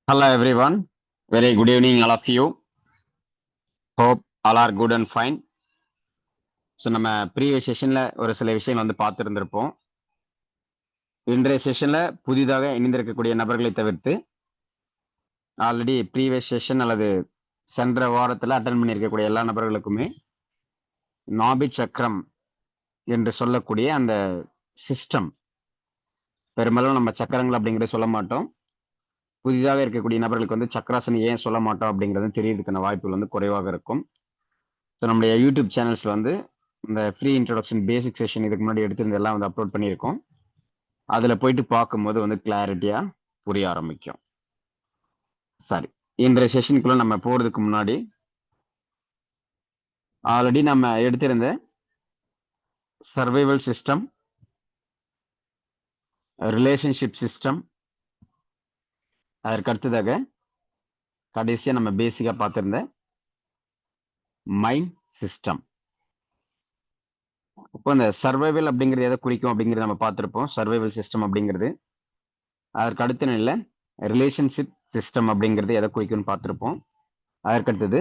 Hello everyone. Very good evening all of you. Hope all are good and fine. So நம்ம previous செஷன்ல ஒரு சில விஷயங்கள் வந்து பார்த்துருந்துருப்போம். இன்றைய செஷன்ல புதிதாக இணைந்திருக்கக்கூடிய நபர்களை தவிர்த்து ஆல்ரெடி ப்ரீவியஸ் செஷன் அல்லது சென்ற வாரத்தில் அட்டன் பண்ணியிருக்கக்கூடிய எல்லா நபர்களுக்குமே நாபி சக்கரம் என்று சொல்லக்கூடிய அந்த சிஸ்டம், பெரும்பாலும் நம்ம சக்கரங்கள் அப்படிங்கிறத சொல்ல மாட்டோம். புதிதாக இருக்கக்கூடிய நபர்களுக்கு வந்து சக்கராசன் ஏன் சொல்ல மாட்டோம் அப்படிங்கிறது தெரியறதுக்கான வாய்ப்புகள் வந்து குறைவாக இருக்கும். ஸோ நம்முடைய யூடியூப் சேனல்ஸ்ல வந்து இந்த ஃப்ரீ இன்ட்ரோடக்ஷன் பேசிக் செஷன் இதுக்கு முன்னாடி எடுத்திருந்த எல்லாம் வந்து அப்லோட் பண்ணியிருக்கோம். அதில் போயிட்டு பார்க்கும்போது வந்து கிளாரிட்டியாக புரிய ஆரம்பிக்கும். சரி, இன்றைய செஷனுக்குள்ள நம்ம போகிறதுக்கு முன்னாடி ஆல்ரெடி நம்ம எடுத்திருந்த சர்வைவல் சிஸ்டம், ரிலேஷன்ஷிப் சிஸ்டம், அதற்கு அடுத்ததாக கடைசியாக நம்ம பேசிக்காக பார்த்துருந்த மைண்ட் சிஸ்டம். இப்போ இந்த சர்வைவல் அப்படிங்கிறது எதை குறிக்கும் அப்படிங்கிறது நம்ம பார்த்துருப்போம். சர்வைவல் சிஸ்டம் அப்படிங்கிறது அதற்கு அடுத்த நிலையில் ரிலேஷன்ஷிப் சிஸ்டம் அப்படிங்கிறது எதை குறிக்கும்னு பார்த்துருப்போம். அதற்கு அடுத்தது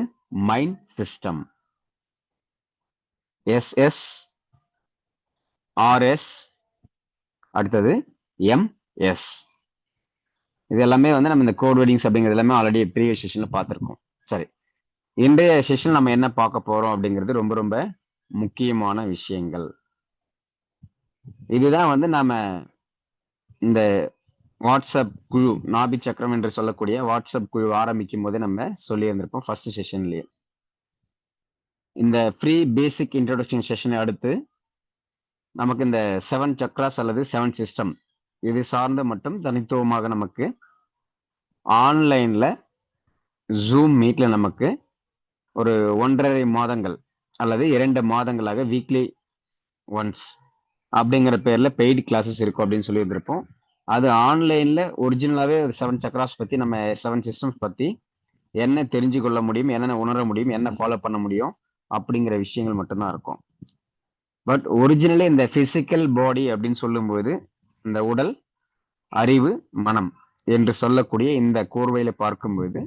மைண்ட் சிஸ்டம், எஸ்எஸ், ஆர்எஸ், அடுத்தது எம்எஸ். இது எல்லாமே வந்து நம்ம இந்த கோட் வேர்டிங்ஸ் அப்படிங்கிறது எல்லாமே ஆல்ரெடி ப்ரீவியஸ் செஷன்ல பார்த்துருக்கோம். சரி, இன்றைய செஷன் நம்ம என்ன பார்க்க போறோம் அப்படிங்கிறது ரொம்ப ரொம்ப முக்கியமான விஷயங்கள். இதுதான் வந்து நாம இந்த வாட்ஸ்அப் குழு, நாபி சக்கரம் என்று சொல்லக்கூடிய வாட்ஸ்அப் குழு ஆரம்பிக்கும் போதே நம்ம சொல்லி இருந்திருப்போம் ஃபர்ஸ்ட் செஷன்லயே. இந்த ஃப்ரீ பேசிக் இன்ட்ரோடக்ஷன் செஷனை அடுத்து நமக்கு இந்த 7 சக்ராஸ் அல்லது 7 சிஸ்டம் இது சார்ந்த மட்டும் தனித்துவமாக நமக்கு ஆன்லைன்ல ஜூம் மீட்ல நமக்கு ஒரு 1.5 மாதங்கள் அல்லது 2 மாதங்களாக வீக்லி ஒன்ஸ் அப்படிங்கிற பேர்ல பெய்டு கிளாஸஸ் இருக்கும் அப்படின்னு சொல்லி இருந்திருப்போம். அது ஆன்லைன்ல ஒரிஜினலாவே 7 சக்ராஸ் பத்தி, நம்ம 7 சிஸ்டம்ஸ் பத்தி என்ன தெரிஞ்சு கொள்ள முடியும், என்னென்ன உணர முடியும், என்ன ஃபாலோ பண்ண முடியும் அப்படிங்கிற விஷயங்கள் மட்டும்தான் இருக்கும். பட் ஒரிஜினலே இந்த பிசிக்கல் பாடி அப்படின்னு சொல்லும்போது இந்த உடல், அறிவு, மனம் என்று சொல்லக்கூடிய இந்த கோர்வையில பார்க்கும்போது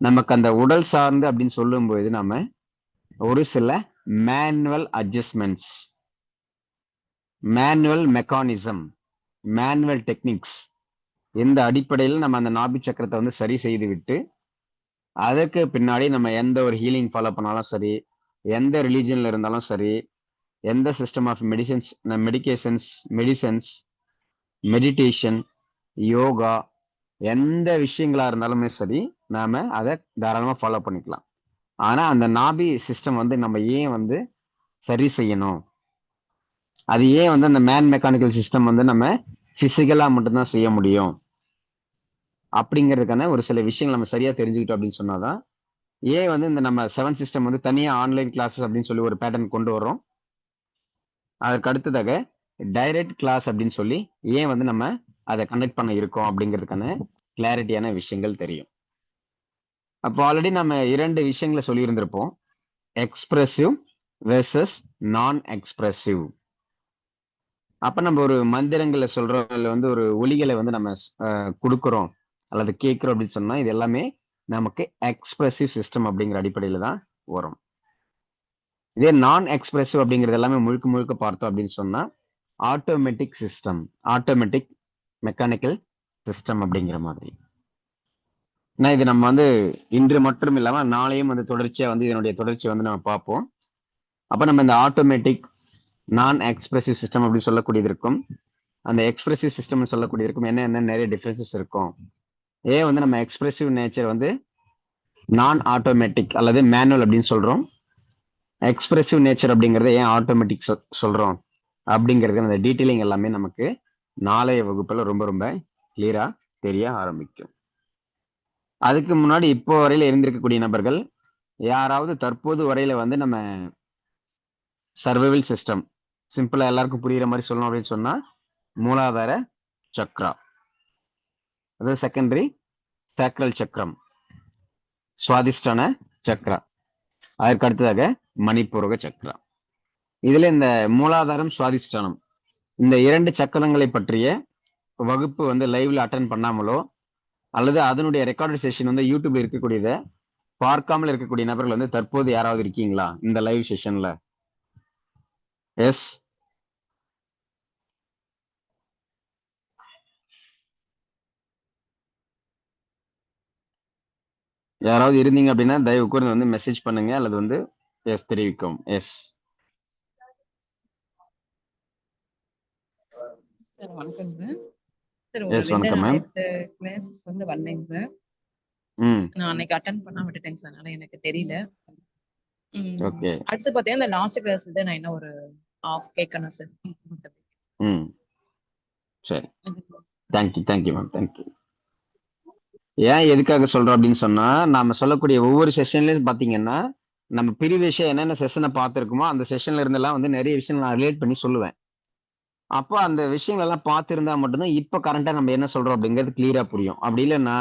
நமக்கு அந்த உடல் சார்ந்து அப்படின்னு சொல்லும்போது நம்ம ஒரு சில manual adjustments, manual mechanism, manual techniques, இந்த அடிப்படையில் நம்ம அந்த நாபி சக்கரத்தை வந்து சரி செய்து விட்டு அதற்கு பின்னாடி நம்ம எந்த ஒரு ஹீலிங் ஃபாலோ பண்ணாலும் சரி, எந்த ரிலீஜன்ல இருந்தாலும் சரி, எந்த system of medicines, meditation, yoga, எந்த விஷயங்களா இருந்தாலுமே சரி நாம அதை தாராளமா ஃபாலோ பண்ணிக்கலாம். ஆனா அந்த நாபி சிஸ்டம் வந்து நம்ம ஏன் வந்து சரி செய்யணும், அது ஏன் வந்து அந்த மேன் மெக்கானிக்கல் சிஸ்டம் வந்து நம்ம பிசிக்கலா மட்டும்தான் செய்ய முடியும் அப்படிங்கிறதுக்கான ஒரு சில விஷயங்கள் நம்ம சரியா தெரிஞ்சுக்கிட்டோம் அப்படின்னு சொன்னாதான் ஏன் வந்து இந்த நம்ம 7 சிஸ்டம் வந்து தனியா ஆன்லைன் கிளாஸஸ் அப்படின்னு சொல்லி ஒரு பேட்டர்ன் கொண்டு வர்றோம். அதற்கு அடுத்ததாக டைரக்ட் கிளாஸ் அப்படின்னு சொல்லி ஏன் வந்து நம்ம அதை கண்டக்ட் பண்ண இருக்கோம் அப்படிங்கிறதுக்கான கிளாரிட்டியான விஷயங்கள் தெரியும். அப்போ ஆல்ரெடி நம்ம 2 விஷயங்களை சொல்லியிருந்திருப்போம், எக்ஸ்பிரசிவ் வெர்சஸ் நான் எக்ஸ்பிரசிவ். அப்ப நம்ம ஒரு மந்திரங்களை சொல்றோம், இல்லை வந்து ஒரு ஒலிகளை வந்து நம்ம கொடுக்குறோம் அல்லது கேட்கிறோம் அப்படின்னு சொன்னா இது எல்லாமே நமக்கு எக்ஸ்பிரசிவ் சிஸ்டம் அப்படிங்கிற அடிப்படையில தான் வரும். இதே நான் எக்ஸ்பிரசிவ் அப்படிங்கிறது எல்லாமே முழுக்க முழுக்க பார்த்தோம் அப்படின்னு சொன்னா automatic system, automatic mechanical system அப்படிங்கிற மாதிரி. ஏன்னா இது நம்ம வந்து இன்று மட்டும் இல்லாம நாளையும் வந்து தொடர்ச்சியா வந்து இதனுடைய தொடர்ச்சியை வந்து நம்ம பார்ப்போம். அப்ப நம்ம இந்த ஆட்டோமேட்டிக், நான் எக்ஸ்பிரசிவ் சிஸ்டம் அப்படின்னு சொல்லக்கூடியது இருக்கும், அந்த எக்ஸ்பிரசிவ் சிஸ்டம் சொல்லக்கூடியது இருக்கும், என்ன நிறைய டிஃபரன்சஸ் இருக்கும். ஏன் வந்து நம்ம எக்ஸ்பிரசிவ் நேச்சர் வந்து நான் ஆட்டோமேட்டிக் அல்லது மேனுவல் அப்படின்னு சொல்றோம், எக்ஸ்பிரசிவ் நேச்சர் அப்படிங்கறத ஏன் ஆட்டோமேட்டிக் சொல்றோம் அப்படிங்கிறது அந்த டீட்டெயிலிங் எல்லாமே நமக்கு நாளைய வகுப்புல ரொம்ப ரொம்ப கிளியரா தெரிய ஆரம்பிக்கும். அதுக்கு முன்னாடி இப்போ வரையில இருந்திருக்கக்கூடிய நபர்கள் யாராவது தற்போது வரையில வந்து நம்ம சர்வைவல் சிஸ்டம் சிம்பிளா எல்லாருக்கும் புரியுற மாதிரி சொல்லணும் அப்படின்னு சொன்னா மூலாதார சக்ரா, அதாவது செகண்டரி சேக்ரல் சக்கரம், சுவாதிஷ்டான சக்ரா, அதற்கு அடுத்ததாக மணிப்பூரக சக்ரா. இதுல இந்த மூலாதாரம், சுவாதிஷ்டானம் இந்த 2 சக்கரங்களை பற்றிய வகுப்பு வந்து லைவ்ல அட்டெண்ட் பண்ணாமலோ அல்லது அதனுடைய ரெக்கார்டட் செஷன் வந்து யூடியூப்ல இருக்கக்கூடியதை பார்க்காமல் இருக்கக்கூடிய நபர்கள் வந்து தற்போது யாராவது இருக்கீங்களா இந்த லைவ் செஷன்ல? எஸ், யாராவது இருந்தீங்க அப்படின்னா தயவு கூர்ந்து வந்து மெசேஜ் பண்ணுங்க அல்லது வந்து எஸ் தெரிவிக்கும். எஸ், சார் வணக்கம் சார். சார் ஒரு எஸ் 2 வணக்கம் மேம். நாளைக்கு கிளாஸஸ் வந்து வரலைங்க சார். ம் நான் அன்னைக்கு அட்டெண்ட் பண்ண விட்டுட்டேங்க சார். அதனால எனக்கு தெரியல. ஓகே. அடுத்து பார்த்தீங்கன்னா இந்த லாஸ்ட் கிளாஸ் வந்து நான் என்ன ஒரு ஆஃப் கேட்கணும் சார். ம் சரி, தேங்க்யூ மேம், தேங்க்யூ. ஏன் எதுக்காக சொல்றோம் அப்படின்னு சொன்னா, நாம சொல்லக்கூடிய ஒவ்வொரு செஷன்லயும் பாத்தீங்கன்னா, நம்ம ப்ரீவியஸா என்னென்ன செஷனை பார்த்திருக்கோமோ அந்த செஷன்ல இருந்தெல்லாம் வந்து நிறைய விஷயம் நான் ரிலேட் பண்ணி சொல்லுவேன். அப்போ அந்த விஷயங்கள் எல்லாம் பார்த்திருந்தா மட்டும்தான் இப்ப கரண்டா நம்ம என்ன சொல்றோம் அப்படிங்கிறது கிளியரா புரியும். அப்படி இல்லைன்னா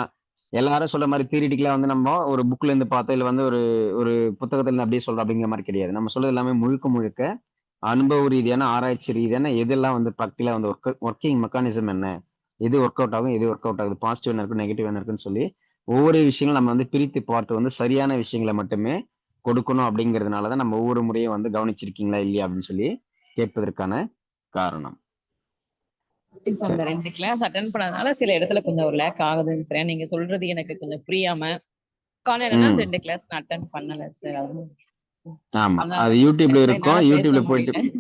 எல்லாரும் சொல்ற மாதிரி தியரிட்டிக்கலா வந்து நம்ம ஒரு புக்ல இருந்து பார்த்தோம் இல்ல வந்து ஒரு ஒரு புத்தகத்துல இருந்து அப்படியே சொல்றோம் அப்படிங்கிற மாதிரி கிடையாது. நம்ம சொல்றது எல்லாமே முழுக்க முழுக்க அனுபவ ரீதியான ஆராய்ச்சி ரீதியான எதெல்லாம் வந்து ப்ராக்டிகலா வந்து ஒர்க்கிங் மெக்கானிசம் என்ன, எது ஒர்க் அவுட் ஆகும், எது ஒர்க் அவுட் ஆகுது, பாசிட்டிவ் என்ன இருக்கு, நெகட்டிவ் என்ன இருக்குன்னு சொல்லி ஒவ்வொரு விஷயங்களும் நம்ம வந்து பிரித்து பார்த்து வந்து சரியான விஷயங்களை மட்டுமே கொடுக்கணும் அப்படிங்கிறதுனால தான் நம்ம ஒவ்வொரு முறையும் வந்து கவனிச்சிருக்கீங்களா இல்லையா அப்படின்னு சொல்லி கேட்பதற்கான காரணம். சார் அந்த 2 கிளாஸ் அட்டெண்ட் பண்ணதுனால சில இடத்துல கொஞ்சம் ஒரு லேக் ஆகுதுங்க சார். நீங்க சொல்றது எனக்கு கொஞ்சம் புரியாம காலையிலனா அந்த 2 கிளாஸ் நான் அட்டெண்ட் பண்ணல சார். ஆமா, அதனால அது தான் யூடியூப்ல நேரத்துல இருக்கும். என்னால பேச யூடியூப்ல போயிட்டு முடியல.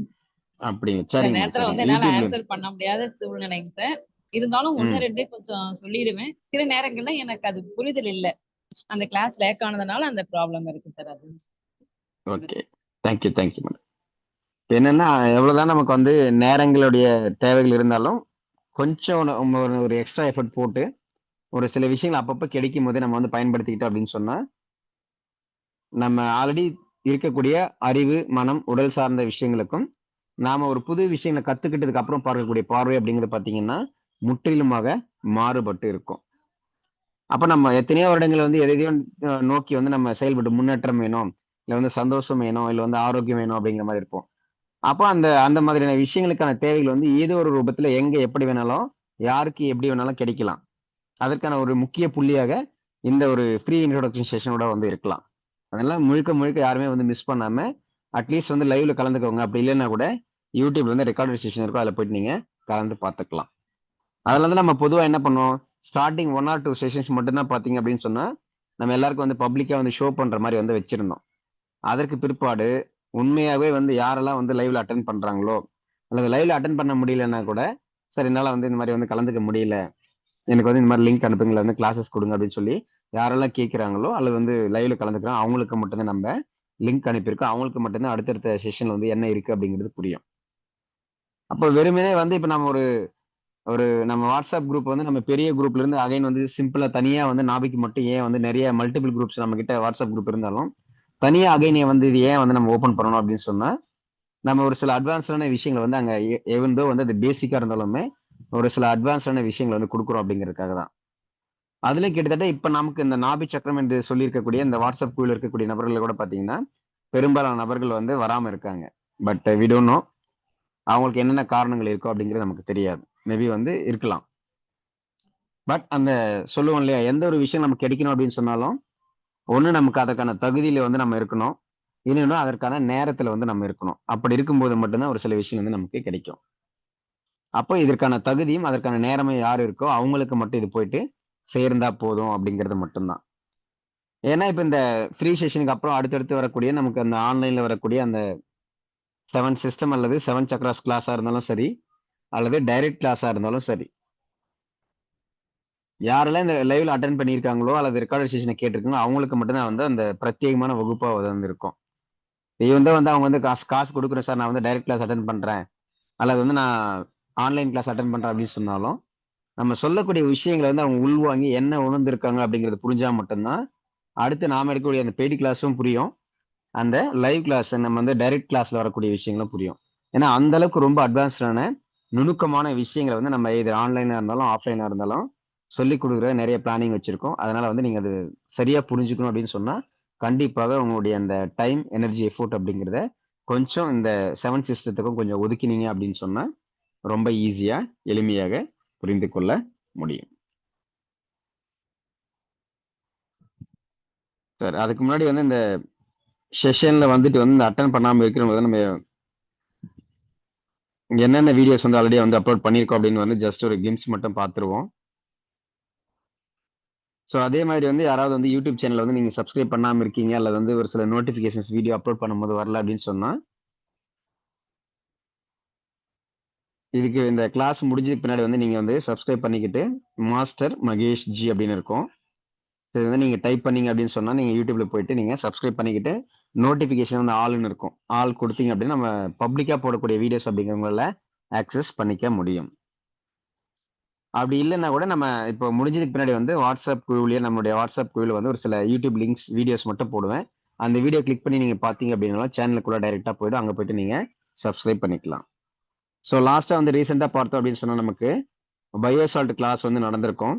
அப்படிங்க. சில சரிங்க நேரத்துல சரிங்க. வந்து என்னால யூடியூப்ல ஆன்சர் பண்ண முடியாத சூழ்நிலைங்க சார். இருந்தாலும் 1, 2 கொஞ்சம் சொல்லிடுவேன். சில நேரங்கள்ல எனக்கு அது புரிதல் இல்ல. அந்த கிளாஸ் லேக் ஆனதுனால அந்த ப்ராப்ளம் இருக்கு சார் அது. ஓகே. Thank you madam. என்னன்னா எவ்வளவுதான் நமக்கு வந்து நேரங்களுடைய தேவைகள் இருந்தாலும் கொஞ்சம் ஒரு எக்ஸ்ட்ரா எஃபர்ட் போட்டு ஒரு சில விஷயங்கள் அப்பப்போ கிடைக்கும் போதே நம்ம வந்து பயன்படுத்திக்கிட்டோம் அப்படின்னு சொன்னா நம்ம ஆல்ரெடி இருக்கக்கூடிய அறிவு, மனம், உடல் சார்ந்த விஷயங்களுக்கும் நாம ஒரு புது விஷயங்களை கத்துக்கிட்டதுக்கு அப்புறம் பார்க்கக்கூடிய பார்வை அப்படிங்கிறது பாத்தீங்கன்னா முற்றிலுமாக மாறுபட்டு இருக்கும். அப்ப நம்ம எத்தனையோ வருடங்கள் வந்து எதையோ நோக்கி வந்து நம்ம செயல்பட்டு முன்னேற்றம் வேணும், இல்ல வந்து சந்தோஷம் வேணும், இல்ல வந்து ஆரோக்கியம் வேணும் அப்படிங்கிற மாதிரி இருப்போம். அப்ப அந்த அந்த மாதிரியான விஷயங்களுக்கான தேவைகள் வந்து ஏதோ ஒரு ரூபத்துல எங்க எப்படி வேணாலும் யாருக்கு எப்படி வேணாலும் கிடைக்கலாம். அதற்கான ஒரு முக்கிய புள்ளியாக இந்த ஒரு ஃப்ரீ இன்ட்ரோடக்ஷன் செஷனோட வந்து இருக்கலாம். அதெல்லாம் முழுக்க முழுக்க யாருமே வந்து மிஸ் பண்ணாம அட்லீஸ்ட் வந்து லைவ்ல கலந்துக்கோங்க. அப்படி இல்லைன்னா கூட யூடியூப்ல வந்து ரெக்கார்டட் செஷன் இருக்கும், அதில் போயிட்டு நீங்க கலந்து பார்த்துக்கலாம். அதுல வந்து நம்ம பொதுவா என்ன பண்ணுவோம், ஸ்டார்டிங் 1 or 2 செஷன்ஸ் மட்டும்தான் பாத்தீங்க அப்படின்னு சொன்னா நம்ம எல்லாருக்கும் வந்து பப்ளிக்கா வந்து ஷோ பண்ற மாதிரி வந்து வச்சிருந்தோம். அதற்கு பிற்பாடு உண்மையாகவே வந்து யாரெல்லாம் வந்து லைவ்ல அட்டன் பண்றாங்களோ அல்லது லைவ்ல அட்டன் பண்ண முடியலன்னா கூட சார் என்னால வந்து இந்த மாதிரி வந்து கலந்துக்க முடியல, எனக்கு வந்து இந்த மாதிரி லிங்க் அனுப்புங்களா, வந்து கிளாஸஸ் கொடுங்க அப்படின்னு சொல்லி யாரெல்லாம் கேட்குறாங்களோ அல்லது வந்து லைவ்ல கலந்துக்கிறாங்க அவங்களுக்கு மட்டும்தான் நம்ம லிங்க் அனுப்பியிருக்கோம். அவங்களுக்கு மட்டும்தான் அடுத்தடுத்த செஷன்ல வந்து என்ன இருக்கு அப்படிங்கிறது புரியும். அப்போ வெறுமனே வந்து இப்போ நம்ம ஒரு ஒரு நம்ம வாட்ஸ்அப் குரூப் வந்து நம்ம பெரிய குரூப்ல இருந்து அகைன் வந்து சிம்பிளா தனியா வந்து நாபிக்கு மட்டும் ஏன் வந்து நிறைய மல்டிபிள் குரூப்ஸ் நம்ம கிட்ட வாட்ஸ்அப் குரூப் இருந்தாலும் தனியா அகைன் வந்து இது ஏன் வந்து நம்ம ஓபன் பண்ணணும் அப்படின்னு சொன்னா நம்ம ஒரு சில அட்வான்ஸ்டான விஷயங்களை வந்து அங்க எவன்தோ வந்து அது பேசிக்கா இருந்தாலுமே ஒரு சில அட்வான்ஸ்டான விஷயங்களை வந்து கொடுக்குறோம் அப்படிங்கிறதுக்காக தான். அதுல கிட்டத்தட்ட இப்ப நமக்கு இந்த நாபி சக்கரம் என்று சொல்லி இருக்கக்கூடிய இந்த வாட்ஸ்அப் குழுல இருக்கக்கூடிய நபர்கள் கூட பாத்தீங்கன்னா பெரும்பாலான நபர்கள் வந்து வராம இருக்காங்க. பட் வி டோன்ட் நோ அவங்களுக்கு என்னென்ன காரணங்கள் இருக்கோ அப்படிங்கிறது நமக்கு தெரியாது. மேபி வந்து இருக்கலாம். பட் அந்த சொல்லுவோம் இல்லையா, எந்த ஒரு விஷயம் நமக்கு கிடைக்கணும் அப்படின்னு சொன்னாலும் ஒண்ணு நமக்கு அதற்கான தகுதியில வந்து நம்ம இருக்கணும், இன்னொன்னு அதற்கான நேரத்துல வந்து நம்ம இருக்கணும். அப்படி இருக்கும்போது மட்டும்தான் ஒரு சில விஷயம் வந்து நமக்கு கிடைக்கும். அப்போ இதற்கான தகுதியும் அதற்கான நேரமும் யார் இருக்கோ அவங்களுக்கு மட்டும் இது போயிட்டு சேர்ந்தா போதும் அப்படிங்கிறது மட்டும்தான். ஏன்னா இப்ப இந்த ஃப்ரீ செஷனுக்கு அப்புறம் அடுத்தடுத்து வரக்கூடிய நமக்கு அந்த ஆன்லைன்ல வரக்கூடிய அந்த 7 சிஸ்டம் அல்லது 7 சக்ராஸ் கிளாஸா இருந்தாலும் சரி அல்லது டைரக்ட் கிளாஸா இருந்தாலும் சரி, யாரெல்லாம் இந்த லைவ்ல அட்டென்ட் பண்ணியிருக்காங்களோ அல்லது ரெக்கார்டட் செஷனை கேட்டிருக்காங்களோ அவங்களுக்கு மட்டும்தான் வந்து அந்த பிரத்யேகமான வகுப்பா வந்து இருக்கும். இவன் தான் வந்து அவங்க வந்து காசு காசு கொடுக்குறேன் சார், நான் வந்து டைரக்ட் கிளாஸ் அட்டன் பண்றேன் அல்லது வந்து நான் ஆன்லைன் கிளாஸ் அட்டன் பண்றேன் அப்படின்னு சொன்னாலும் நம்ம சொல்லக்கூடிய விஷயங்களை வந்து அவங்க உள்வாங்கி என்ன உணர்ந்திருக்காங்க அப்படிங்கிறது புரிஞ்சா மட்டும்தான் அடுத்து நாம எடுக்கக்கூடிய அந்த பெய்டு கிளாஸும் புரியும், அந்த லைவ் கிளாஸ் நம்ம வந்து டைரக்ட் கிளாஸ்ல வரக்கூடிய விஷயங்களும் புரியும். ஏன்னா அந்த அளவுக்கு ரொம்ப அட்வான்ஸ்டான நுணுக்கமான விஷயங்களை வந்து நம்ம இது ஆன்லைனா இருந்தாலும் ஆஃப்லைனா இருந்தாலும் சொல்லி கொடுக்குற நிறைய பிளானிங் வச்சிருக்கோம். அதனால வந்து நீங்க அது சரியா புரிஞ்சுக்கணும் அப்படின்னு சொன்னா கண்டிப்பாக உங்களுடைய அந்த டைம் எனர்ஜி எஃபோர்ட் அப்படிங்கிறத கொஞ்சம் இந்த 7 சிஸ்டத்துக்கும் கொஞ்சம் ஒதுக்கினீங்க அப்படின்னு சொன்னா ரொம்ப ஈஸியா எளிமையாக புரிந்து கொள்ள முடியும். சார் அதுக்கு முன்னாடி வந்து இந்த செஷன்ல வந்துட்டு வந்து இந்த அட்டன் பண்ணாம இருக்கிறவங்க நம்ம என்னென்ன வீடியோஸ் வந்து ஆல்ரெடி வந்து அப்லோட் பண்ணியிருக்கோம் அப்படின்னு வந்து ஜஸ்ட் ஒரு கிளிம்ஸ் மட்டும் பார்த்துருவோம். ஸோ அதே மாதிரி வந்து யாராவது வந்து யூடியூப் சேனல் வந்து நீங்க சப்ஸ்கிரைப் பண்ணாம இருக்கீங்க அல்லது வந்து ஒரு சில நோட்டிபிகேஷன்ஸ் வீடியோ அப்லோட் பண்ணும்போது வரல அப்படின்னு சொன்னா இதுக்கு இந்த கிளாஸ் முடிஞ்சதுக்கு பின்னாடி வந்து நீங்க வந்து சப்ஸ்கிரைப் பண்ணிக்கிட்டு மாஸ்டர் மகேஷ் ஜி அப்படின்னு இருக்கும். இது வந்து நீங்க டைப் பண்ணீங்க அப்படின்னு சொன்னா நீங்க யூடியூப்ல போயிட்டு நீங்க சப்ஸ்கிரைப் பண்ணிக்கிட்டு நோட்டிபிகேஷன் வந்து ஆல்னு இருக்கும். ஆல் கொடுத்தீங்க அப்படின்னா நம்ம பப்ளிக்கா போடக்கூடிய வீடியோஸ் அப்படிங்கிறவங்கள ஆக்சஸ் பண்ணிக்க முடியும். அப்படி இல்லைன்னா கூட நம்ம இப்போ முடிஞ்சதுக்கு பின்னாடி வந்து வாட்ஸ்அப் குழுவிலேயே நம்மளுடைய வாட்ஸ்அப் குழுவில் வந்து ஒரு சில யூடியூப் லிங்க்ஸ் வீடியோஸ் மட்டும் போடுவேன். அந்த வீடியோ கிளிக் பண்ணி நீங்க பார்த்தீங்க அப்படின்னாலும் சேனலுக்குள்ள டைரெக்டா போயிடும். அங்க போயிட்டு நீங்க சப்ஸ்கிரைப் பண்ணிக்கலாம். ஸோ லாஸ்டா வந்து ரீசெண்டா பார்த்தோம் அப்படின்னு சொன்னா நமக்கு பயோசால்ட் கிளாஸ் வந்து நடந்திருக்கும்.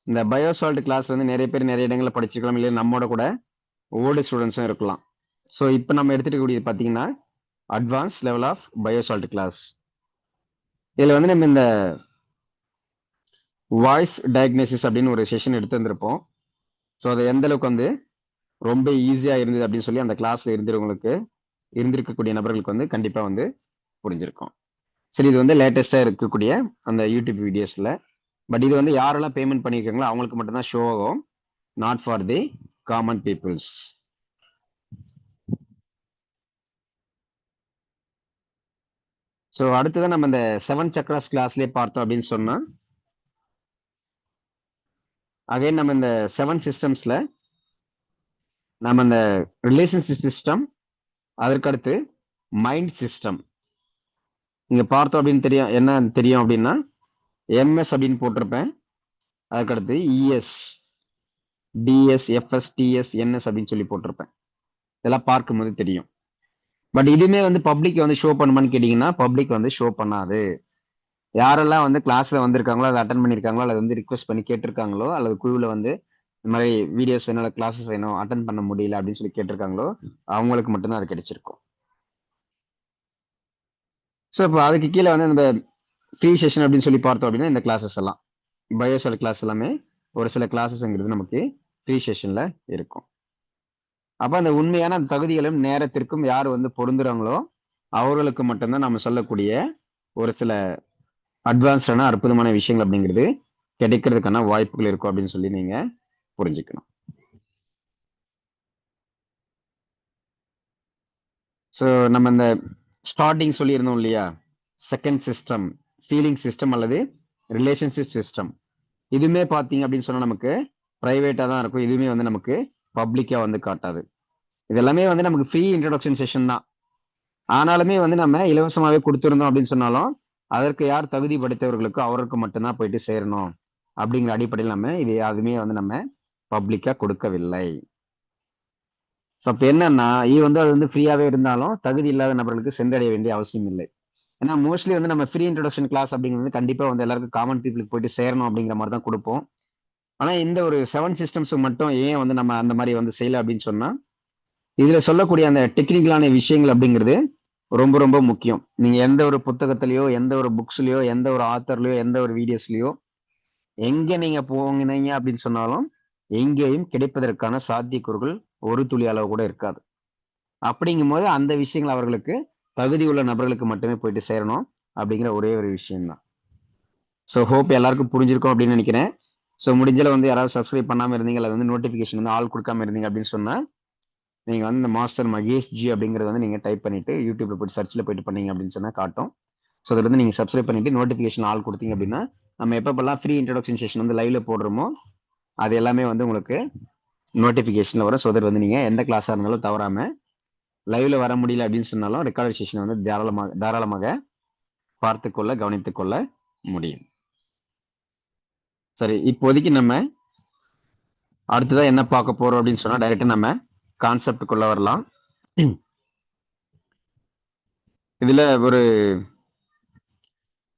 இந்த பயோசால்ட் கிளாஸ் வந்து நிறைய பேர் நிறைய இடங்களில் படிச்சிருக்கலாம், இல்லை நம்மோட கூட ஓல்டு ஸ்டூடெண்ட்ஸும் இருக்கலாம். ஸோ இப்போ நம்ம எடுத்துட்டு கூடியது பார்த்தீங்கன்னா அட்வான்ஸ் லெவல் ஆஃப் பயோசால்ட் கிளாஸ். இதில் வந்து நம்ம இந்த வாய்ஸ் டயக்னோசிஸ் அப்படின்னு ஒரு செஷன் எடுத்து வந்திருப்போம். ஸோ அது எந்த அளவுக்கு வந்து ரொம்ப ஈஸியாக இருந்தது அப்படின்னு சொல்லி அந்த கிளாஸ்ல இருந்திருக்கக்கூடிய நபர்களுக்கு வந்து கண்டிப்பாக வந்து புரிஞ்சிருக்கும். சரி, இது வந்து லேட்டஸ்டா இருக்கக்கூடிய அந்த யூடியூப் வீடியோஸ்ல. பட் இது வந்து யாரெல்லாம் பேமெண்ட் பண்ணியிருக்காங்களோ அவங்களுக்கு மட்டும்தான் ஷோ ஆகும், not for the common peoples. So அடுத்ததான் நம்ம இந்த 7 சக்ராஸ் கிளாஸ்லேயே பார்த்தோம் அப்படின்னு சொன்னா அகைன் நம்ம இந்த 7 சிஸ்டம்ஸ்ல நம்ம இந்த ரிலேஷன்ஷிப் சிஸ்டம், அதற்கடுத்து மைண்ட் சிஸ்டம் இங்க பார்த்தோம் அப்படின்னு தெரியும். என்ன தெரியும் அப்படின்னா எம்எஸ் அப்படின்னு போட்டிருப்பேன். அதுக்கடுத்து ES, DS, FS, DS, NS அப்படின்னு சொல்லி போட்டிருப்பேன். இதெல்லாம் பார்க்கும்போது தெரியும். பட் இதுவுமே வந்து பப்ளிக் வந்து ஷோ பண்ணுமான்னு கேட்டீங்கன்னா பப்ளிக் வந்து ஷோ பண்ணாது. யாரெல்லாம் வந்து கிளாஸ்ல வந்திருக்காங்களோ, அதை அட்டன் பண்ணியிருக்காங்களோ, அல்லது வந்து ரிக்வஸ்ட் பண்ணி கேட்டிருக்காங்களோ, அல்லது குழுவில் வந்து இந்த மாதிரி வீடியோஸ் வேணும், கிளாஸஸ் வேணும், அட்டன் பண்ண முடியல அப்படின்னு சொல்லி கேட்டிருக்காங்களோ அவங்களுக்கு மட்டும்தான் அது கிடைச்சிருக்கும். ஸோ இப்போ அதுக்கு கீழே வந்து இந்த ஃப்ரீ செஷன் அப்படின்னு சொல்லி பார்த்தோம் அப்படின்னா இந்த கிளாஸஸ் எல்லாம் பயோசால் கிளாஸ் எல்லாமே ஒரு சில கிளாஸஸ்ங்கிறது நமக்கு ஃப்ரீ செஷன்ல இருக்கும். அப்ப அந்த உண்மையான அந்த தகுதிகளும் நேரத்திற்கும் யார் வந்து பொருந்துறாங்களோ அவர்களுக்கு மட்டும்தான் நம்ம சொல்லக்கூடிய ஒரு சில அட்வான்ஸ்டான அற்புதமான விஷயங்கள் அப்படிங்கிறது கிடைக்கிறதுக்கான வாய்ப்புகள் இருக்கும் அப்படின்னு சொல்லி நீங்க புரிஞ்சுக்கணும். ஸோ நம்ம இந்த ஸ்டார்டிங் சொல்லியிருந்தோம் இல்லையா, செகண்ட் சிஸ்டம், ஃபீலிங் சிஸ்டம் அல்லது ரிலேஷன்ஷிப் சிஸ்டம், இதுவுமே பார்த்தீங்க அப்படின்னு சொன்னா நமக்கு பிரைவேட்டா தான் இருக்கும். இதுவுமே வந்து நமக்கு பப்ளிக்கா வந்து காட்டாது. இதெல்லாமே வந்து நமக்கு ஃப்ரீ இன்ட்ரோடக்ஷன் செஷன் தான். ஆனாலுமே வந்து நம்ம இலவசமாவே கொடுத்திருந்தோம் அப்படின்னு சொன்னாலும் அதற்கு யார் தகுதி படைத்தவர்களுக்கோ அவருக்கு மட்டும்தான் போயிட்டு சேரணும் அப்படிங்கிற அடிப்படையில் நம்ம இது யாருமே வந்து நம்ம பப்ளிக்கா கொடுக்கவில்லை. ஸோ அப்போ என்னன்னா இது வந்து அது வந்து ஃப்ரீயாவே இருந்தாலும் தகுதி இல்லாத நபர்களுக்கு சென்றடைய வேண்டிய அவசியம் இல்லை. ஏன்னா மோஸ்ட்லி வந்து நம்ம ஃப்ரீ இன்ட்ரோடக்ஷன் கிளாஸ் அப்படிங்கிறது கண்டிப்பா வந்து எல்லாருக்கும் காமன் பீப்புளுக்கு போயிட்டு சேரணும் அப்படிங்கிற மாதிரி தான் கொடுப்போம். ஆனா இந்த ஒரு 7 சிஸ்டம்ஸுக்கு மட்டும் ஏன் வந்து நம்ம அந்த மாதிரி வந்து செய்யல அப்படின்னு சொன்னா இதுல சொல்லக்கூடிய அந்த டெக்னிக்கலான விஷயங்கள் அப்படிங்கிறது ரொம்ப ரொம்ப முக்கியம். நீங்க எந்த ஒரு புத்தகத்திலயோ, எந்த ஒரு புக்ஸ்லயோ, எந்த ஒரு ஆத்தர்லயோ, எந்த ஒரு வீடியோஸ்லயோ எங்க நீங்க போனீங்க அப்படின்னு சொன்னாலும் எங்கேயும் கிடைப்பதற்கான சாத்தியக்கூறுகள் ஒரு துளி அளவு கூட இருக்காது. அப்படிங்கும்போது அந்த விஷயங்கள் அவர்களுக்கு தகுதி உள்ள நபர்களுக்கு மட்டுமே போயிட்டு சேரணும் அப்படிங்கிற ஒரே ஒரு விஷயம்தான். ஸோ ஹோப் எல்லாருக்கும் புரிஞ்சிருக்கும் அப்படின்னு நினைக்கிறேன். ஸோ முடிஞ்சல வந்து யாராவது சப்ஸ்கிரைப் பண்ணாம இருந்தீங்க அல்லது வந்து நோட்டிஃபிகேஷன் வந்து ஆள் கொடுக்காம இருந்தீங்க அப்படின்னு சொன்னா நீங்க வந்து இந்த மாஸ்டர் மகேஷ் ஜி அப்படிங்கறத வந்து நீங்க டைப் பண்ணிட்டு யூடியூப்ல போயிட்டு சர்ச்ல போயிட்டு பண்ணீங்க அப்படின்னு சொன்னா காட்டும். ஸோ அதில் வந்து நீங்க சப்ஸ்கிரைப் பண்ணிட்டு நோட்டிஃபிகேஷன் ஆல் கொடுத்தீங்க அப்படின்னா நம்ம எப்பப்பெல்லாம் ஃப்ரீ இன்ட்ரோடக்ஷன் செஷன் வந்து லைவ்ல போடுறோமோ அது எல்லாமே வந்து உங்களுக்கு நோட்டிஃபிகேஷன்ல வரும். ஸோ அதில் வந்து நீங்க எந்த கிளாஸா இருந்தாலும் தவறாம லைவ்ல வர முடியல அப்படின்னு சொன்னாலும் ரெக்கார்ட் செஷன் வந்து தாராளமாக பார்த்துக்கொள்ள கவனித்துக் கொள்ள முடியும். சரி, இப்போதைக்கு நம்ம அடுத்ததான் என்ன பார்க்க போறோம் அப்படின்னு சொன்னா டைரக்டா நம்ம கான்செப்டுக்குள்ள வரலாம். இதுல ஒரு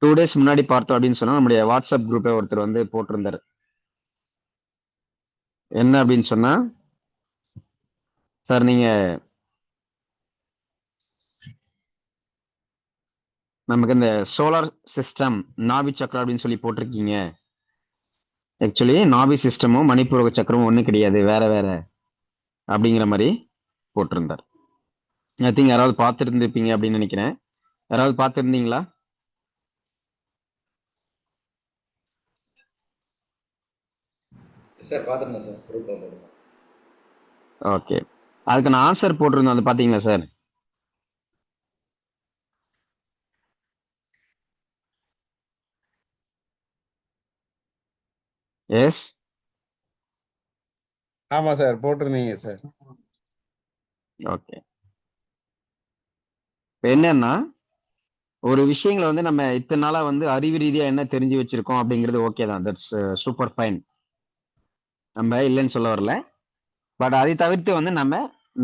2 டேஸ் முன்னாடி பார்த்தோம் அப்படின்னு சொன்னா நம்முடைய வாட்ஸ்அப் குரூப்பை ஒருத்தர் வந்து போட்டிருந்தாரு. என்ன அப்படின்னு சொன்னா, சார் நீங்க நமக்கு இந்த சோலார் சிஸ்டம் நாபி சக்கரம் அப்படின்னு சொல்லி போட்டிருக்கீங்க. ஆக்சுவலி நாபி சிஸ்டமும் மணிப்பூரக சக்கரமும் ஒன்றும் கிடையாது, வேற வேற அப்படிங்கிற மாதிரி போட்டிருந்தார். ஐ திங்க் யாராவது பார்த்துருந்துருப்பீங்க அப்படின்னு நினைக்கிறேன். யாராவது பார்த்துருந்தீங்களா? சார் பார்த்துருந்தேன் சார், குரூப்பில் போட்டுருக்கேன். ஓகே, அதுக்கு நான் ஆன்சர் போட்டிருந்தேன், அது பார்த்தீங்களா சார்? எஸ். ஆமாம் சார், போட்டிருந்தீங்க சார். ஓகே, இப்போ என்னன்னா ஒரு விஷயங்களை வந்து நம்ம இத்தனை நாளா வந்து அறிவு ரீதியா என்ன தெரிஞ்சு வச்சிருக்கோம் அப்படிங்கிறது ஓகே தான், தட்ஸ் சூப்பர் ஃபைன், நம்ம இல்லைன்னு சொல்ல வரல. பட் அதை தவிர்த்து வந்து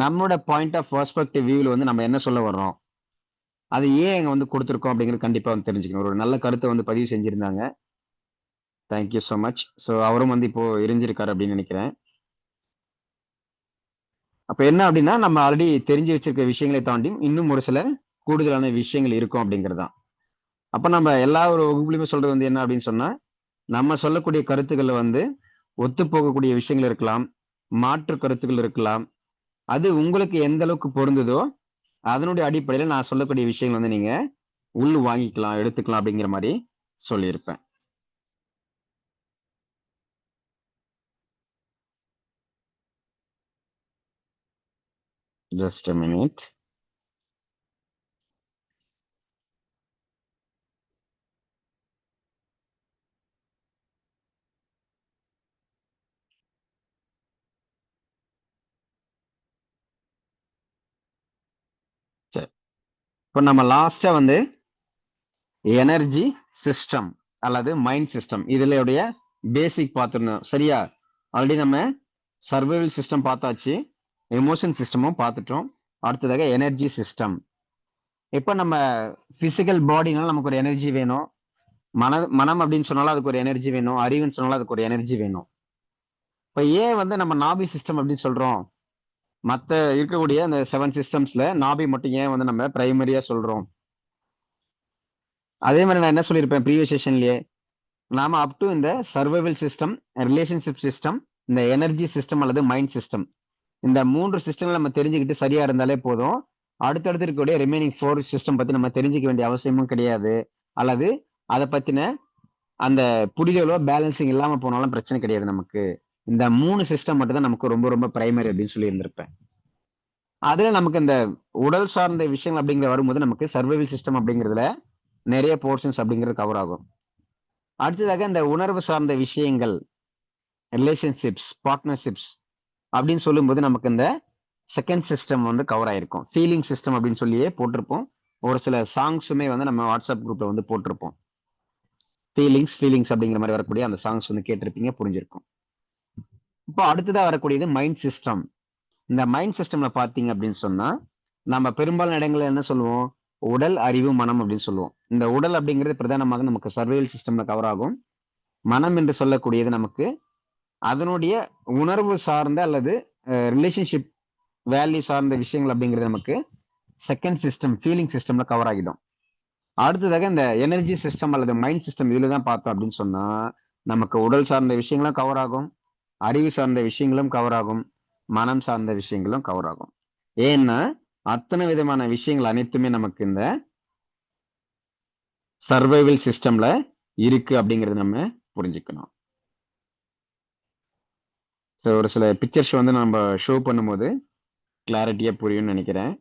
நம்மளோட பாயிண்ட் ஆஃப் பெர்ஸ்பெக்டிவ் வியூவில் வந்து நம்ம என்ன சொல்ல வர்றோம், அது ஏன் அங்கே வந்து கொடுத்துருக்கோம் அப்படிங்கிறது கண்டிப்பாக வந்து தெரிஞ்சுக்கணும். ஒரு நல்ல கருத்தை வந்து பதிவு செஞ்சுருந்தாங்க, தேங்க்யூ ஸோ மச். ஸோ அவரும் வந்து இப்போ எரிஞ்சிருக்காரு அப்படின்னு நினைக்கிறேன். அப்போ என்ன அப்படின்னா நம்ம ஆல்ரெடி தெரிஞ்சு வச்சிருக்க விஷயங்களை தாண்டி இன்னும் ஒரு சில கூடுதலான விஷயங்கள் இருக்கும் அப்படிங்கிறது தான். அப்போ நம்ம எல்லா ஒரு வகுப்புலையுமே சொல்றது வந்து என்ன அப்படின்னு சொன்னா, நம்ம சொல்லக்கூடிய கருத்துக்கள் வந்து ஒத்து போகக்கூடிய விஷயங்கள் இருக்கலாம், மாற்று கருத்துக்கள் இருக்கலாம். அது உங்களுக்கு எந்த அளவுக்கு பொருந்துதோ அதனுடைய அடிப்படையில் நான் சொல்லக்கூடிய விஷயங்கள் வந்து நீங்க உள் வாங்கிக்கலாம், எடுத்துக்கலாம் அப்படிங்கிற மாதிரி சொல்லியிருப்பேன். Just a minute. சரி, இப்போ நம்ம லாஸ்டா வந்து எனர்ஜி சிஸ்டம் அல்லது மைண்ட் சிஸ்டம் இதனுடைய பேசிக் பார்த்துருந்தோம், சரியா? ஆல்ரெடி நம்ம சர்வைவல் சிஸ்டம் பார்த்தாச்சு, எமோஷன் சிஸ்டமும் பார்த்துட்டோம். அடுத்ததாக எனர்ஜி சிஸ்டம். இப்போ நம்ம பிசிக்கல் பாடினால நமக்கு ஒரு எனர்ஜி வேணும், மனம் அப்படின்னு சொன்னாலும் அதுக்கு ஒரு எனர்ஜி வேணும், அறிவுன்னு சொன்னாலும் அதுக்கு ஒரு எனர்ஜி வேணும். இப்போ ஏன் வந்து நம்ம நாபி சிஸ்டம் அப்படின்னு சொல்றோம், மற்ற இருக்கக்கூடிய அந்த 7 சிஸ்டம்ஸ்ல நாபி மட்டும் ஏன் வந்து நம்ம பிரைமரியா சொல்றோம்? அதே மாதிரி நான் என்ன சொல்லியிருப்பேன் ப்ரீவியஸ் செஷன்லயே, நாம அப் டு இந்த சர்வைவல் சிஸ்டம், ரிலேஷன்ஷிப் சிஸ்டம், இந்த எனர்ஜி சிஸ்டம் அல்லது மைண்ட் சிஸ்டம், இந்த 3 சிஸ்டங்களை நம்ம தெரிஞ்சுக்கிட்டு சரியா இருந்தாலே போதும். அடுத்தடுத்து இருக்கக்கூடிய ரிமைனிங் 4 சிஸ்டம் பத்தி நம்ம தெரிஞ்சுக்க வேண்டிய அவசியமும் கிடையாது, அல்லது அதை பத்தின அந்த புரிதலோ பேலன்சிங் இல்லாம போனாலும் பிரச்சனை கிடையாது. நமக்கு இந்த 3 சிஸ்டம் மட்டும் தான் நமக்கு ரொம்ப ரொம்ப பிரைமரி அப்படின்னு சொல்லி இருந்திருப்பேன். அதுல நமக்கு இந்த உடல் சார்ந்த விஷயங்கள் அப்படிங்கிற வரும்போது நமக்கு சர்வைவல் சிஸ்டம் அப்படிங்கிறதுல நிறைய போர்ஷன்ஸ் அப்படிங்கிறது கவர் ஆகும். அடுத்ததாக இந்த உணர்வு சார்ந்த விஷயங்கள், ரிலேஷன்ஷிப்ஸ், பார்ட்னர்ஷிப்ஸ் அப்படின்னு சொல்லும்போது நமக்கு இந்த செகண்ட் சிஸ்டம் வந்து கவர் ஆயிருக்கும். ஃபீலிங் சிஸ்டம் அப்படின்னு சொல்லியே போட்டிருப்போம். ஒரு சில சாங்ஸுமே வந்து நம்ம வாட்ஸ்அப் குரூப்ல வந்து போட்டிருப்போம். ஃபீலிங்ஸ் அப்படிங்கிற மாதிரி வரக்கூடிய அந்த சாங்ஸ் வந்து கேட்டிருப்பீங்க, புரிஞ்சிருக்கும். இப்போ அடுத்ததா வரக்கூடியது மைண்ட் சிஸ்டம். இந்த மைண்ட் சிஸ்டம்ல பாத்தீங்க அப்படின்னு சொன்னா நம்ம பெரும்பாலான இடங்கள்ல என்ன சொல்லுவோம், உடல், அறிவு, மனம் அப்படின்னு சொல்லுவோம். இந்த உடல் அப்படிங்கிறது பிரதானமாக நமக்கு சர்வைவல் சிஸ்டம்ல கவர் ஆகும். மனம் என்று சொல்லக்கூடியது நமக்கு அதனுடைய உணர்வு சார்ந்த அல்லது ரிலேஷன்ஷிப் வேல்யூ சார்ந்த விஷயங்கள் அப்படிங்கிறது நமக்கு செகண்ட் சிஸ்டம், ஃபீலிங் சிஸ்டம்ல கவர் ஆகிடும். அடுத்ததாக இந்த எனர்ஜி சிஸ்டம் அல்லது மைண்ட் சிஸ்டம் இதுல தான் பார்த்தோம் அப்படின்னு சொன்னா நமக்கு உடல் சார்ந்த விஷயங்களும் கவர் ஆகும், அறிவு சார்ந்த விஷயங்களும் கவர் ஆகும், மனம் சார்ந்த விஷயங்களும் கவர் ஆகும். ஏன்னா அத்தனை விதமான விஷயங்கள் அனைத்துமே நமக்கு இந்த சர்வைவல் சிஸ்டம்ல இருக்கு அப்படிங்கறது நம்ம புரிஞ்சுக்கணும். ஒரு சில பிக்சர்ஸ் வந்து நம்ம ஷோ பண்ணும்போது கிளாரிட்டியா புரியும்னு நினைக்கிறேன்.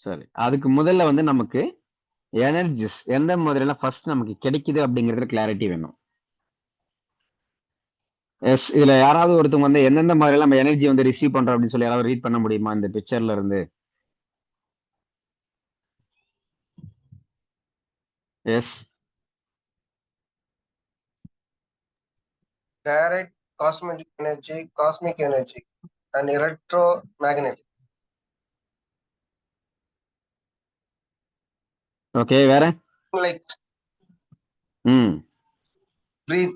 சரி, அதுக்கு முதல்ல வந்து நமக்கு எனர்ஜிஸ் எந்த மாதிரிலாம் ஃபர்ஸ்ட் நமக்கு கிடைக்குது அப்படிங்கிறது கிளாரிட்டி வேணும். எஸ், இதுல யாராவது ஒருத்தவங்க வந்து எந்தெந்த மாதிரி நம்ம எனர்ஜி வந்து ரிசீவ் பண்றோம் அப்படின்னு சொல்லி யாராவது ரீட் பண்ண முடியுமா இந்த பிக்சர்ல இருந்து? Yes. Direct cosmic energy, cosmic energy. and electromagnetic. Okay, வேற? Like hmm breathe,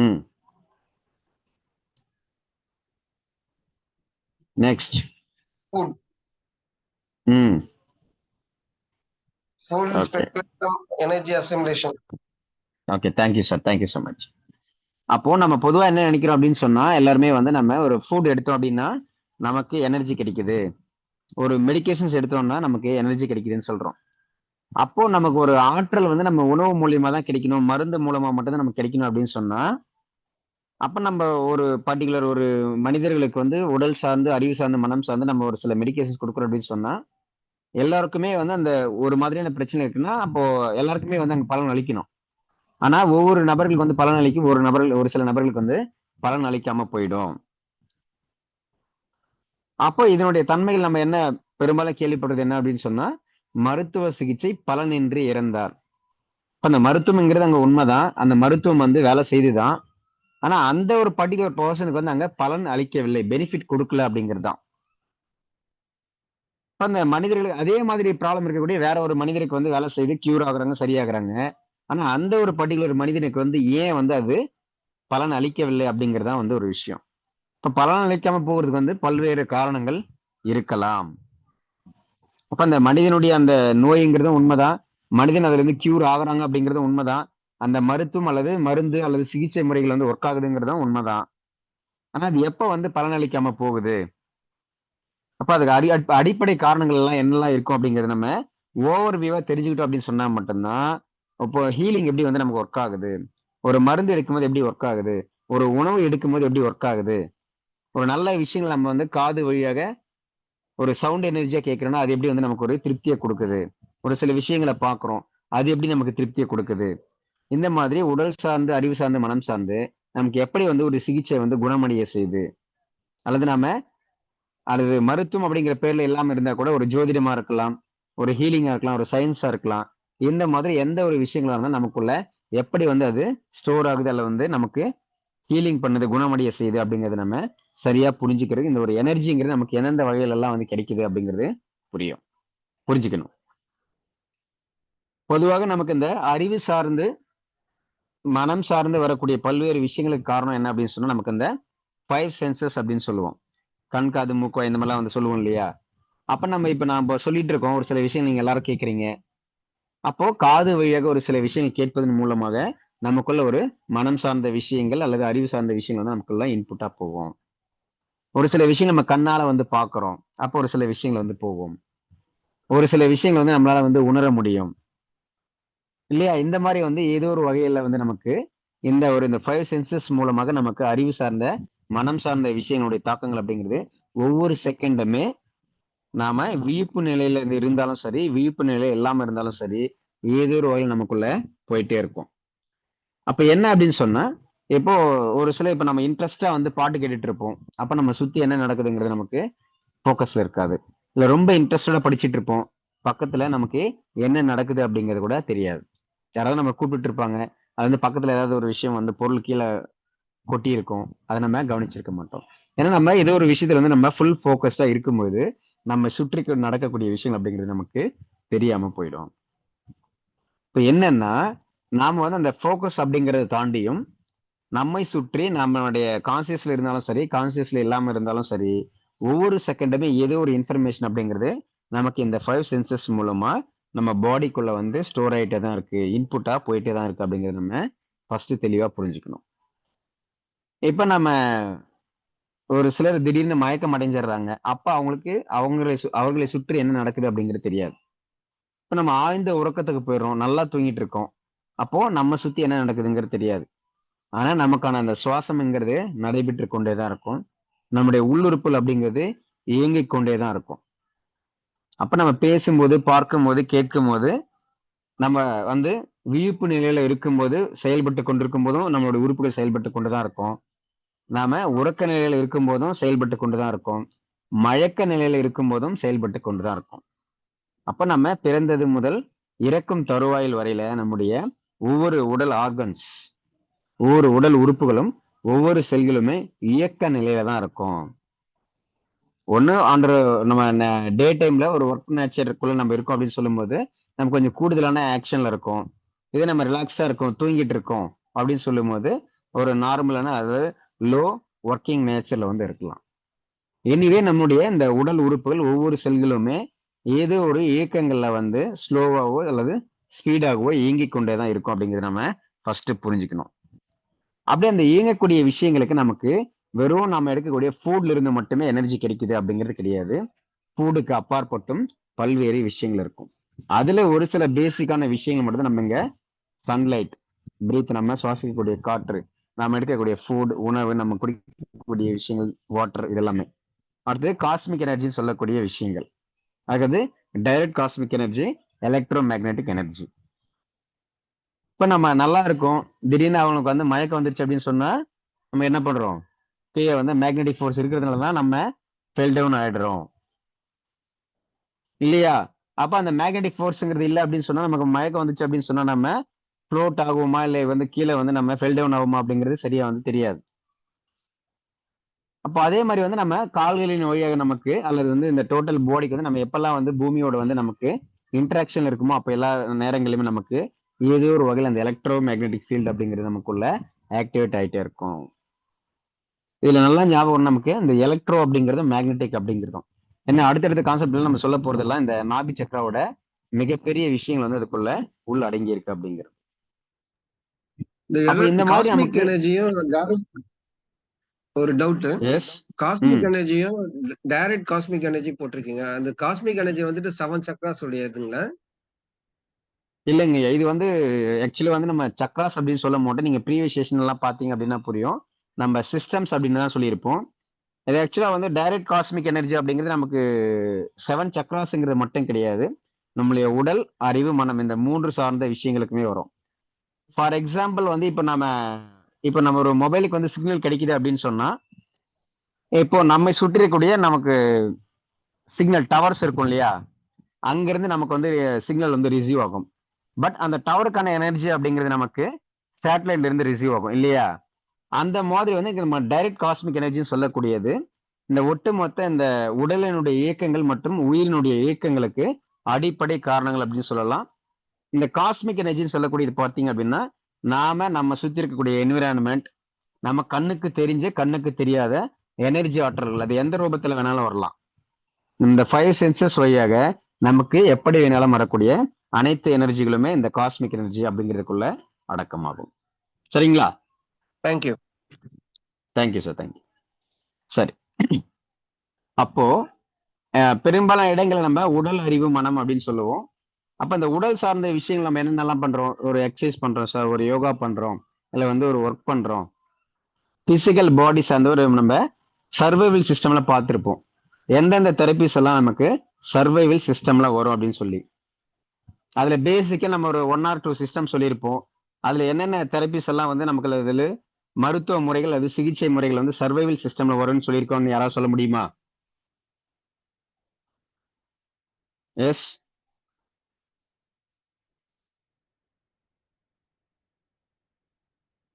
hmm next. food, hmm full okay spectrum energy assimilation. Okay, thank you sir, thank you so much. அப்போ நம்ம பொதுவா என்ன நினைக்கிறோம் அப்படின்னு சொன்னா, எல்லாருமே வந்து நம்ம ஒரு ஃபுட் எடுத்தோம் அப்படின்னா நமக்கு எனர்ஜி கிடைக்குது, ஒரு மெடிகேஷன்ஸ் எடுத்தோம்னா நமக்கு எனர்ஜி கிடைக்குதுன்னு சொல்றோம். அப்போ நமக்கு ஒரு ஆற்றல் வந்து நம்ம உணவு மூலியமா தான் கிடைக்கணும், மருந்து மூலமா மட்டும் தான் நமக்கு கிடைக்கணும் அப்படின்னு சொன்னா, அப்ப நம்ம ஒரு பர்ட்டிகுலர் ஒரு மனிதர்களுக்கு வந்து உடல் சார்ந்து, அறிவு சார்ந்து, மனம் சார்ந்து நம்ம ஒரு சில மெடிகேஷன்ஸ் கொடுக்குறோம் அப்படின்னு சொன்னா, எல்லாருக்குமே வந்து அந்த ஒரு மாதிரியான பிரச்சனை இருக்குன்னா, அப்போ எல்லாருக்குமே வந்து அங்க பலன் அளிக்கணும். ஆனா ஒவ்வொரு நபர்களுக்கு வந்து பலன் அளிக்கும், ஒரு சில நபர்களுக்கு வந்து பலன் அளிக்காம போயிடும். அப்போ இதனுடைய தன்மைகள் நம்ம என்ன பெரும்பாலும் கேள்விப்படுறது என்ன அப்படின்னு சொன்னா, மருத்துவ சிகிச்சை பலனின்றி இறந்தார். இப்ப அந்த மருத்துவம்ங்கிறது அங்க உண்மைதான், அந்த மருத்துவம் வந்து வேலை செய்துதான். ஆனா அந்த ஒரு பர்ட்டிகுலர் பர்சனுக்கு வந்து அங்க பலன் அளிக்கவில்லை, பெனிஃபிட் கொடுக்கல அப்படிங்கிறது தான். இப்ப அந்த மனிதர்களுக்கு அதே மாதிரி ப்ராப்ளம் இருக்கக்கூடிய வேற ஒரு மனிதருக்கு வந்து வேலை செய்து கியூர் ஆகுறாங்க, சரியாகுறாங்க. ஆனா அந்த ஒரு பர்ட்டிகுலர் மனிதனுக்கு வந்து ஏன் வந்து அது பலன் அளிக்கவில்லை அப்படிங்கிறது தான் வந்து ஒரு விஷயம். இப்ப பலன் அளிக்காம போகிறதுக்கு வந்து பல்வேறு காரணங்கள் இருக்கலாம். அப்ப அந்த மனிதனுடைய அந்த நோய்ங்கிறதும் உண்மைதான், மனிதன் அதுல இருந்து கியூர் ஆகுறாங்க அப்படிங்கிறதும் உண்மைதான், அந்த மருத்துவம் அல்லது மருந்து அல்லது சிகிச்சை முறைகள் வந்து ஒர்க் ஆகுதுங்கிறதும் உண்மைதான். ஆனா அது எப்ப வந்து பலன் அளிக்காம போகுது, அப்ப அதுக்கு அடிப்படை காரணங்கள் எல்லாம் என்னெல்லாம் இருக்கும் அப்படிங்கறது நம்ம ஓவர் வியூவா தெரிஞ்சுக்கிட்டோம் அப்படின்னு சொன்னா மட்டும்தான், இப்போ ஹீலிங் எப்படி வந்து நமக்கு ஒர்க் ஆகுது, ஒரு மருந்து எடுக்கும்போது எப்படி ஒர்க் ஆகுது, ஒரு உணவு எடுக்கும்போது எப்படி ஒர்க் ஆகுது, ஒரு நல்ல விஷயங்கள் நம்ம வந்து காது வழியாக ஒரு சவுண்ட் எனர்ஜியா கேட்கிறோம்னா அது எப்படி வந்து நமக்கு ஒரு திருப்தியை கொடுக்குது, ஒரு சில விஷயங்களை பார்க்குறோம் அது எப்படி நமக்கு திருப்தியை கொடுக்குது, இந்த மாதிரி உடல் சார்ந்து, அறிவு சார்ந்து, மனம் சார்ந்து நமக்கு எப்படி வந்து ஒரு சிகிச்சை வந்து குணமடைய செய்யுது, அல்லது நாம அல்லது மருத்துவம் அப்படிங்கிற பேர்ல இல்லாம இருந்தா கூட ஒரு ஜோதிடமா இருக்கலாம், ஒரு ஹீலிங்கா இருக்கலாம், ஒரு சயின்ஸா இருக்கலாம். இந்த மாதிரி எந்த ஒரு விஷயங்களா இருந்தாலும் நமக்குள்ள எப்படி வந்து அது ஸ்டோர் ஆகுது அல்ல வந்து நமக்கு ஹீலிங் பண்ணுது, குணமடைய செய்யுது அப்படிங்கறது நம்ம சரியா புரிஞ்சுக்கிறது, இந்த ஒரு எனர்ஜிங்கிறது நமக்கு எந்தெந்த வகையில எல்லாம் வந்து கிடைக்குது அப்படிங்கிறது புரிஞ்சுக்கணும். பொதுவாக நமக்கு இந்த அறிவு சார்ந்து, மனம் சார்ந்து வரக்கூடிய பல்வேறு விஷயங்களுக்கு காரணம் என்ன அப்படின்னு சொன்னா, நமக்கு இந்த 5 சென்சஸ் அப்படின்னு சொல்லுவோம். கண், காது, மூக்கு, இந்த மாதிரிலாம் வந்து சொல்லுவோம் இல்லையா? அப்ப நம்ம சொல்லிட்டு இருக்கோம், ஒரு சில விஷயம் நீங்க எல்லாரும் கேட்கறீங்க. அப்போ காது வழியாக ஒரு சில விஷயங்கள் கேட்பதன் மூலமாக நமக்குள்ள ஒரு மனம் சார்ந்த விஷயங்கள் அல்லது அறிவு சார்ந்த விஷயங்கள் வந்து நமக்குள்ள இன்புட்டா போகும். ஒரு சில விஷயம் நம்ம கண்ணால வந்து பார்க்கிறோம், அப்போ ஒரு சில விஷயங்கள் வந்து போகும். ஒரு சில விஷயங்கள் வந்து நம்மளால வந்து உணர முடியும் இல்லையா? இந்த மாதிரி வந்து ஏதோ ஒரு வகையில வந்து நமக்கு இந்த 5 சென்சஸ் மூலமாக நமக்கு அறிவு சார்ந்த, மனம் சார்ந்த விஷயங்களுடைய தாக்கங்கள் அப்படிங்கிறது ஒவ்வொரு செகண்டுமே நாம விழிப்பு நிலையில இருந்தாலும் சரி, விழிப்பு நிலையில இல்லாம இருந்தாலும் சரி, ஏதோ ஒரு வகையில் நமக்குள்ள போயிட்டே இருக்கும். அப்ப என்ன அப்படின்னு சொன்னா, இப்போ ஒரு சில இப்ப நம்ம இன்ட்ரெஸ்டா வந்து பாட்டு கேட்டுட்டு இருப்போம். அப்ப நம்ம சுத்தி என்ன நடக்குதுங்கிறது நமக்கு ஃபோக்கஸ்ல இருக்காது. இல்ல ரொம்ப இன்ட்ரெஸ்டடா படிச்சுட்டு இருப்போம். பக்கத்துல நமக்கு என்ன நடக்குது அப்படிங்கிறது கூட தெரியாது. யாராவது நம்ம கூப்பிட்டு இருப்பாங்க. அது வந்து பக்கத்துல ஏதாவது ஒரு விஷயம் வந்து பொருள் கீழ கொட்டி இருக்கும். அத நம்ம கவனிச்சிருக்க மாட்டோம். ஏன்னா நம்ம ஏதோ ஒரு விஷயத்துல வந்து நம்ம ஃபுல் ஃபோக்கஸ்டா இருக்கும்போது, நம்ம சுற்றி நடக்கக்கூடிய விஷயங்கள் அப்படிங்கிறது நமக்கு தெரியாம போயிடும். இப்ப என்னன்னா, நாம வந்து அந்த ஃபோக்கஸ் அப்படிங்கிறத தாண்டியும், நம்மை சுற்றி நம்மளுடைய கான்ஷியஸ்ல இருந்தாலும் சரி, கான்ஷியஸ்ல இல்லாம இருந்தாலும் சரி, ஒவ்வொரு செகண்டுமே ஏதோ ஒரு இன்ஃபர்மேஷன் அப்படிங்கிறது நமக்கு இந்த 5 சென்சஸ் மூலமா நம்ம பாடிக்குள்ள வந்து ஸ்டோர் ஆயிட்டே தான் இருக்கு. இன்புட்டா போயிட்டே தான் இருக்கு அப்படிங்கிறத நம்ம ஃபர்ஸ்ட் தெளிவா புரிஞ்சுக்கணும். இப்ப நம்ம ஒரு சிலர் திடீர்னு மயக்கம் அடைஞ்சிடுறாங்க. அப்ப அவங்களுக்கு அவர்களை சுற்றி என்ன நடக்குது அப்படிங்கிறது தெரியாது. இப்ப நம்ம ஆழ்ந்த உறக்கத்துக்கு போயிடுறோம். நல்லா தூங்கிட்டு இருக்கோம். அப்போ நம்ம சுத்தி என்ன நடக்குதுங்கிறது தெரியாது. ஆனா நமக்கான அந்த சுவாசம்ங்கிறது நடைபெற்று கொண்டே தான் இருக்கும். நம்முடைய உள்ளுறுப்புகள் அப்படிங்கிறது இயங்கிக் கொண்டே தான் இருக்கும். அப்ப நம்ம பேசும்போது, பார்க்கும்போது, கேட்கும்போது, நம்ம வந்து விழிப்பு நிலையில இருக்கும்போது, செயல்பட்டு கொண்டிருக்கும் போதும் நம்மளுடைய உறுப்புகள் செயல்பட்டு கொண்டு தான் இருக்கும். நாம உறக்க நிலையில இருக்கும்போதும் செயல்பட்டு கொண்டு தான் இருக்கும். மயக்க நிலையில இருக்கும்போதும் செயல்பட்டு கொண்டு தான் இருக்கும். அப்ப நம்ம பிறந்தது முதல் இறக்கும் தருவாயில் வரையில நம்முடைய ஒவ்வொரு உடல் ஆர்கன்ஸ், ஒவ்வொரு உடல் உறுப்புகளும், ஒவ்வொரு செல்களுமே இயக்க நிலையில தான் இருக்கும். ஒண்ணு அண்டர் நம்ம டே டைம்ல ஒரு ஒர்க் நேச்சருக்குள்ள நம்ம இருக்கோம் அப்படின்னு சொல்லும்போது நம்ம கொஞ்சம் கூடுதலான ஆக்ஷன்ல இருக்கும். இதே நம்ம ரிலாக்ஸா இருக்கோம், தூங்கிட்டு இருக்கோம் அப்படின்னு சொல்லும்போது ஒரு நார்மலான அதாவது லோ ஒர்க்கிங் நேச்சர்ல வந்து இருக்கலாம். எனிவே நம்முடைய இந்த உடல் உறுப்புகள் ஒவ்வொரு செல்களுமே ஏதோ ஒரு இயக்கங்கள்ல வந்து ஸ்லோவாவோ அல்லது ஸ்பீடாகவோ இயங்கிக் கொண்டே தான் இருக்கும் அப்படிங்கிறத நம்ம ஃபர்ஸ்ட் புரிஞ்சுக்கணும். அப்படியே அந்த இயங்கக்கூடிய விஷயங்களுக்கு நமக்கு வெறும் நம்ம எடுக்கக்கூடிய ஃபுட்ல இருந்து மட்டுமே எனர்ஜி கிடைக்குது அப்படிங்கிறது கிடையாது. ஃபுட்டுக்கு அப்பாற்பட்டும் பல்வேறு விஷயங்கள் இருக்கும். அதுல ஒரு சில பேசிக்கான விஷயங்கள் மட்டும் தான் நம்ம இங்க சன்லைட், பிரீத் நம்ம சுவாசிக்கக்கூடிய காற்று, நம்ம எடுக்கக்கூடிய ஃபுட், உணவு, நம்ம குடிக்கக்கூடிய விஷயங்கள், வாட்டர் இதெல்லாமே. அடுத்தது காஸ்மிக் எனர்ஜின்னு சொல்லக்கூடிய விஷயங்கள். அதாவது direct cosmic energy, electro magnetic energy. இப்ப நம்ம நல்லா இருக்கோம், திடீர்னு அவனுக்கு வந்து மயக்கம் வந்துருச்சு அப்படின்னு சொன்னா நம்ம என்ன பண்றோம்? கீழே வந்து மேக்னெட்டிக் ஃபோர்ஸ் இருக்கிறதுனால தான் நம்ம ஃபெல் டவுன் ஆயிடுறோம் இல்லையா? அப்ப அந்த மேக்னெட்டிக் ஃபோர்ஸ்ங்கிறது இல்ல அப்படின்னு சொன்னா நமக்கு மயக்கம் வந்துச்சு அப்படின்னு சொன்னா நம்ம ஃப்ளோட் ஆகுமா இல்லை வந்து கீழே வந்து நம்ம ஃபெல் டவுன் ஆகுமா அப்படிங்கிறது சரியா வந்து தெரியாது. அப்போ அதே மாதிரி வந்து நம்ம கால்களின் வழியாக நமக்கு அல்லது வந்து இந்த டோட்டல் பாடிக்கு வந்து நம்ம எப்பெல்லாம் வந்து பூமியோட வந்து நமக்கு இன்ட்ராக்ஷன் இருக்குமோ அப்ப எல்லா நேரங்களிலுமே நமக்கு ஏதோ ஒரு வகையில் அந்த எலக்ட்ரோ மேக்னெட்டிக் ஃபீல்டு அப்படிங்கிறது நமக்குள்ள ஆக்டிவேட் ஆகிட்டே இருக்கும். இதுல நல்லா ஞாபகம் நமக்கு இந்த எலக்ட்ரோ அப்படிங்கிறது மேக்னெட்டிக் அப்படிங்கிறதும் என்ன அடுத்தடுத்த கான்செப்ட்ல நம்ம சொல்ல போறதெல்லாம் இந்த நாபி சக்கராவோட மிகப்பெரிய விஷயங்கள் வந்து அதுக்குள்ள உள்ள அடங்கி இருக்கு அப்படிங்கிறது. அப்ப இந்த மாதிரி காஸ்மிக் நமக்கு எனர்ஜியும் ஒரு டவுட். எஸ் காஸ்மிக் எனர்ஜியும் டைரக்ட் காஸ்மிக் எனர்ஜி போட்டிருக்கீங்க. அந்த காஸ்மிக் எனர்ஜி வந்துட்டு 7 சக்ராஸ் உடையதுங்களா? இல்லைங்க இது வந்து ஆக்சுவலி வந்து நம்ம சக்ராஸ் அப்படின்னு சொல்ல மாட்டோம். நீங்க ப்ரீவியஸ் செஷன் எல்லாம் பாத்தீங்க அப்படின்னா புரியும். நம்ம சிஸ்டம்ஸ் அப்படின்னு தான் சொல்லியிருப்போம். இது ஆக்சுவலா வந்து டைரக்ட் காஸ்மிக் எனர்ஜி அப்படிங்கிறது நமக்கு 7 சக்ராஸ்ங்கிறது மட்டும் கிடையாது. நம்மளுடைய உடல், அறிவு, மனம் இந்த 3 சார்ந்த விஷயங்களுக்குமே வரும். ஃபார் எக்ஸாம்பிள் வந்து இப்போ நம்ம ஒரு மொபைலுக்கு வந்து சிக்னல் கிடைக்குது அப்படின்னு சொன்னா இப்போ நம்மை சுற்றி இருக்கக்கூடிய நமக்கு சிக்னல் டவர்ஸ் இருக்கும் இல்லையா? அங்கிருந்து நமக்கு வந்து சிக்னல் வந்து ரிசீவ் ஆகும். பட் அந்த டவருக்கான எனர்ஜி அப்படிங்கிறது நமக்கு சேட்டலைட்ல இருந்து ரிசீவ் ஆகும் இல்லையா? அந்த மாதிரி வந்து இங்க நம்ம டைரக்ட் காஸ்மிக் எனர்ஜின்னு சொல்லக்கூடியது இந்த ஒட்டுமொத்த இந்த உடலினுடைய இயக்கங்கள் மற்றும் உயிரினுடைய இயக்கங்களுக்கு அடிப்படை காரணங்கள் அப்படின்னு சொல்லலாம். இந்த காஸ்மிக் எனர்ஜின்னு சொல்லக்கூடியது பார்த்தீங்க அப்படின்னா நம்ம சுத்தி இருக்கக்கூடிய என்விரான்மெண்ட், நம்ம கண்ணுக்கு தெரிஞ்ச கண்ணுக்கு தெரியாத எனர்ஜி ஆற்றல்கள் அது எந்த ரூபத்துல வேணாலும் வரலாம். இந்த 5 சென்சஸ் வழியாக நமக்கு எப்படி வேணாலும் வரக்கூடிய அனைத்து எனர்ஜிகளுமே இந்த காஸ்மிக் எனர்ஜி அப்படிங்கிறதுக்குள்ள அடக்கமாகும். சரிங்களா? தேங்க்யூ. Thank you sir, thank you. சரி, அப்போ பெரும்பாலான இடங்களை நம்ம உடல், அறிவு, மனம் அப்படின்னு சொல்லுவோம். அப்ப இந்த உடல் சார்ந்த விஷயங்கள் நம்ம என்னென்னலாம் பண்றோம்? ஒரு எக்ஸசைஸ் பண்றோம் சார், ஒரு யோகா பண்றோம், இல்ல வந்து ஒரு ஒர்க் பண்றோம். பிசிக்கல் பாடி சார்ந்த ஒரு நம்ம சர்வைவல் சிஸ்டம்ல பார்த்திருப்போம். எந்தெந்த தெரபிஸ் எல்லாம் நமக்கு சர்வைவல் சிஸ்டம்ல வரும் அப்படின்னு சொல்லி. அதுல பேசிக்கா நம்ம ஒரு 1 or 2 சிஸ்டம் சொல்லியிருப்போம். அதுல என்னென்ன தெரபிஸ் எல்லாம் வந்து நமக்கு இதுல மருத்துவ முறைகள் அது சிகிச்சை முறைகள் வந்து சர்வைவல் சிஸ்டம்ல வரும்னு சொல்லியிருக்கோம்னு யாராவது சொல்ல முடியுமா? Yes,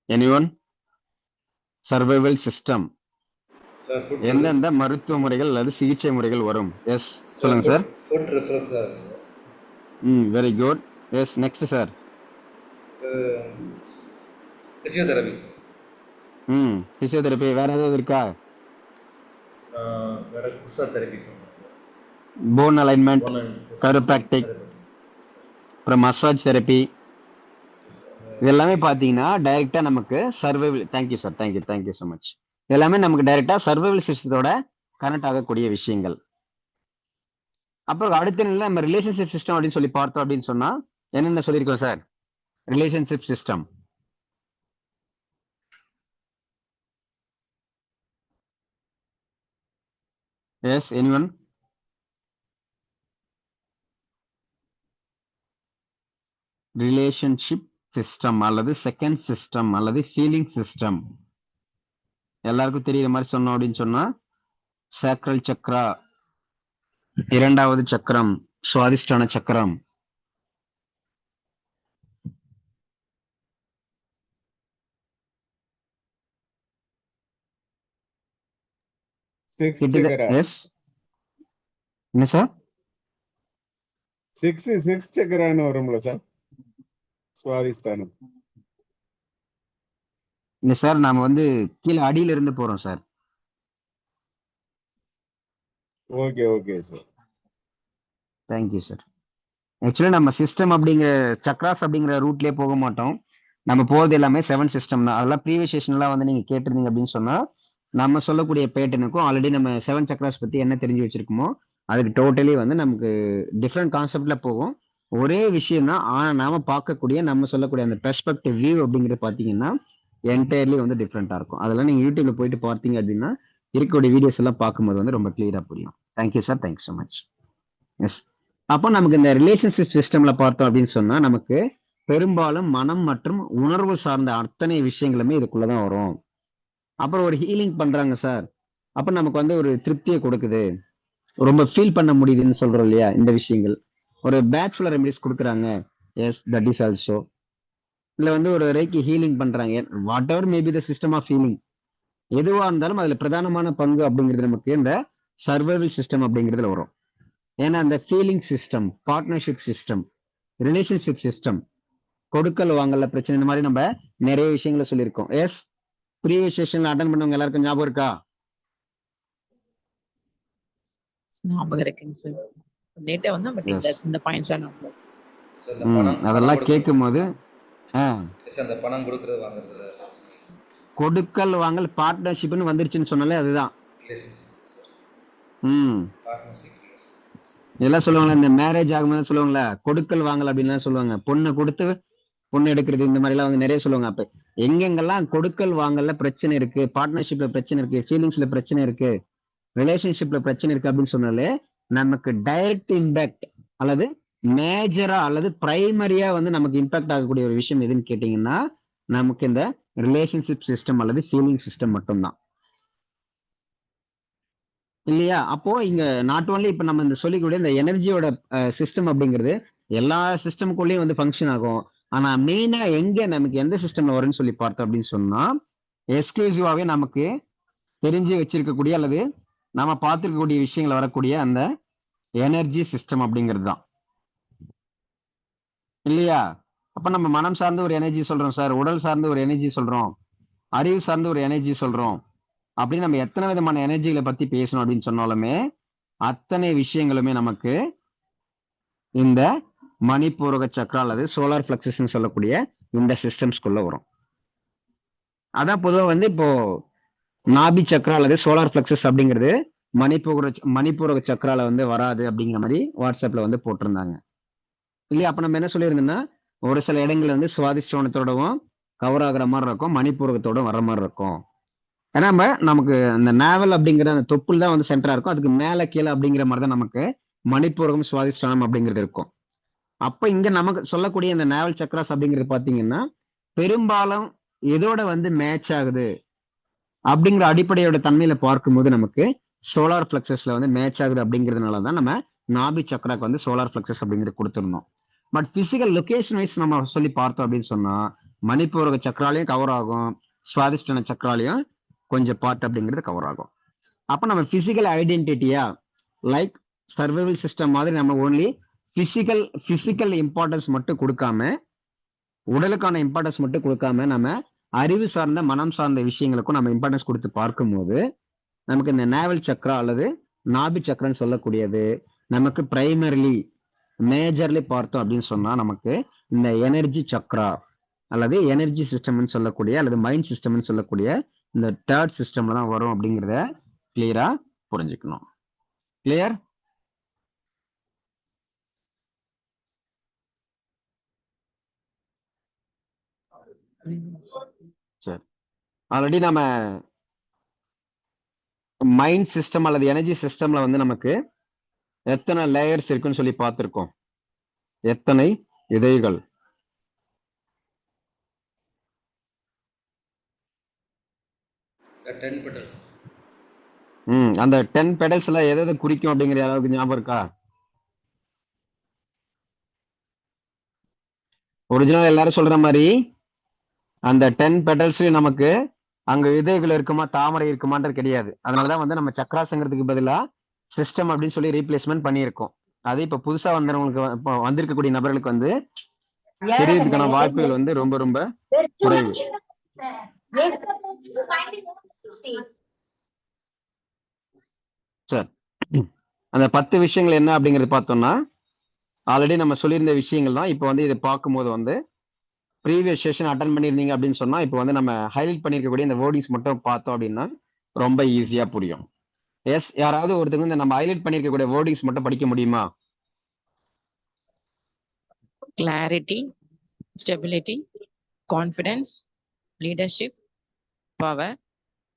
anyone? Survival system sir food எந்தெந்த மருத்துவ முறைகள் அல்லது சிகிச்சை முறைகள் வரும்? எஸ், சார் சொல்லுங்க sir. Food reference sir. Very good. Yes, next sir. Physiotherapy sir. Physiotherapy வேற ஏதாவது இருக்கா? வேற குசா therapy sir. Bone alignment, chiropractic, அப்புறம் மசாஜ் தெரப்பி இது எல்லாமே பாத்தீங்கன்னா டைரக்டா நமக்கு survival. Thank you sir, thank you so much. எல்லாமே நமக்கு டைரக்டா சர்வைவல் சிஸ்டத்தோட கனெக்ட் ஆகக்கூடிய விஷயங்கள். அப்புறம் அடுத்த நிலை நம்ம ரிலேஷன்ஷிப் சிஸ்டம் அப்படின்னு சொல்லி பார்த்தோம் அப்படின்னு சொன்னா என்னென்ன சொல்லியிருக்கோம் sir? Relationship system. Yes, anyone? Relationship system அல்லது செகண்ட் சிஸ்டம் அல்லது ஃபீலிங் சிஸ்டம் எல்லாருக்கும் தெரியுற மாதிரி சொன்னோம் அப்படின்னு சொன்னா சாக்ரல் சக்ரா, 2வது சக்கரம் சுவாதிஷ்டான சக்கரம், Sixth chakra. எஸ் என்ன சார்? 6 சக்கரான்னு வரும்ல சார், சுவாதிஷ்டானம். இல்ல சார், நாம வந்து கீழே அடியில இருந்து போறோம் sir. Okay okay sir. Thank you sir. Actually நம்ம சிஸ்டம் அப்படிங்கிற சக்ராஸ் அப்படிங்கிற ரூட்லயே போக மாட்டோம். நம்ம போகிறது எல்லாமே 7 சிஸ்டம் தான். அதெல்லாம் ப்ரீவியஸ் செஷன்லாம் வந்து நீங்க கேட்டிருந்தீங்க அப்படின்னு சொன்னா, நம்ம சொல்லக்கூடிய பேட்டனுக்கும் ஆல்ரெடி நம்ம 7 சக்ராஸ் பத்தி என்ன தெரிஞ்சு வச்சிருக்கோமோ அதுக்கு டோட்டலி வந்து நமக்கு டிஃப்ரெண்ட் கான்செப்ட்ல போகும். ஒரே விஷயம் தான், ஆனா நாம பார்க்கக்கூடிய நம்ம சொல்லக்கூடிய அந்த பெர்ஸ்பெக்டிவ் வியூ அப்படிங்கிறது பாத்தீங்கன்னா என்டையர்லி வந்து டிஃப்ரெண்டா இருக்கும். அதெல்லாம் நீங்க யூடியூப்ல போயிட்டு பார்த்தீங்க அப்படின்னா இருக்கக்கூடிய வீடியோஸ் எல்லாம் பார்க்கும்போது வந்து ரொம்ப கிளியரா புரியும். Thank you sir, thank you so much. Yes. அப்போ நமக்கு இந்த ரிலேஷன்ஷிப் சிஸ்டம்ல பார்த்தோம் அப்படின்னு சொன்னா நமக்கு பெரும்பாலும் மனம் மற்றும் உணர்வு சார்ந்த அத்தனை விஷயங்களுமே இதுக்குள்ளதான் வரும். அப்புறம் ஒரு ஹீலிங் பண்றாங்க சார், அப்ப நமக்கு வந்து ஒரு திருப்தியை கொடுக்குது, ரொம்ப ஃபீல் பண்ண முடியுதுன்னு சொல்றோம் இல்லையா இந்த விஷயங்கள். ஒரு பேச்சுலர் ரெமெடிஸ் கொடுக்குறாங்க, எஸ் தட் இஸ் ஆல்சோ. இல்ல வந்து ஒரு ரேக்கி ஹீலிங் பண்றாங்க, whatever maybe the system of healing, எதுவா இருந்தாலும் அதுல பிரதானமான பங்கு அப்படிங்கிறது நமக்கு இந்த சர்வைவல் சிஸ்டம் அப்படிங்கிறதுல வரும். ஏன்னா அந்த feeling system, partnership system, relationship system, கொடுக்கல் வாங்கல பிரச்சனை, இந்த மாதிரி நம்ம நிறைய விஷயங்களை சொல்லியிருக்கோம். எஸ், ப்ரீவியஸ் செஷன்ல அட்டன் பண்ணவங்க எல்லாருக்கும் ஞாபகம் இருக்கா? ஞாபகம் இருக்குங்க சார். லேட்டா வந்தா பட் எஸ். இந்த பாயிண்ட்ஸ் ஞாபகம். சார் இந்த பணம் அதெல்லாம் கேட்கும் போது சார் அந்த பணம் கொடுக்கறது வாங்குறது கொடுக்கல் வாங்கல் பார்ட்னர்ஷிப்னு வந்துருச்சுன்னு சொன்னாலே அதுதான் ரிலேஷன்ஷிப் சார். பார்ட்னர்ஷிப் இதெல்லாம் சொல்லுவாங்களா, இந்த மேரேஜ் ஆகும்போது சொல்லுவாங்களா கொடுக்கல் வாங்கல் அப்படின்லாம் சொல்லுவாங்க. பொண்ணு கொடுத்து பொண்ணு எடுக்கிறது, இந்த மாதிரி எல்லாம் வந்து நிறைய சொல்லுவாங்க. அப்ப எங்கெங்கெல்லாம் கொடுக்கல் வாங்கல்ல பிரச்சனை இருக்கு, பார்ட்னர்ஷிப்ல பிரச்சனை இருக்கு, ஃபீலிங்ஸ்ல பிரச்சனை இருக்கு, ரிலேஷன்ஷிப்ல பிரச்சனை இருக்கு அப்படின்னு சொன்னாலே நமக்கு டைரக்ட் இம்பாக்ட் அல்லது மேஜரா அல்லது பிரைமரியா வந்து நமக்கு இம்பாக்ட் ஆகக்கூடிய ஒரு விஷயம் எதுன்னு கேட்டீங்கன்னா நமக்கு இந்த ரிலேஷன்ஷிப் சிஸ்டம் அல்லது ஃபீலிங் சிஸ்டம் மட்டும்தான் இல்லையா? அப்போ இங்க நாட் ஓன்லி இப்ப நம்ம இந்த சொல்லிக்கூடிய இந்த எனர்ஜியோட சிஸ்டம் அப்படிங்கிறது எல்லா சிஸ்டமுக்குள்ளேயும் வந்து ஃபங்க்ஷன் ஆகும். ஆனா மெயினா எங்க நமக்கு எந்த சிஸ்டம்ல வரும்னு சொல்லி பார்த்தோம் அப்படின்னு சொன்னா எக்ஸ்க்ளூசிவாவே நமக்கு தெரிஞ்சு வச்சிருக்கக்கூடிய அல்லது நம்ம பார்த்துருக்கக்கூடிய விஷயங்கள் வரக்கூடிய அந்த எனர்ஜி சிஸ்டம் அப்படிங்கிறது தான் இல்லையா? அப்ப நம்ம மனம் சார்ந்த ஒரு எனர்ஜி சொல்றோம் சார், உடல் சார்ந்த ஒரு எனர்ஜி சொல்றோம், அறிவு சார்ந்த ஒரு எனர்ஜி சொல்றோம், அப்படின்னு நம்ம எத்தனை விதமான எனர்ஜிகளை பத்தி பேசணும் அப்படின்னு சொன்னாலுமே அத்தனை விஷயங்களுமே நமக்கு இந்த மணிப்பூரக சக்கரா அல்லது சோலார் பிளக்ஸஸ் சொல்லக்கூடிய இந்த சிஸ்டம்ஸ்குள்ள வரும். அதான் பொதுவாக வந்து இப்போ நாபி சக்கரா அல்லது சோலார் பிளக்ஸஸ் அப்படிங்கிறது மணிப்பூரக சக்கரால வந்து வராது அப்படிங்கிற மாதிரி வாட்ஸ்அப்ல வந்து போட்டிருந்தாங்க இல்லையா? அப்ப நம்ம என்ன சொல்லியிருந்தோம்னா ஒரு சில இடங்கள்ல வந்து சுவாதிஷ்டோனத்தோடவும் கவர் ஆகுற மாதிரி இருக்கும், மணிப்பூரகத்தோட வர மாதிரி இருக்கும். ஏன்னா நமக்கு அந்த நாவல் அப்படிங்கிற அந்த தொப்புள் தான் வந்து சென்டரா இருக்கும், அதுக்கு மேல கீழே அப்படிங்கிற மாதிரி தான் நமக்கு மணிப்பூரகம் சுவாதிஷ்டானம் அப்படிங்கிறது இருக்கும். அப்ப இங்க நமக்கு சொல்லக்கூடிய இந்த நாவல் சக்கராஸ் அப்படிங்கிறது பாத்தீங்கன்னா பெரும்பாலும் எதோட வந்து மேட்ச் ஆகுது அப்படிங்கிற அடிப்படையோட தன்மையில பார்க்கும்போது நமக்கு சோலார் பிளக்ஸஸ்ல வந்து மேட்ச் ஆகுது அப்படிங்கிறதுனாலதான் நம்ம நாபி சக்கராக்கு வந்து சோலார் பிளக்ஸஸ் அப்படிங்கிறது கொடுத்துருந்தோம். பட் பிசிக்கல் லொகேஷன் வைஸ் நம்ம சொல்லி பார்த்தோம் அப்படின்னு சொன்னா மணிப்பூரக சக்கராலையும் கவர் ஆகும், சுவாதிஷ்டான சக்கராலையும் கொஞ்சம் பார்ட் அப்படிங்கிறது கவர் ஆகும். அப்ப நம்ம பிசிக்கல் ஐடென்டிட்டியா லைக் சர்வைவல் சிஸ்டம் மாதிரி நம்ம ஓன்லி பிசிக்கல் இம்பார்ட்டன்ஸ் மட்டும் கொடுக்காம, உடலுக்கான இம்பார்ட்டன்ஸ் மட்டும் கொடுக்காம நம்ம அறிவு சார்ந்த மனம் சார்ந்த விஷயங்களுக்கும் நம்ம இம்பார்ட்டன்ஸ் கொடுத்து பார்க்கும்போது நமக்கு இந்த நாவல் சக்கரா அல்லது நாபி சக்கரன்னு சொல்லக்கூடியது நமக்கு பிரைமரிலி மேஜர்லி பார்த்தோம் அப்படின்னு சொன்னா நமக்கு இந்த எனர்ஜி சக்கரா அல்லது எனர்ஜி சிஸ்டம்னு சொல்லக்கூடிய அல்லது மைண்ட் சிஸ்டம்னு சொல்லக்கூடிய இந்த தேர்ட் சிஸ்டம்ல தான் வரும் அப்படிங்கிறத கிளியரா புரிஞ்சுக்கணும். கிளியர்? சரி, ஆல்ரெடி நம்ம மைண்ட் சிஸ்டம் அல்லது எனர்ஜி சிஸ்டம்ல வந்து நமக்கு எத்தனை லேயர்ஸ் இருக்குன்னு சொல்லி பார்த்திருக்கோம். எத்தனை இடைகள்? Sir 10 petals. அந்த 10 பெடல்ஸ் எல்லாம் எதை குறிக்கும் அப்படிங்கிற அளவுக்கு ஞாபகம் இருக்கா? ஒரிஜினல் எல்லாரும் சொல்ற மாதிரி அந்த 10 பெடல்ஸ் நமக்கு அங்க இதழ்கள் இருக்குமா தாமரை இருக்குமான்றது கிடையாது. அதனாலதான் வந்து நம்ம சக்கராசங்கிறதுக்கு பதிலா சிஸ்டம் அப்படின்னு சொல்லி ரீப்ளேஸ்மெண்ட் பண்ணியிருக்கோம். அது இப்ப புதுசா வந்தவங்களுக்கு இப்போ வந்திருக்கக்கூடிய நபர்களுக்கு வந்து தெரியறதுக்கான வாய்ப்புகள் வந்து ரொம்ப ரொம்ப குறைவு. சார் அந்த 10 விஷயங்கள் என்ன அப்படிங்கறது பார்த்தோம்னா ஆல்ரெடி நம்ம சொல்லியிருந்த விஷயங்கள் தான். இப்போ வந்து இதை பார்க்கும்போது வந்து ப்ரீவியஸ் செஷன் அட்டன் பண்ணியிருந்தீங்க அப்படின்னு சொன்னா இப்போ வந்து நம்ம ஹைலைட் பண்ணியிருக்கக்கூடிய இந்த வேர்டிங்ஸ் மட்டும் பார்த்தோம் அப்படின்னா ரொம்ப ஈஸியா புரியும். எஸ், யாராவது ஒருத்தங்க இந்த நம்ம ஹைலைட் பண்ணியிருக்கக்கூடிய வேர்டிங்ஸ் மட்டும் படிக்க முடியுமா? Clarity, stability, confidence, leadership, power,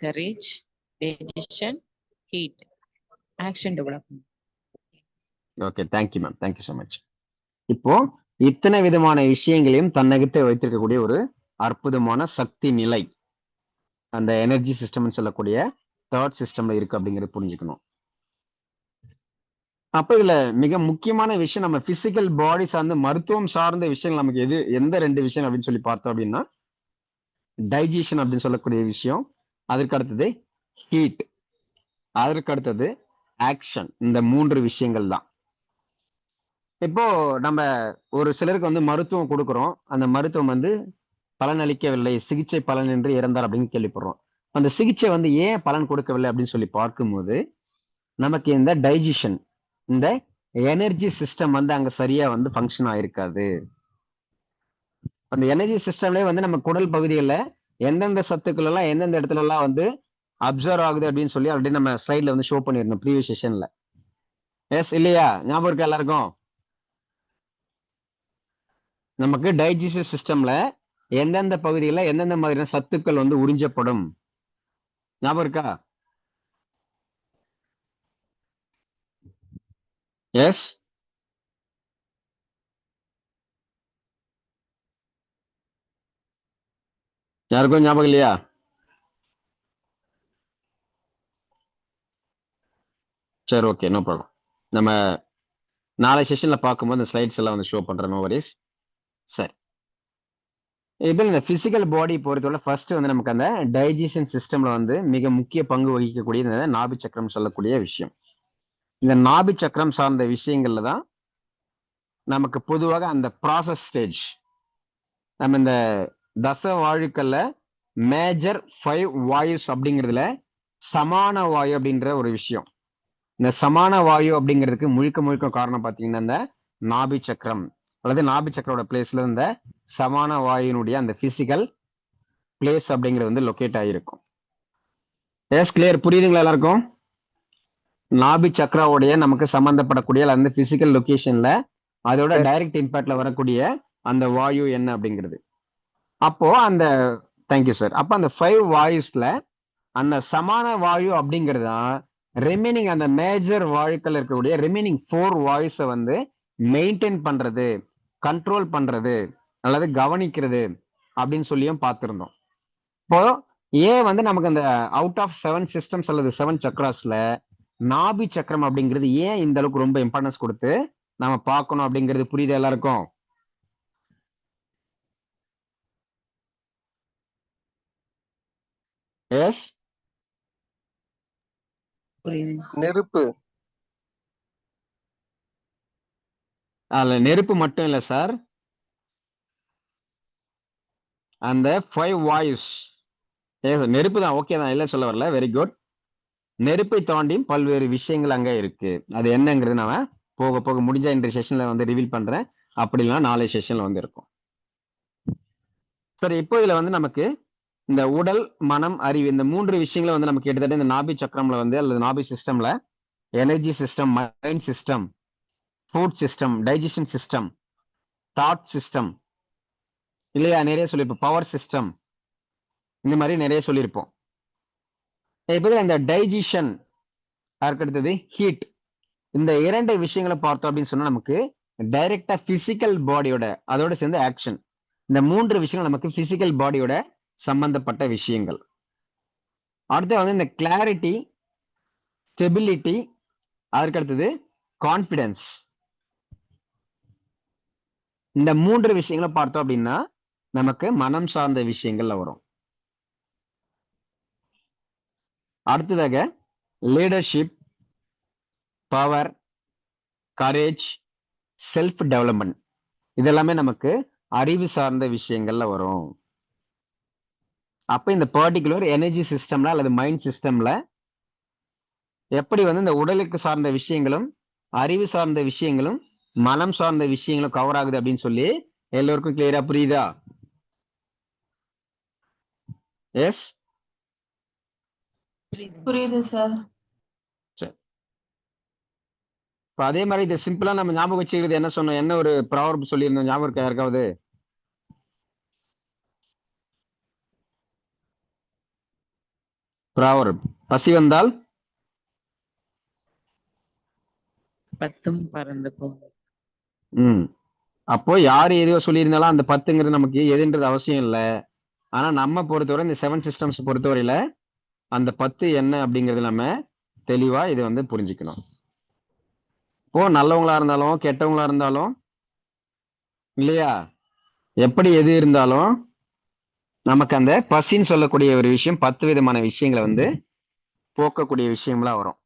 courage, decision, heat, action development. Okay, thank you ma'am, thank you so much. இப்போ இத்தனை விதமான விஷயங்களையும் தன்னகத்தை வைத்திருக்கக்கூடிய ஒரு அற்புதமான சக்தி நிலை அந்த எனர்ஜி சிஸ்டம்னு சொல்லக்கூடிய தேர்ட் சிஸ்டம்ல இருக்கு அப்படிங்கறது புரிஞ்சுக்கணும். அப்ப இதுல மிக முக்கியமான விஷயம் நம்ம பிசிக்கல் பாடி சார்ந்த மருத்துவம் சார்ந்த விஷயங்கள் நமக்கு எந்த 2 விஷயம் அப்படின்னு சொல்லி பார்த்தோம் அப்படின்னா டைஜஷன் அப்படின்னு சொல்லக்கூடிய விஷயம், அதற்கு அடுத்தது ஹீட், அதற்கு அடுத்தது ஆக்ஷன். இந்த 3 விஷயங்கள் தான். இப்போ நம்ம ஒரு சிலருக்கு வந்து மருத்துவம் கொடுக்குறோம், அந்த மருத்துவம் வந்து பலனளிக்கவில்லை, சிகிச்சை பலனின்றி இறந்தார் அப்படின்னு கேள்விப்படுறோம். அந்த சிகிச்சை வந்து ஏன் பலன் கொடுக்கவில்லை அப்படின்னு சொல்லி பார்க்கும்போது நமக்கு இந்த டைஜஷன், இந்த எனர்ஜி சிஸ்டம் வந்து அங்க சரியா வந்து ஃபங்க்ஷன் ஆயிருக்காது. அந்த எனர்ஜி சிஸ்டம்லயே வந்து நம்ம குடல் பகுதிகளில் எந்தெந்த சத்துக்கள் எல்லாம் எந்தெந்த இடத்துல எல்லாம் வந்து அப்சர்வ் ஆகுது அப்படின்னு சொல்லி ஆல்ரெடி நம்ம ஸ்லைட்ல வந்து ஷோ பண்ணிருந்தோம் ப்ரீவியஸ் செஷன்ல. எஸ் இல்லையா? ஞாபகம் இருக்கா எல்லாருக்கும்? நமக்கு டைஜஸ்டிவ் சிஸ்டம்ல எந்தெந்த பகுதியில் எந்தெந்த மாதிரியான சத்துக்கள் வந்து உறிஞ்சப்படும் ஞாபகம் இருக்கா? எஸ், யாருக்கும் ஞாபகம் இல்லையா? சரி, ஓகே, நோ ப்ராப்ளம். நம்ம நாளை செஷன்ல பார்க்கும்போது இந்த ஸ்லைட்ஸ் எல்லாம் வந்து ஷோ பண்றேன், நோ வரிஸ். சரி, இதில் இந்த பிசிக்கல் பாடி பொறுத்தவரை ஃபர்ஸ்ட் வந்து நமக்கு அந்த டைஜஷன் சிஸ்டம்ல வந்து மிக முக்கிய பங்கு வகிக்கக்கூடிய இந்த நாபி சக்கரம் சொல்லக்கூடிய விஷயம். இந்த நாபி சக்கரம் சார்ந்த விஷயங்கள்ல தான் நமக்கு பொதுவாக அந்த ப்ராசஸ் ஸ்டேஜ், நம்ம இந்த தச வாயுக்கள்ல மேஜர் 5 வாயுஸ் அப்படிங்கிறதுல சமான வாயு அப்படின்ற ஒரு விஷயம். இந்த சமான வாயு அப்படிங்கிறதுக்கு முழுக்க முழுக்க காரணம் பார்த்தீங்கன்னா இந்த நாபி சக்கரம் அல்லது நாபி சக்கரோட பிளேஸ்ல இந்த சமான வாயுனுடைய அந்த பிசிக்கல் பிளேஸ் அப்படிங்கிறது வந்து லொக்கேட் ஆகிருக்கும். எஸ், கிளியர், புரியுதுங்களா எல்லாருக்கும்? நாபி சக்கராவுடைய நமக்கு சம்பந்தப்படக்கூடிய அந்த பிசிக்கல் லொகேஷன்ல அதோட Yes. டைரக்ட் இம்பாக்ட்ல வரக்கூடிய அந்த வாயு என்ன அப்படிங்கிறது. அப்போ அந்த தேங்க்யூ சார். அப்போ அந்த 5 வாயுஸ்ல அந்த சமான வாயு அப்படிங்கிறது தான் ரிமைனிங் அந்த மேஜர் வாயுக்கள் இருக்கக்கூடிய ரிமைனிங் 4 வாயுஸை வந்து மெயின்டைன் பண்றது, கண்ட்ரோல் பண்றது அல்லது கவனிக்கிறது அப்படின்னு சொல்லியும் பார்த்திருந்தோம். இப்போ ஏன் வந்து நமக்கு அந்த அவுட் ஆஃப் 7 சிஸ்டம்ஸ் அல்லது 7 சக்ராஸ்ல நாபி சக்கரம் அப்படிங்கிறது ஏன் இந்த அளவுக்கு ரொம்ப இம்பார்ட்டன்ஸ் கொடுத்து நம்ம பார்க்கணும் அப்படிங்கிறது புரியுது எல்லாருக்கும்? எஸ், புரியுது. நெருப்பு. அதுல நெருப்பு மட்டும் இல்ல சார், அந்த 5 வாயுஸ் நெருப்பு தான், ஓகே தான், இல்ல சொல்ல வரல, வெரி குட். நெருப்பை தாண்டியும் பல்வேறு விஷயங்கள் அங்க இருக்கு. அது என்னங்கிறது நாம போக போக முடிஞ்ச இந்த செஷன்ல வந்து ரிவீல் பண்றேன். அப்படி இல்லைன்னா நாளை செஷன்ல வந்து இருக்கும். சரி, இப்போ இதுல வந்து நமக்கு இந்த உடல், மனம், அறிவு இந்த 3 விஷயங்களை வந்து நமக்கு கிட்டத்தட்ட இந்த நாபி சக்கரம்ல வந்து அல்லது நாபி சிஸ்டம்ல energy system, mind system, food system, digestion system, thought system இல்லையா, நிறைய சொல்லியிருப்போம், பவர் சிஸ்டம், இந்த மாதிரி நிறைய சொல்லியிருப்போம். இப்போ இந்த டைஜஷன், அடுத்தது ஹீட், இந்த 2 விஷயங்களை பார்த்தோம் அப்படின்னு சொன்னா நமக்கு டைரக்டா பிசிக்கல் பாடியோட அதோட சேர்ந்து ஆக்ஷன், இந்த 3 விஷயங்கள் நமக்கு பிசிக்கல் பாடியோட சம்பந்தப்பட்ட விஷயங்கள். அடுத்து வந்து இந்த கிளாரிட்டி, ஸ்டெபிலிட்டி, அதற்கு அடுத்தது கான்பிடன்ஸ், இந்த 3 விஷயங்களை பார்த்தோம் அப்படின்னா நமக்கு மனம் சார்ந்த விஷயங்கள்ல வரும். அடுத்ததாக leadership, power, courage, self development இதெல்லாமே நமக்கு அறிவு சார்ந்த விஷயங்கள்ல வரும். அப்ப இந்த பர்டிகுலர் எனர்ஜி சிஸ்டம்ல அல்லது மைண்ட் சிஸ்டம்ல எப்படி வந்து இந்த உடலுக்கு சார்ந்த விஷயங்களும், அறிவு சார்ந்த விஷயங்களும், மனம் சார்ந்த விஷயங்களும் கவர் ஆகுது அப்படின்னு சொல்லி எல்லோருக்கும் கிளியரா புரியுதா? எஸ். புரியுது சார். இப்ப அதே மாதிரி இதை சிம்பிளா நம்ம ஞாபகம் வச்சுக்கிறது என்ன சொன்னோம்? என்ன ஒரு ப்ராவர்ப் சொல்லியிருந்தோம் ஞாபகம் இருக்கா யாருக்காவது? ப்ராவர்ப். பசி வந்தால் பத்தும் பறந்து போகும். அப்போ யார் எதுவோ சொல்லியிருந்தாலும் அந்த 10ங்கிறது நமக்கு எதுன்றது அவசியம் இல்லை. ஆனா நம்ம பொறுத்தவரை இந்த 7 சிஸ்டம்ஸ் பொறுத்தவரையில அந்த 10 என்ன அப்படிங்கறது நம்ம தெளிவா இதை வந்து புரிஞ்சுக்கணும். இப்போ நல்லவங்களா இருந்தாலும் கெட்டவங்களா இருந்தாலும் இல்லையா, எப்படி எது இருந்தாலும் நமக்கு அந்த பசின்னு சொல்லக்கூடிய ஒரு விஷயம் 10 விதமான விஷயங்களை வந்து போக்கக்கூடிய விஷயங்களா வரும்.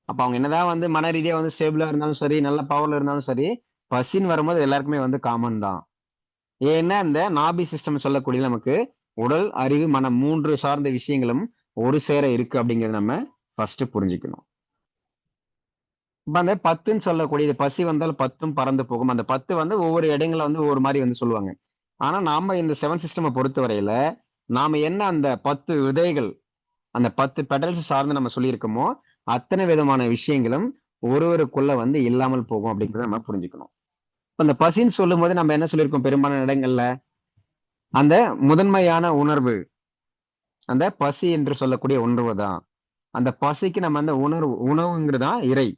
அப்ப அவங்க என்னதான் வந்து மன ரீதியா வந்து ஸ்டேபிளா இருந்தாலும் சரி, நல்ல பவர்ல இருந்தாலும் சரி, பசின்னு வரும்போது எல்லாருக்குமே வந்து காமன் தான். ஏன்னா இந்த நாபி சிஸ்டம் சொல்லக்கூடிய நமக்கு உடல், அறிவு, மனம் 3 சார்ந்த விஷயங்களும் ஒரு சேர இருக்கு அப்படிங்கறத நம்ம ஃபர்ஸ்ட் புரிஞ்சுக்கணும். இப்ப அந்த 10ன்னு சொல்லக்கூடியது பசி வந்தால் 10ம் பறந்து போகும். அந்த 10 வந்து ஒவ்வொரு இடங்கள்ல வந்து ஒவ்வொரு மாதிரி வந்து சொல்லுவாங்க. ஆனா நாம இந்த 7 சிஸ்டம் பொறுத்தவரையில நாம என்ன அந்த 10 விதைகள், அந்த 10 பெடல்ஸ் சார்ந்து நம்ம சொல்லியிருக்கோமோ அத்தனை விதமான விஷயங்களும் ஒருவருக்குள்ள வந்து இல்லாமல் போகும் அப்படிங்கறத நம்ம புரிஞ்சுக்கணும். இப்ப இந்த பசின்னு சொல்லும் போது நம்ம என்ன சொல்லியிருக்கோம் பெரும்பாலான இடங்கள்ல, அந்த முதன்மையான உணர்வு, அந்த பசி என்று சொல்லக்கூடிய உணர்வு தான். அந்த பசிக்கு நம்ம அந்த உணவுங்கிறதா இறை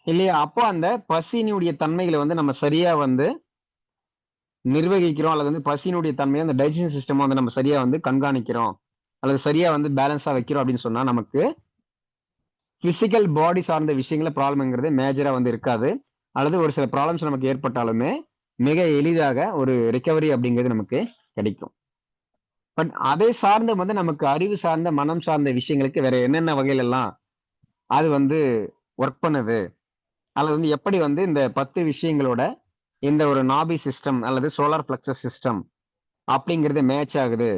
இல்லையா? அப்போ அந்த பசியினுடைய தன்மைகளை வந்து நம்ம சரியா வந்து நிர்வகிக்கிறோம், அல்லது வந்து பசியினுடைய தன்மையை அந்த டைஜஷன் சிஸ்டம் வந்து நம்ம சரியா வந்து கண்காணிக்கிறோம், அல்லது சரியா வந்து பேலன்ஸா வைக்கிறோம் அப்படின்னு சொன்னா நமக்கு பிசிக்கல் பாடி சார்ந்த விஷயங்கள ப்ராப்ளம்ங்கிறது மேஜரா வந்து இருக்காது. அல்லது ஒரு சில ப்ராப்ளம்ஸ் நமக்கு ஏற்பட்டாலுமே மிக எளிதாக ஒரு ரிகவரி அப்படிங்கிறது நமக்கு கிடைக்கும். பட் அதை சார்ந்த வந்து நமக்கு அறிவு சார்ந்த, மனம் சார்ந்த விஷயங்களுக்கு வேற என்னென்ன வகையில எல்லாம் அது வந்து ஒர்க் பண்ணுது, அல்லது வந்து எப்படி வந்து இந்த 10 விஷயங்களோட இந்த ஒரு நாபி சிஸ்டம் அல்லது சோலார் பிளக்ஸஸ் சிஸ்டம் அப்படிங்கிறது மேட்ச் ஆகுது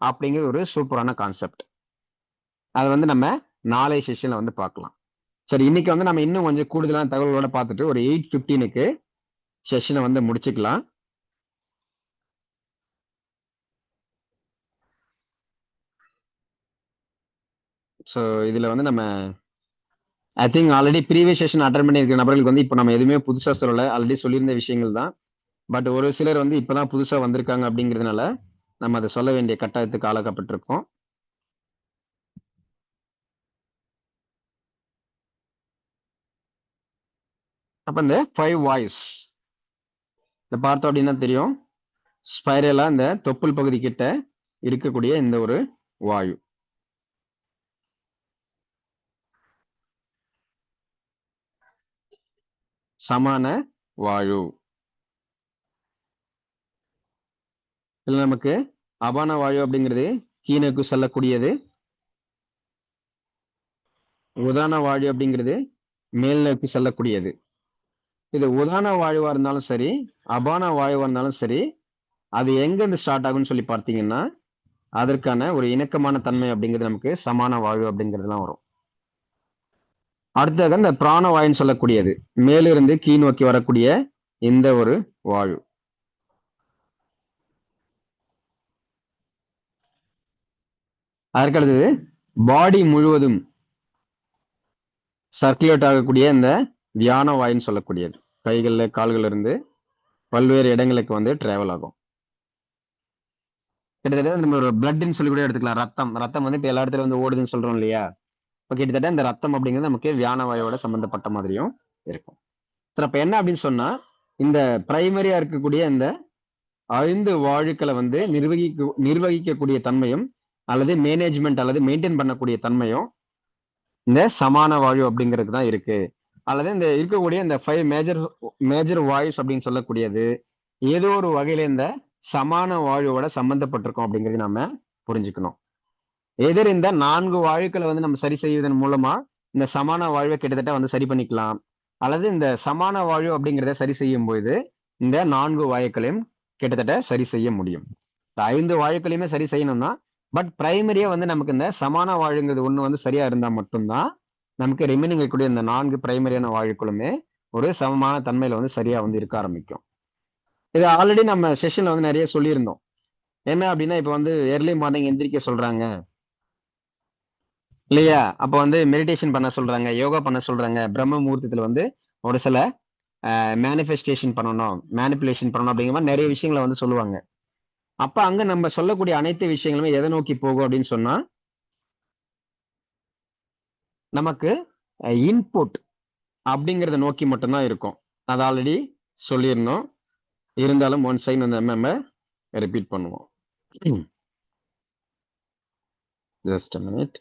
அப்படிங்கிறது ஒரு சூப்பரான கான்செப்ட். அது வந்து நம்ம நாளை செஷன்ல வந்து பார்க்கலாம். சரி, இன்னைக்கு வந்து நம்ம இன்னும் கொஞ்சம் கூடுதலான தகவல்களோட பார்த்துட்டு ஒரு 8:15க்கு செஷனை வந்து முடிச்சுக்கலாம். ஸோ இதுல வந்து நம்ம I think already previous session attend பண்ணியிருக்கிற நபர்களுக்கு வந்து இப்போ நம்ம எதுவுமே புதுசா சொல்லலை, ஆல்ரெடி சொல்லியிருந்த விஷயங்கள் தான். பட் ஒரு சிலர் வந்து இப்பதான் புதுசா வந்திருக்காங்க அப்படிங்கிறதுனால நம்ம அதை சொல்ல வேண்டிய கட்டாயத்துக்கு ஆளாக்கப்பட்டிருக்கோம். அப்ப இந்த 5 வாய்ஸ் இதை பார்த்தோம் அப்படின்னா தெரியும், ஸ்பைரலா இந்த தொப்புள் பகுதி கிட்ட இருக்கக்கூடிய இந்த ஒரு வாயு. சமான வாயு. இதுல நமக்கு அபான வாயு அப்படிங்கிறது கீழக்கு செல்லக்கூடியது, உதான வாயு அப்படிங்கிறது மேல் நோக்கி செல்லக்கூடியது. இது உதான வாயுவா இருந்தாலும் சரி, அபான வாயுவா இருந்தாலும் சரி, அது எங்க இருந்து ஸ்டார்ட் ஆகும்னு சொல்லி பார்த்தீங்கன்னா அதற்கான ஒரு இணக்கமான தன்மை அப்படிங்கிறது நமக்கு சமான வாயு அப்படிங்கிறதுலாம் வரும். அடுத்ததாக இந்த பிராண வாயுன்னு சொல்லக்கூடியது மேலிருந்து கீழ் நோக்கி வரக்கூடிய இந்த ஒரு வாயு. அதற்கடுத்தது பாடி முழுவதும் சர்க்குலேட் ஆகக்கூடிய இந்த தியான வாயுன்னு சொல்லக்கூடியது கைகள்ல கால்கள்ல இருந்து பல்வேறு இடங்களுக்கு வந்து டிராவல் ஆகும். கிட்டத்தட்ட நம்ம ஒரு பிளட்னு சொல்லி கூட எடுத்துக்கலாம். ரத்தம் வந்து இப்போ எல்லா இடத்துல வந்து ஓடுதுன்னு சொல்றோம் இல்லையா? இப்போ கிட்டத்தட்ட இந்த ரத்தம் அப்படிங்கிறது நமக்கு வியான வாயோட சம்பந்தப்பட்ட மாதிரியும் இருக்கும். சரி, அப்ப என்ன அப்படின்னு சொன்னா இந்த பிரைமரியா இருக்கக்கூடிய இந்த 5 வாயுக்களை வந்து நிர்வகிக்கக்கூடிய தன்மையும் அல்லது மேனேஜ்மெண்ட் அல்லது மெயின்டைன் பண்ணக்கூடிய தன்மையும் இந்த சமான வாயு அப்படிங்கிறது தான் இருக்கு. அல்லது இந்த இருக்கக்கூடிய இந்த 5 மேஜர் வாயுஸ் அப்படின்னு சொல்லக்கூடியது ஏதோ ஒரு வகையில இந்த சமான வாயுவோட சம்பந்தப்பட்டிருக்கும் அப்படிங்கிறது நம்ம புரிஞ்சுக்கணும். எதிர் இந்த 4 வாயுக்களை வந்து நம்ம சரி செய்வதன் மூலமா இந்த சமான வாழ்வை கிட்டத்தட்ட வந்து சரி பண்ணிக்கலாம். அல்லது இந்த சமான வாழ்வு அப்படிங்கிறத சரி செய்யும் போது இந்த 4 வாயுக்களையும் கிட்டத்தட்ட சரி செய்ய முடியும். இந்த 5 வாயுக்களையுமே சரி செய்யணும்னா பட் பிரைமரியா வந்து நமக்கு இந்த சமான வாயுங்கிறது ஒண்ணு வந்து சரியா இருந்தா மட்டும்தான் நமக்கு ரிமைனிங் இருக்கக்கூடிய இந்த 4 பிரைமரியான வாயுக்களுமே ஒரு சமமான தன்மையில வந்து சரியா வந்து இருக்க ஆரம்பிக்கும். இது ஆல்ரெடி நம்ம செஷன்ல வந்து நிறைய சொல்லியிருந்தோம். என்ன அப்படின்னா இப்ப வந்து ஏர்லி மார்னிங் எந்திரிக்க சொல்றாங்க இல்லையா? அப்ப வந்து மெடிடேஷன் பண்ண சொல்றாங்க, யோகா பண்ண சொல்றாங்க, பிரம்ம முகூர்த்தத்துல வந்து ஒரு சில மேனிஃபெஸ்டேஷன் பண்ணணும், மேனிப்புலேஷன் பண்ணணும் அப்படிங்கிற மாதிரி நிறைய விஷயங்களை வந்து சொல்லுவாங்க. அப்ப அங்க நம்ம சொல்லக்கூடிய அனைத்து விஷயங்களுமே எதை நோக்கி போகும் அப்படின்னு சொன்னா நமக்கு இன்புட் அப்படிங்கறத நோக்கி மட்டும்தான் இருக்கும். அது ஆல்ரெடி சொல்லியிருந்தோம். இருந்தாலும் ஒன் சைன் வந்து நம்ம ரிப்பீட் பண்ணுவோம். Just a minute.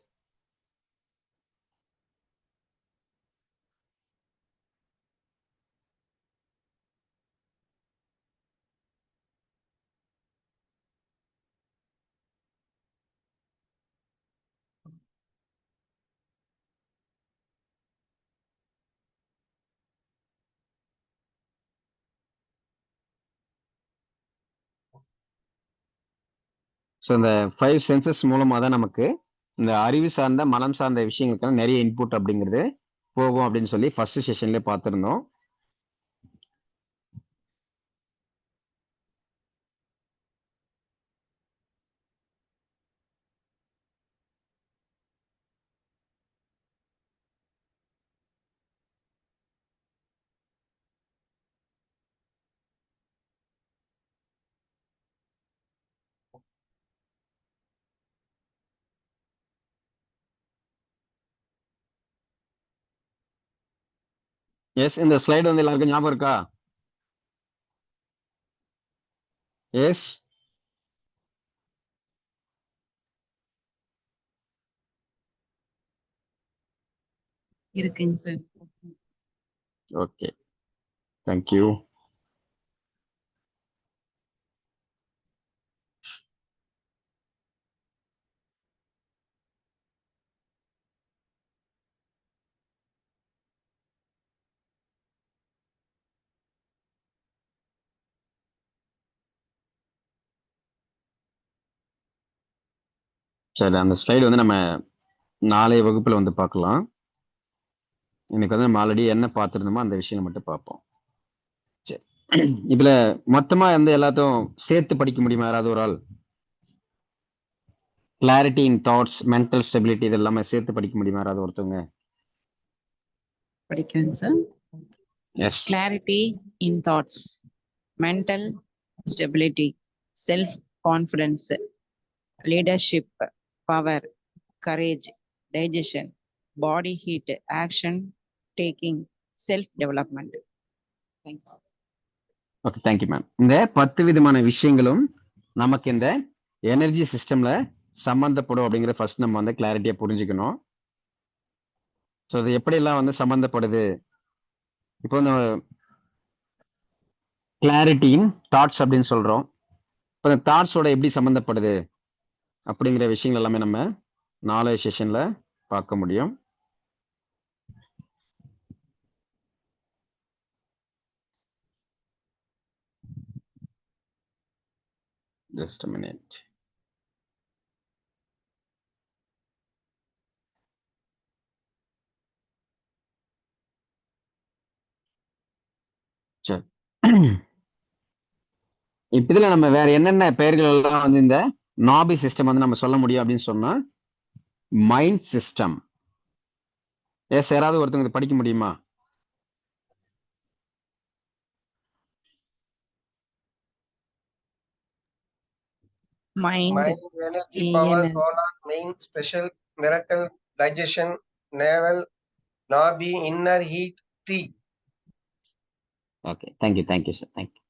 ஸோ இந்த 5 சென்சஸ் மூலமா தான் நமக்கு இந்த அறிவு சார்ந்த மனம் சார்ந்த விஷயங்களுக்கான நிறைய இன்புட் அப்படிங்கிறது போகும் அப்படின்னு சொல்லி ஃபர்ஸ்ட் செஷன்ல பார்த்திருந்தோம். எஸ், இந்த ஸ்லைடு வந்து எல்லாருக்கும் ஞாபகம் இருக்கா? எஸ், இருக்குங்க சார். Okay, thank you. சரி, அந்த ஸ்லைடு வந்து நம்ம நாளைய வகுப்புல வந்து பார்க்கலாம். இன்னைக்கு வந்து நம்ம ஆல்ரெடி என்ன பார்த்துருந்தோமோ அந்த விஷயம் மட்டும் பார்ப்போம். சரி, இதுல மொத்தமா வந்து எல்லாத்தையும் சேர்த்து படிக்க முடியுமா யாராவது ஒரு ஆள்? Clarity in thoughts, mental stability இது எல்லாமே சேர்த்து படிக்க முடியுமா யாராவது ஒருத்தவங்க? படிக்கிறேங்க sir. Yes, Clarity in thoughts, mental stability, self confidence, leadership, power, courage, digestion, body heat, action taking, self development. Thanks. Okay, thank you ma'am. இந்த 10 விதமான விஷயங்களும் நமக்கு இந்த எனர்ஜி சிஸ்டம்ல சம்பந்தப்படும் அப்படிங்கறத ஃபர்ஸ்ட் நம்ம வந்து கிளாரிட்டியா புரிஞ்சுக்கணும். ஸோ அது எப்படியெல்லாம் வந்து சம்பந்தப்படுது? இப்போ இந்த கிளாரிட்டியின் தாட்ஸ் அப்படின்னு சொல்றோம். இப்போ இந்த தாட்ஸோட எப்படி சம்பந்தப்படுது அப்படிங்கிற விஷயங்கள் எல்லாமே நம்ம நாளைய செஷன்ல பார்க்க முடியும். Just a minute. சரி, இப்ப இதுல நம்ம வேற என்னென்ன பெயர்கள் எல்லாம் வந்து இந்த நாபி சிஸ்டம் வந்து நம்ம சொல்ல முடியும் அப்படின்னு சொன்னா மைண்ட் சிஸ்டம். எஸ், யாராவது ஒருத்தவங்க இதை படிக்க முடியுமா? Mind, Mind, energy, power, energy. solar, main, special, miracle, digestion, navel, nabi, inner heat, tea. Okay, thank you thank you sir, thank you.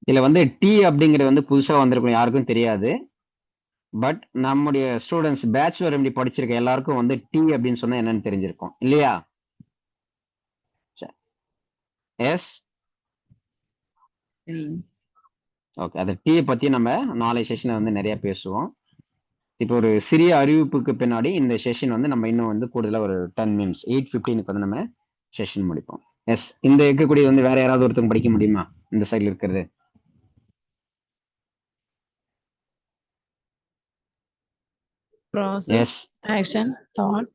இதுல வந்து டி அப்படிங்கிறது வந்து புதுசா வந்திருக்கும், யாருக்கும் தெரியாது. பட் நம்முடைய ஸ்டூடெண்ட்ஸ் பேச்சுலர் எம்டி படிச்சிருக்க எல்லாருக்கும் வந்து டி அப்படின்னு சொன்னா என்னன்னு தெரிஞ்சிருக்கும் இல்லையா? Yes, okay. அந்த டீயை பத்தி நம்ம நாளை செஷன்ல வந்து நிறைய பேசுவோம். இப்போ ஒரு சிறிய அறிவிப்புக்கு பின்னாடி இந்த செஷன் வந்து நம்ம இன்னும் வந்து கூடுதலா ஒரு 10 மினிட்ஸ் 8:15க்கு வந்து நம்ம செஷன் முடிப்போம். எஸ், இந்த இருக்கக்கூடிய வந்து வேற யாராவது ஒருத்தவங்க படிக்க முடியுமா இந்த சைடுல இருக்கிறது? Process, yes. action, thought,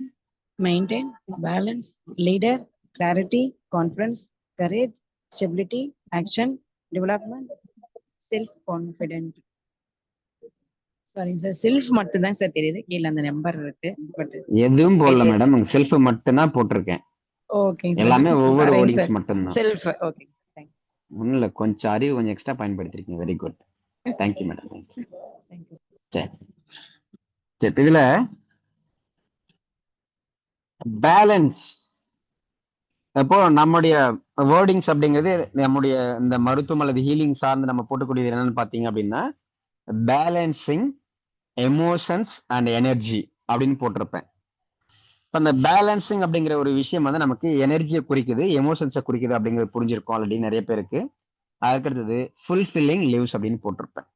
maintain, balance, leader, clarity, confidence, courage, stability, action, development, self-confident. Sorry sir, self மட்டும் தான் சார் தெரியுது. கீழ அந்த நம்பர் இருக்கு. பட் எதுவும் போடல மேடம், உங்க செல்ஃப் மட்டும் தான் போட்டிருக்கேன். ஓகேங்க சார். எல்லாமே ஒவ்வொரு சரிங்க வேர்டிங்ஸ் சார். மட்டும்தான். செல்ஃப் ஓகேங்க சார். தேங்க் ஒன்றும் இல்லை, கொஞ்சம் அறிவு கொஞ்சம் எக்ஸ்ட்ரா பயன்படுத்திருக்கீங்க. Very good, thank you madam. Thank you. You. சரி சரி, இதுல பேலன்ஸ், அப்போ நம்முடைய வேர்டிங்ஸ் அப்படிங்கிறது நம்முடைய இந்த மருத்துவம் அல்லது ஹீலிங் சார்ந்து நம்ம போட்டக்கூடியது என்னன்னு பார்த்தீங்க அப்படின்னா, பேலன்சிங் எமோஷன்ஸ் அண்ட் எனர்ஜி அப்படின்னு போட்டிருப்பேன். இப்போ அந்த பேலன்சிங் அப்படிங்கிற ஒரு விஷயம் வந்து நமக்கு எனர்ஜியை குறிக்குது, எமோஷன்ஸை குறிக்குது அப்படிங்கிறது புரிஞ்சிருக்கும் ஆல்ரெடி நிறைய பேருக்கு. அதுக்கடுத்தது ஃபுல்ஃபில்லிங் லிவ்ஸ் அப்படின்னு போட்டிருப்பேன்.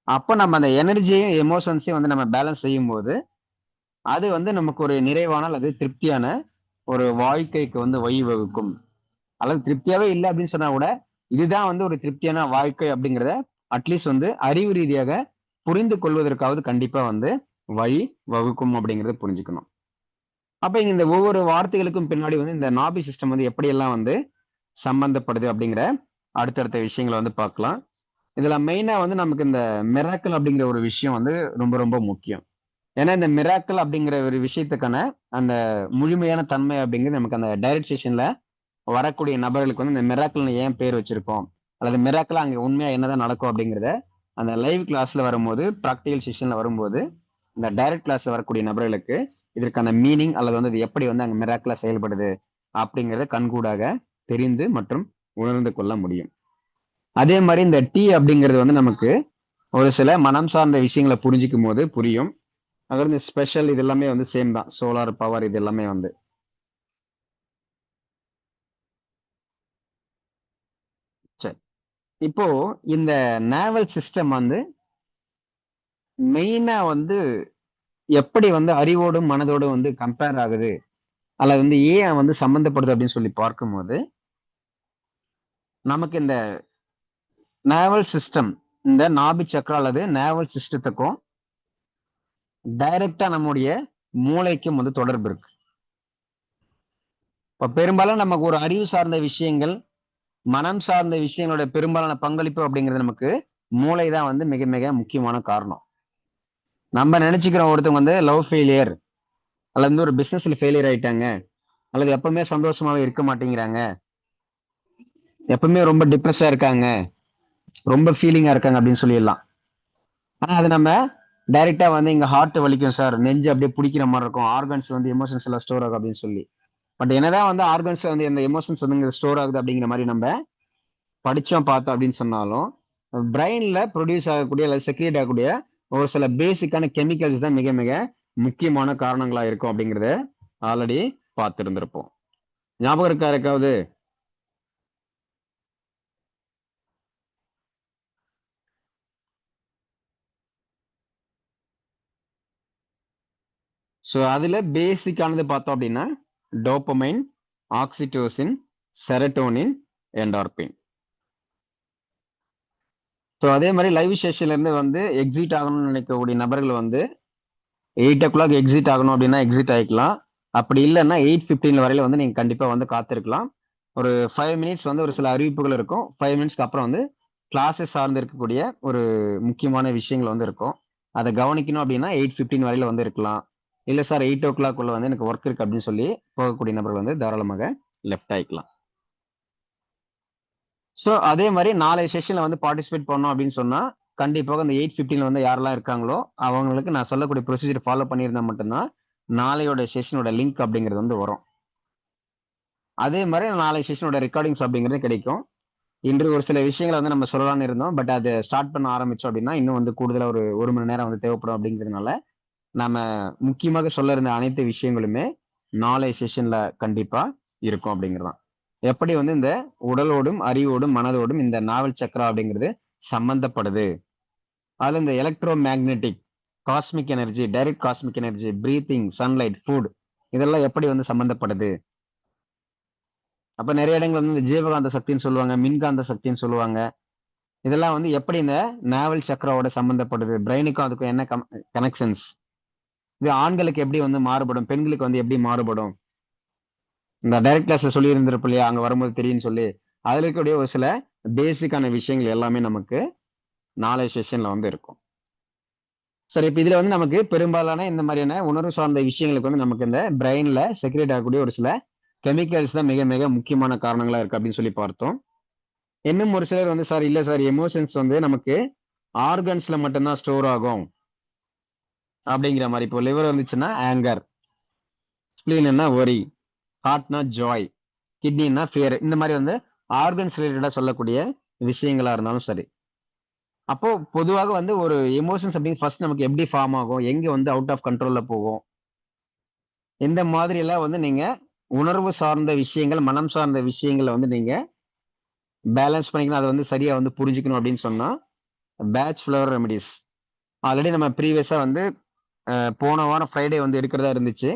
அப்போ நம்ம அந்த எனர்ஜியையும் எமோஷன்ஸையும் வந்து நம்ம பேலன்ஸ் செய்யும் போது அது வந்து நமக்கு ஒரு நிறைவான அல்லது திருப்தியான ஒரு வாழ்க்கைக்கு வந்து வழிவகுக்கும். அல்லது திருப்தியாவே இல்லை அப்படின்னு சொன்னா கூட இதுதான் வந்து ஒரு திருப்தியான வாழ்க்கை அப்படிங்கிறத அட்லீஸ்ட் வந்து அறிவு ரீதியாக புரிந்து கொள்வதற்காவது கண்டிப்பா வந்து வழி வகுக்கும் அப்படிங்கறத புரிஞ்சுக்கணும். அப்ப இங்க இந்த ஒவ்வொரு வார்த்தைகளுக்கும் பின்னாடி வந்து இந்த நாபி சிஸ்டம் வந்து எப்படியெல்லாம் வந்து சம்பந்தப்படுது அப்படிங்கிற அடுத்தடுத்த விஷயங்களை வந்து பார்க்கலாம். இதுல மெயினா வந்து நமக்கு இந்த மிராக்கிள் அப்படிங்கிற ஒரு விஷயம் வந்து ரொம்ப ரொம்ப முக்கியம். ஏன்னா இந்த மிராக்கிள் அப்படிங்கிற ஒரு விஷயத்துக்கான அந்த முழுமையான தன்மை அப்படிங்கிறது நமக்கு அந்த டைரக்ட் செஷன்ல வரக்கூடிய நபர்களுக்கு வந்து இந்த மிராக்கிள்னு ஏன் பேர் வச்சிருக்கோம், அல்லது மிராக்கிள் அங்க உண்மையா என்னதான் நடக்கும் அப்படிங்கிறத அந்த லைவ் கிளாஸ்ல வரும்போது, ப்ராக்டிகல் செஷன்ல வரும்போது இந்த டைரக்ட் கிளாஸ்ல வரக்கூடிய நபர்களுக்கு இதற்கான மீனிங் அல்லது வந்து இது எப்படி வந்து அங்க மிராக்கிளா செயல்படுது அப்படிங்கிறத கண்கூடாக தெரிந்து மற்றும் உணர்ந்து கொள்ள முடியும். அதே மாதிரி இந்த டி அப்படிங்கிறது வந்து நமக்கு ஒரு சில மனம் சார்ந்த விஷயங்களை புரிஞ்சிக்கும் போது புரியும். அதாவது இந்த ஸ்பெஷல் இது எல்லாமே வந்து சேம் தான், சோலார் பவர் இது எல்லாமே வந்து. சரி, இப்போ இந்த நேவல் சிஸ்டம் வந்து மெயினா வந்து எப்படி வந்து அறிவோடும் மனதோடும் வந்து கம்பேர் ஆகுது அல்லது வந்து ஏன் வந்து சம்பந்தப்படுது அப்படின்னு சொல்லி பார்க்கும்போது நமக்கு இந்த நேவல் சிஸ்டம், இந்த நாபி சக்கரம் அல்லது நேவல் சிஸ்டத்துக்கும் டைரக்டா நம்முடைய மூளைக்கும் வந்து தொடர்பு இருக்கு. இப்ப பெரும்பாலும் நமக்கு ஒரு அறிவு சார்ந்த விஷயங்கள், மனம் சார்ந்த விஷயங்களோட பெரும்பாலான பங்களிப்பு அப்படிங்கிறது நமக்கு மூளை தான் வந்து மிக மிக முக்கியமான காரணம். நம்ம நினைச்சுக்கிறோம் ஒருத்தவங்க வந்து லவ் ஃபெயிலியர் அல்லது வந்து ஒரு பிசினஸ்ல ஃபெயிலியர் ஆயிட்டாங்க, அல்லது எப்பவுமே சந்தோஷமாவே இருக்க மாட்டேங்கிறாங்க, எப்பவுமே ரொம்ப டிப்ரெஸ்ஸா இருக்காங்க, ரொம்ப ஃபீலிங்கா இருக்காங்க அப்படின்னு சொல்லிடலாம். ஆனா அது நம்ம டைரக்டா வந்து இங்க ஹார்ட் வலிக்கும் சார், நெஞ்சு அப்படியே பிடிக்கிற மாதிரி இருக்கும், ஆர்கன்ஸ் வந்து எமோஷன்ஸ் எல்லாம் ஸ்டோர் ஆகும் அப்படின்னு சொல்லி. பட் என்னதான் வந்து ஆர்கன்ஸ் வந்து இந்த எமோஷன்ஸ் வந்து ஸ்டோர் ஆகுது அப்படிங்கிற மாதிரி நம்ம படிச்சோம் பார்த்தோம் அப்படின்னு சொன்னாலும் பிரெயின்ல ப்ரொடியூஸ் ஆகக்கூடிய அல்லது செக்ரியேட் ஆகக்கூடிய ஒரு சில பேசிக்கான கெமிக்கல்ஸ் தான் மிக மிக முக்கியமான காரணங்களா இருக்கும் அப்படிங்கறத ஆல்ரெடி பார்த்திருந்திருப்போம். ஞாபகம் இருக்கா இருக்காவது? ஸோ அதுல பேசிக்கானது பார்த்தோம் அப்படின்னா dopamine, oxytocin, serotonin, endorphin. So அதே மாதிரி லைவ் செஷன்ல இருந்து வந்து எக்ஸிட் ஆகணும்னு நினைக்கக்கூடிய நபர்கள் வந்து 8 o'clock எக்ஸிட் ஆகணும் அப்படின்னா எக்ஸிட் ஆகிக்கலாம். அப்படி இல்லைன்னா 8:15 வரையில வந்து நீங்க கண்டிப்பா வந்து காத்திருக்கலாம். ஒரு 5 மினிட்ஸ் வந்து ஒரு சில அறிவிப்புகள் இருக்கும். 5 மினிட்ஸ்க்கு அப்புறம் வந்து கிளாஸஸ் சார்ந்து இருக்கக்கூடிய ஒரு முக்கியமான விஷயங்கள் வந்து இருக்கும். அதை கவனிக்கணும் அப்படின்னா 8:15 வரையில வந்து இருக்கலாம். இல்ல சார் 8 o'clock உள்ள வந்து எனக்கு ஒர்க் இருக்கு அப்படின்னு சொல்லி போகக்கூடிய நபர்கள் வந்து தாராளமாக லெஃப்ட் ஆயிக்கலாம். ஸோ அதே மாதிரி நாளைய செஷன்ல வந்து பார்ட்டிசிபேட் பண்ணோம் அப்படின்னு சொன்னா கண்டிப்பாக அந்த 8:15 வந்து யாரெல்லாம் இருக்காங்களோ அவங்களுக்கு நான் சொல்லக்கூடிய ப்ரொசீஜர் ஃபாலோ பண்ணியிருந்தா மட்டும்தான் நாளையோட செஷனோட லிங்க் அப்படிங்கிறது வந்து வரும். அதே மாதிரி நாளை செஷனோட ரெக்கார்டிங்ஸ் அப்படிங்கிறது கிடைக்கும். இன்று ஒரு சில விஷயங்களை வந்து நம்ம சொல்லலாம்னு இருந்தோம், பட் அதை ஸ்டார்ட் பண்ண ஆரம்பிச்சோம் அப்படின்னா இன்னும் வந்து கூடுதலா ஒரு மணி நேரம் வந்து தேவைப்படும் அப்படிங்கிறதுனால நம்ம முக்கியமாக சொல்ல இருந்த அனைத்து விஷயங்களுமே நாளை செஷன்ல கண்டிப்பா இருக்கும் அப்படிங்கிறதான். எப்படி வந்து இந்த உடலோடும் அறிவோடும் மனதோடும் இந்த நாவல் சக்கரா அப்படிங்கிறது சம்பந்தப்படுது, அதுல இந்த electro magnetic cosmic energy, direct cosmic energy, breathing, sunlight, food இதெல்லாம் எப்படி வந்து சம்பந்தப்படுது? அப்ப நிறைய இடங்கள் வந்து இந்த ஜீவகாந்த சக்தின்னு சொல்லுவாங்க, மின்காந்த சக்தின்னு சொல்லுவாங்க. இதெல்லாம் வந்து எப்படி இந்த நாவல் சக்கராவோட சம்பந்தப்படுது? பிரெயினுக்கும் அதுக்கும் என்ன கனெக்ஷன்ஸ்? இது ஆண்களுக்கு எப்படி வந்து மாறுபடும், பெண்களுக்கு வந்து எப்படி மாறுபடும்? இந்த டைரக்ட் கிளாஸ்ல சொல்லி இருந்திருப்போம் இல்லையா, அங்க வரும்போது தெரியும்னு சொல்லி. அதுல இருக்கக்கூடிய ஒரு சில பேசிக்கான விஷயங்கள் எல்லாமே நமக்கு நாளை செஷன்ல வந்து இருக்கும். சரி, இப்ப இதுல வந்து நமக்கு பெரும்பாலான இந்த மாதிரியான உணர்வு சார்ந்த விஷயங்களுக்கு வந்து நமக்கு இந்த பிரெயின்ல செக்ரேட் ஆகக்கூடிய ஒரு சில கெமிக்கல்ஸ் தான் மிக மிக முக்கியமான காரணங்களா இருக்கு அப்படின்னு சொல்லி பார்த்தோம். இன்னும் ஒரு சிலர் வந்து சார் இல்ல சார் எமோஷன்ஸ் வந்து நமக்கு ஆர்கன்ஸ்ல மட்டும்தான் ஸ்டோர் ஆகும் அப்படிங்கிற மாதிரி. இப்போ லிவர் வந்துச்சுன்னா ஆங்கர், ஸ்பிளீன்னா ஒரி, ஹார்ட்னா ஜாய், கிட்னின்னா ஃபியர், இந்த மாதிரி வந்து ஆர்கன்ஸ் ரிலேட்டடா சொல்லக்கூடிய விஷயங்களா இருந்தாலும் சரி. அப்போ பொதுவாக வந்து ஒரு எமோஷன்ஸ் அப்படின்னு ஃபர்ஸ்ட் நமக்கு எப்படி ஃபார்ம் ஆகும், எங்க வந்து அவுட் ஆஃப் கண்ட்ரோல்ல போகும், இந்த மாதிரி எல்லாம் வந்து நீங்க உணர்வு சார்ந்த விஷயங்கள், மனம் சார்ந்த விஷயங்களை வந்து நீங்க பேலன்ஸ் பண்ணிக்கணும், அதை வந்து சரியா வந்து புரிஞ்சுக்கணும் அப்படின்னு சொன்னா பேட்ச் ஃப்ளவர் ரெமடிஸ் ஆல்ரெடி நம்ம ப்ரீவியஸா வந்து போன வாரம் ஃப்ரைடே வந்து எடுக்கிறதா இருந்துச்சு.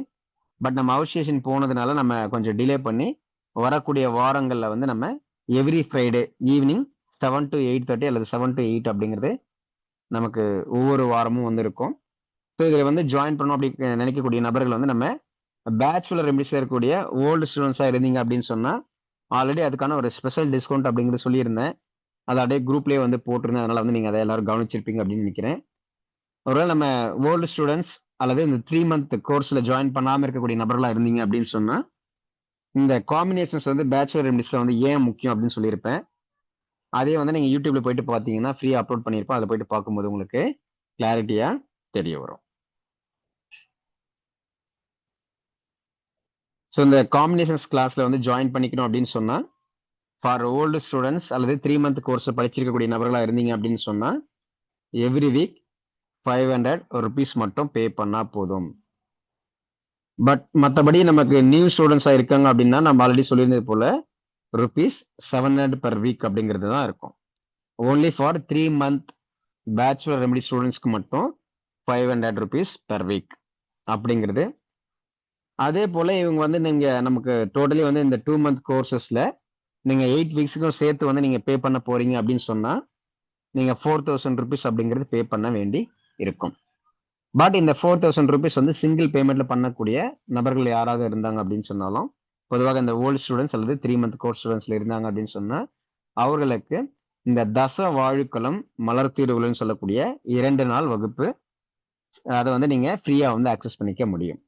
பட் நம்ம அவுட்ஸ்டேஷன் போனதுனால நம்ம கொஞ்சம் டிலே பண்ணி வரக்கூடிய வாரங்கள்ல வந்து நம்ம எவ்ரி ஃப்ரைடே ஈவினிங் 7 to 8:30 அல்லது 7 to 8 அப்படிங்கிறது நமக்கு ஒவ்வொரு வாரமும் வந்து இருக்கும். ஸோ இதில் வந்து ஜாயின் பண்ணணும் அப்படி நினைக்கக்கூடிய நபர்கள் வந்து நம்ம பேச்சுலர் ரெமடிஸ்ல இருக்கக்கூடிய ஓல்டு ஸ்டூடெண்ட்ஸாக இருந்தீங்க அப்படின்னு சொன்னா ஆல்ரெடி அதுக்கான ஒரு ஸ்பெஷல் டிஸ்கவுண்ட் அப்படிங்கிறது சொல்லியிருந்தேன். அதை அப்படியே குரூப்லேயே வந்து போட்டிருந்தேன். அதனால வந்து நீங்கள் அதை எல்லாரும் கவனிச்சிருப்பீங்க அப்படின்னு நினைக்கிறேன். ஒருவேளை நம்ம ஓல்டு ஸ்டூடெண்ட்ஸ் அல்லது இந்த 3 month கோர்ஸில் ஜாயின் பண்ணாமல் இருக்கக்கூடிய நபர்களாக இருந்தீங்க அப்படின்னு சொன்னா இந்த காம்பினேஷன்ஸ் வந்து பேச்சுலர் ரெமடிஸ்ல வந்து ஏன் முக்கியம் அப்படின்னு சொல்லியிருப்பேன். அதே வந்து நீங்கள் யூடியூப்ல போயிட்டு பார்த்தீங்கன்னா ஃப்ரீயாக அப்லோட் பண்ணியிருப்போம். அதை போயிட்டு பார்க்கும்போது உங்களுக்கு கிளாரிட்டியாக தெரிய வரும். ஸோ இந்த காம்பினேஷன்ஸ் கிளாஸ்ல வந்து ஜாயின் பண்ணிக்கணும் அப்படின்னு சொன்னா ஃபார் ஓல்டு ஸ்டூடெண்ட்ஸ் அல்லது 3 month கோர்ஸ் படிச்சிருக்கக்கூடிய நபர்களாக இருந்தீங்க அப்படின்னு சொன்னா எவ்ரி வீக் 500 rupees மட்டும் பே பண்ணா போதும். பட் மற்றபடி நமக்கு நியூ ஸ்டூடெண்ட்ஸாக இருக்காங்க அப்படின்னா நம்ம ஆல்ரெடி சொல்லியிருந்தது போல ₹700 per week அப்படிங்கிறது தான் இருக்கும். Only for 3 month bachelor remedy ஸ்டூடெண்ட்ஸ்க்கு மட்டும் ₹500 per week அப்படிங்கிறது. அதே போல இவங்க வந்து நீங்க நமக்கு டோட்டலி வந்து இந்த 2 month கோர்சஸ்ல நீங்க 8 weeksக்கும் சேர்த்து வந்து நீங்க பே பண்ண போறீங்க அப்படின்னு சொன்னா நீங்க ₹4000 அப்படிங்கிறது பே பண்ண வேண்டி இருக்கும். பட் இந்த ₹4000 வந்து சிங்கிள் பேமெண்ட்ல பண்ணக்கூடிய நபர்கள் யாராவது இருந்தாங்க அப்படின்னு சொன்னாலும் பொதுவாக இந்த ஓல்டு ஸ்டூடெண்ட்ஸ் அல்லது 3 month கோர்ஸ் ஸ்டூடெண்ட்ஸ்ல இருந்தாங்க அப்படின்னு சொன்னா அவர்களுக்கு இந்த தச வாழுக்களம் மலர் தீர்வுகள்னு சொல்லக்கூடிய 2 நாள் வகுப்பு அதை வந்து நீங்க ஃப்ரீயா வந்து அக்சஸ் பண்ணிக்க முடியும்.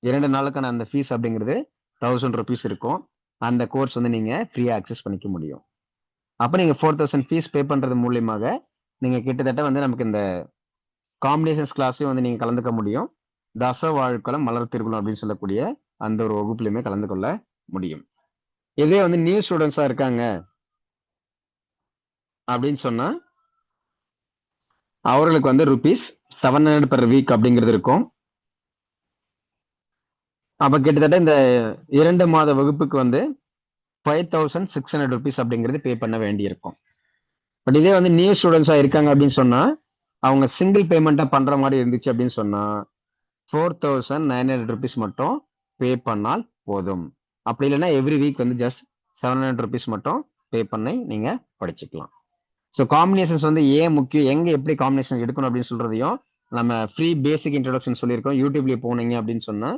2 நாளுக்கான அந்த ஃபீஸ் அப்படிங்கிறது ₹1000 இருக்கும். அந்த கோர்ஸ் வந்து நீங்க ஃப்ரீயா அக்சஸ் பண்ணிக்க முடியும். அப்ப நீங்க 4000 ஃபீஸ் பே பண்றது மூலியமாக நீங்க கிட்டத்தட்ட வந்து நமக்கு இந்த காம்பினேஷன்ஸ் கிளாஸையும் வந்து நீங்க கலந்துக்க முடியும். தச வாழ்க்கலம் மலர் திருக்குளம் அப்படின்னு சொல்லக்கூடிய அந்த ஒரு வகுப்புலையுமே கலந்து கொள்ள முடியும். இதே வந்து நியூ ஸ்டூடெண்ட்ஸா இருக்காங்க அப்படின்னு சொன்னா அவர்களுக்கு வந்து ₹700 per week அப்படிங்கிறது இருக்கும். அப்ப கிட்டத்தட்ட இந்த 2 மாத வகுப்புக்கு வந்து ₹5600 அப்படிங்கிறது பே பண்ண வேண்டி இருக்கும். பட் இதே வந்து நியூ ஸ்டூடெண்ட்ஸா இருக்காங்க அப்படின்னு சொன்னா அவங்க சிங்கிள் பேமெண்ட்டா பண்ற மாதிரி இருந்துச்சு அப்படின்னு சொன்னா ₹4900 மட்டும் பே பண்ணால் போதும். அப்படி இல்லைன்னா எவ்ரி வீக் வந்து ஜஸ்ட் ₹700 மட்டும் பே பண்ணி நீங்க படிச்சுக்கலாம். ஸோ காம்பினேஷன்ஸ் வந்து ஏன் முக்கியம், எங்க எப்படி காம்பினேஷன் எடுக்கணும் அப்படின்னு சொல்றதையும் நம்ம ஃப்ரீ பேசிக் இன்ட்ரோடக்ஷன் சொல்லியிருக்கோம். யூடியூப்லயே போனீங்க அப்படின்னு சொன்னா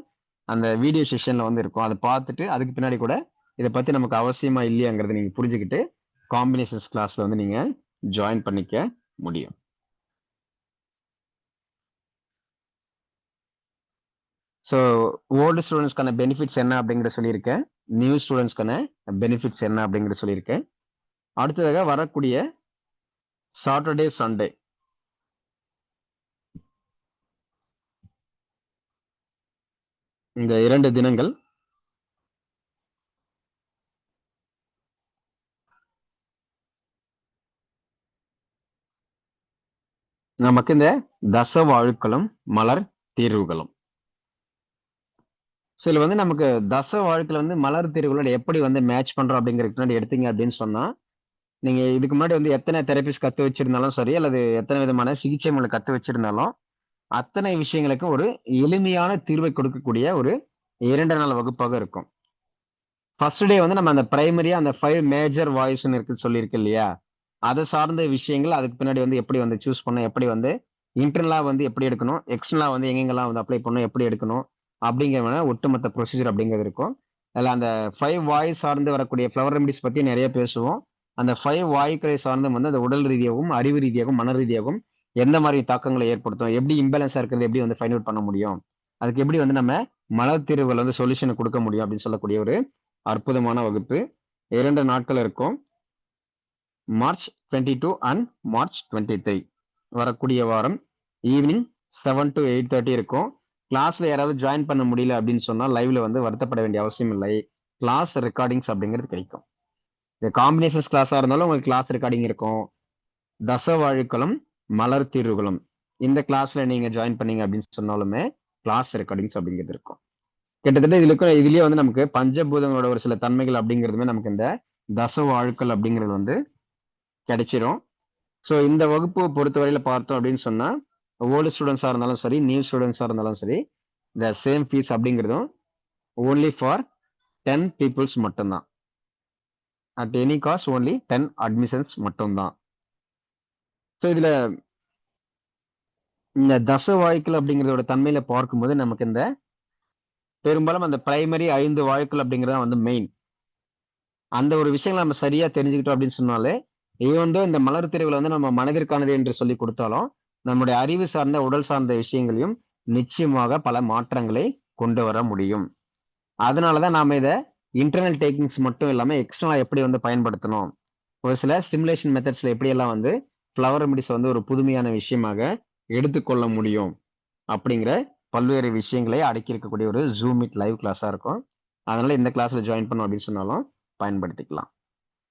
அந்த வீடியோ செஷன்ல வந்து இருக்கும். அதை பார்த்துட்டு அதுக்கு பின்னாடி கூட இதை பத்தி நமக்கு அவசியமா இல்லையாங்கிறத நீங்க புரிஞ்சுக்கிட்டு காம்பினேஷன்ஸ் கிளாஸ்ல வந்து நீங்க ஜாயின் பண்ணிக்க முடியும். ஸோ ஓல்டு ஸ்டூடெண்ட்ஸ்க்கான பெனிஃபிட்ஸ் என்ன அப்படிங்கிறத சொல்லியிருக்கேன். நியூ ஸ்டூடெண்ட்ஸ்க்கான பெனிஃபிட்ஸ் என்ன அப்படிங்கிறத சொல்லியிருக்கேன். அடுத்ததாக வரக்கூடிய சாட்டர்டே சண்டே இந்த 2 தினங்கள் நமக்கு இந்த தச வாழ்க்கலும் மலர் தீர்வுகளும். ஸோ இதில் வந்து நமக்கு தச வாழ்க்கையில் வந்து மலர் தீர்வுகளோட எப்படி வந்து மேட்ச் பண்றோம் அப்படிங்கிறதுக்கு முன்னாடி எடுத்தீங்க அப்படின்னு சொன்னா நீங்க இதுக்கு முன்னாடி வந்து எத்தனை தெரபிஸ் கத்து வச்சிருந்தாலும் சரி அல்லது எத்தனை விதமான சிகிச்சை முறை கத்து வச்சிருந்தாலும் அத்தனை விஷயங்களுக்கும் ஒரு எளிமையான தீர்வை கொடுக்கக்கூடிய ஒரு 2 நாள் வகுப்பாக இருக்கும். ஃபர்ஸ்ட் டே வந்து நம்ம அந்த பிரைமரியா அந்த 5 மேஜர் வாய்ஸ்ன்னு இருக்கு சொல்லியிருக்கு இல்லையா? அத சார்ந்த விஷயங்கள் அதுக்கு பின்னாடி வந்து எப்படி வந்து சூஸ் பண்ணணும், எப்படி வந்து இன்டர்னலா வந்து எப்படி எடுக்கணும், எக்ஸ்டர்னலா வந்து எங்கெங்கெல்லாம் வந்து அப்ளை பண்ணணும், எப்படி எடுக்கணும் அப்படிங்கிற ஒட்டுமொத்த ப்ரொசீஜர் அப்படிங்கிறது இருக்கும். அதுல அந்த 5 வாய் சார்ந்து வரக்கூடிய ஃப்ளவர் ரெமிடிஸ் பத்தி நிறைய பேசுவோம். அந்த 5 வாயுக்களை சார்ந்து வந்து அந்த உடல் ரீதியாகவும், அறிவு ரீதியாகவும், மன ரீதியாகவும் எந்த மாதிரி தாக்கங்களை ஏற்படுத்தும், எப்படி இம்பேலன்ஸா இருக்கிறது எப்படி வந்து ஃபைண்ட் அவுட் பண்ண முடியும், அதுக்கு எப்படி வந்து நம்ம மலர் தீர்வுகள் வந்து சொல்யூஷன் கொடுக்க முடியும் அப்படின்னு சொல்லக்கூடிய ஒரு அற்புதமான வகுப்பு 2 நாட்கள் இருக்கும். மார்ச் 22 அண்ட் மார்ச் 23 வரக்கூடிய வாரம் ஈவினிங் 7 to 8:30 இருக்கும். கிளாஸ்ல யாராவது ஜாயின் பண்ண முடியல அப்படின்னு சொன்னா லைவ்ல வந்து வருத்தப்பட வேண்டிய அவசியம் இல்லை. கிளாஸ் ரெக்கார்டிங்ஸ் அப்படிங்கிறது கிடைக்கும். இந்த காம்பினேஷன்ஸ் கிளாஸா இருந்தாலும் உங்களுக்கு கிளாஸ் ரெக்கார்டிங் இருக்கும். தசவாழுக்களும் மலர் தீர்வுகளும் இந்த கிளாஸ்ல நீங்க ஜாயின் பண்ணீங்க அப்படின்னு சொன்னாலுமே கிளாஸ் ரெக்கார்டிங்ஸ் அப்படிங்கிறது இருக்கும். கிட்டத்தட்ட இதுலயே வந்து நமக்கு பஞ்சபூதங்களோட ஒரு சில தன்மைகள் அப்படிங்கிறதுமே நமக்கு இந்த தசவாழுக்கள் அப்படிங்கிறது வந்து கிடைச்சிரும். ஸோ இந்த வகுப்பு பொறுத்தவரையில பார்த்தோம் அப்படின்னு சொன்னா ஓல்டு ஸ்டூடெண்ட்ஸா இருந்தாலும் சரி, நியூ ஸ்டூடெண்ட்ஸா இருந்தாலும் சரி, இந்த சேம் ஃபீஸ் அப்படிங்கிறதும் ஓன்லி ஃபார் 10 பீப்புள்ஸ் மட்டும்தான். At any cost only 10 admissions மட்டும்தான். ஸோ இதுல இந்த தச வாயுக்கள் அப்படிங்கிறதோட தன்மையில பார்க்கும்போது நமக்கு இந்த பெரும்பாலும் அந்த பிரைமரி 5 வாயுக்கள் அப்படிங்கிறது வந்து மெயின். அந்த ஒரு விஷயங்களை நம்ம சரியா தெரிஞ்சுக்கிட்டோம் அப்படின்னு சொன்னாலே ஈவன் இந்த மலர் தீர்வுல வந்து நம்ம மனதிற்கானது என்று சொல்லி கொடுத்தாலும் நம்முடைய அறிவு சார்ந்த உடல் சார்ந்த விஷயங்களையும் நிச்சயமாக பல மாற்றங்களை கொண்டு வர முடியும். அதனாலதான் நாம இதை இன்டர்னல் டேக்கிங்ஸ் மட்டும் இல்லாம எக்ஸ்டர்னலா எப்படி வந்து பயன்படுத்தணும், ஒரு சில ஸ்டிமுலேஷன் மெத்தட்ஸ்ல எப்படி எல்லாம் வந்து ஃப்ளவர் ரெமிடிஸ் வந்து ஒரு புதுமையான விஷயமாக எடுத்துக்கொள்ள முடியும் அப்படிங்கிற பல்வேறு விஷயங்களை அடக்கி இருக்கக்கூடிய ஒரு ஜூம் மீட் லைவ் கிளாஸா இருக்கும். அதனால இந்த கிளாஸ்ல ஜாயின் பண்ணோம் அப்படின்னு சொன்னாலும் பயன்படுத்திக்கலாம்.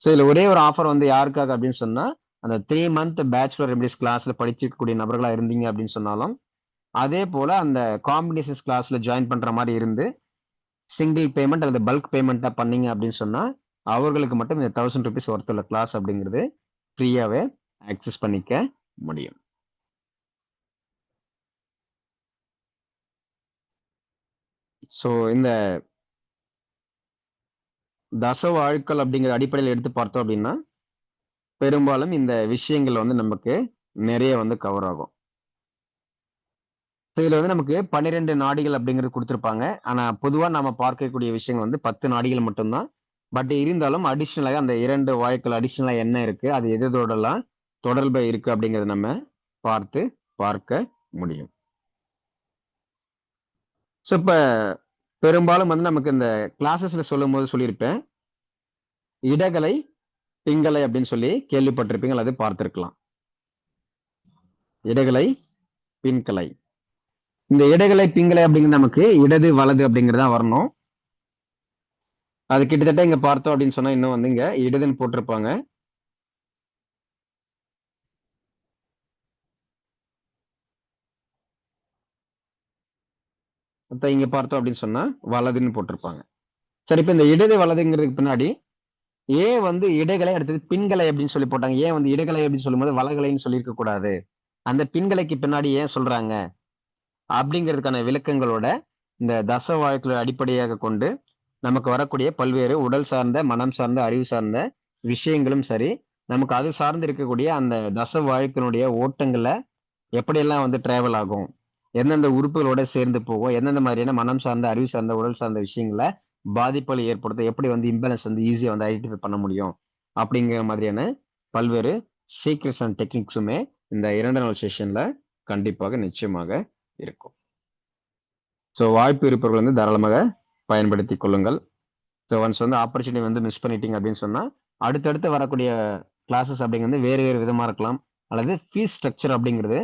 ஸோ இதுல ஒரே ஒரு ஆஃபர் வந்து யாருக்காக அப்படின்னு சொன்னா அந்த 3 month பேச்சுலர் ரெமிடிஸ் கிளாஸ்ல படிச்சிருக்கக்கூடிய நபர்களா இருந்தீங்க அப்படின்னு சொன்னாலும், அதே போல அந்த காம்பினேஷன்ஸ் கிளாஸ்ல ஜாயின் பண்ற மாதிரி இருந்து சிங்கிள் பேமெண்ட் அல்லது பல்க் பேமெண்ட்டா பண்ணீங்க அப்படின்னு சொன்னா அவர்களுக்கு மட்டும் இந்த 1000 rupees ஒர்த்துள்ள கிளாஸ் அப்படிங்கிறது ஃப்ரீயாவே ஆக்சஸ் பண்ணிக்க முடியும். ஸோ இந்த தசவாழ்க்கள் அப்படிங்கிற அடிப்படையில் எடுத்து பார்த்தோம் அப்படின்னா பெரும்பாலும் இந்த விஷயங்கள் வந்து நமக்கு நிறைய வந்து கவர் ஆகும். இதுல வந்து நமக்கு 12 நாடிகள் அப்படிங்கிறது கொடுத்துருப்பாங்க. ஆனா பொதுவா நம்ம பார்க்கக்கூடிய விஷயங்கள் வந்து 10 நாடிகள் மட்டும்தான். பட் இருந்தாலும் அடிஷனலாக அந்த 2 வாயுக்கள் அடிஷனலா என்ன இருக்கு, அது எதோடலாம் தொடர்பு இருக்கு அப்படிங்கறத நம்ம பார்க்க முடியும். ஸோ இப்ப பெரும்பாலும் வந்து நமக்கு இந்த கிளாஸஸ்ல சொல்லும் போது சொல்லியிருப்பேன், இடகலை பிங்கலை அப்படின்னு சொல்லி கேள்விப்பட்டிருப்பீங்க அல்லது பார்த்திருக்கலாம். இடகலை பின்கலை. இந்த இடகலை பிங்கலை அப்படிங்கிறது நமக்கு இடது வலது அப்படிங்கிறதா வரணும். அது கிட்டத்தட்ட இங்க பார்த்தோம் அப்படின்னு சொன்னா இன்னும் வந்து இங்க இடதுன்னு போட்டிருப்பாங்க. இங்க பார்த்தோம் அப்படின்னு சொன்னா வலதுன்னு போட்டிருப்பாங்க. சரி, இப்ப இந்த இடது வலதுங்கிறதுக்கு பின்னாடி ஏன் வந்து இடகலை அடுத்தது பின்கலை அப்படின்னு சொல்லி போட்டாங்க. ஏன் வந்து இடகலை அப்படின்னு சொல்லும்போது வலகலைன்னு சொல்லியிருக்க கூடாது, அந்த பின்கலைக்கு பின்னாடி ஏன் சொல்றாங்க அப்படிங்கிறதுக்கான விளக்கங்களோட இந்த தச வாழ்க்கையை அடிப்படையாக கொண்டு நமக்கு வரக்கூடிய பல்வேறு உடல் சார்ந்த, மனம் சார்ந்த, அறிவு சார்ந்த விஷயங்களும் சரி, நமக்கு அது சார்ந்து இருக்கக்கூடிய அந்த தச வாழ்க்கையினுடைய ஓட்டங்களை எப்படியெல்லாம் வந்து டிராவல் ஆகும், எந்தெந்த உறுப்புகளோட சேர்ந்து போகும், எந்தெந்த மாதிரியான மனம் சார்ந்த, அறிவு சார்ந்த, உடல் சார்ந்த விஷயங்களை பாதிப்புகளை ஏற்படுத்த எப்படி வந்து இம்பேலன்ஸ் வந்து ஈஸியா வந்து ஐடென்டிஃபை பண்ண முடியும் அப்படிங்கிற மாதிரியான பல்வேறு சீக்ரெட்ஸ் அண்ட் டெக்னிக்ஸுமே இந்த 2 நாள் செஷன்ல கண்டிப்பாக நிச்சயமாக இருக்கும். ஸோ வாய்ப்பு இருப்பவர்கள் வந்து தாராளமாக பயன்படுத்தி கொள்ளுங்கள். ஸோ ஒன்ஸ் வந்து ஆப்பர்ச்சுனிட்டி வந்து மிஸ் பண்ணிட்டீங்க அப்படின்னு சொன்னா அடுத்தடுத்து வரக்கூடிய கிளாஸஸ் அப்படிங்கிறது வேறு வேறு விதமா இருக்கலாம், அல்லது ஃபீஸ் ஸ்ட்ரக்சர் அப்படிங்கிறது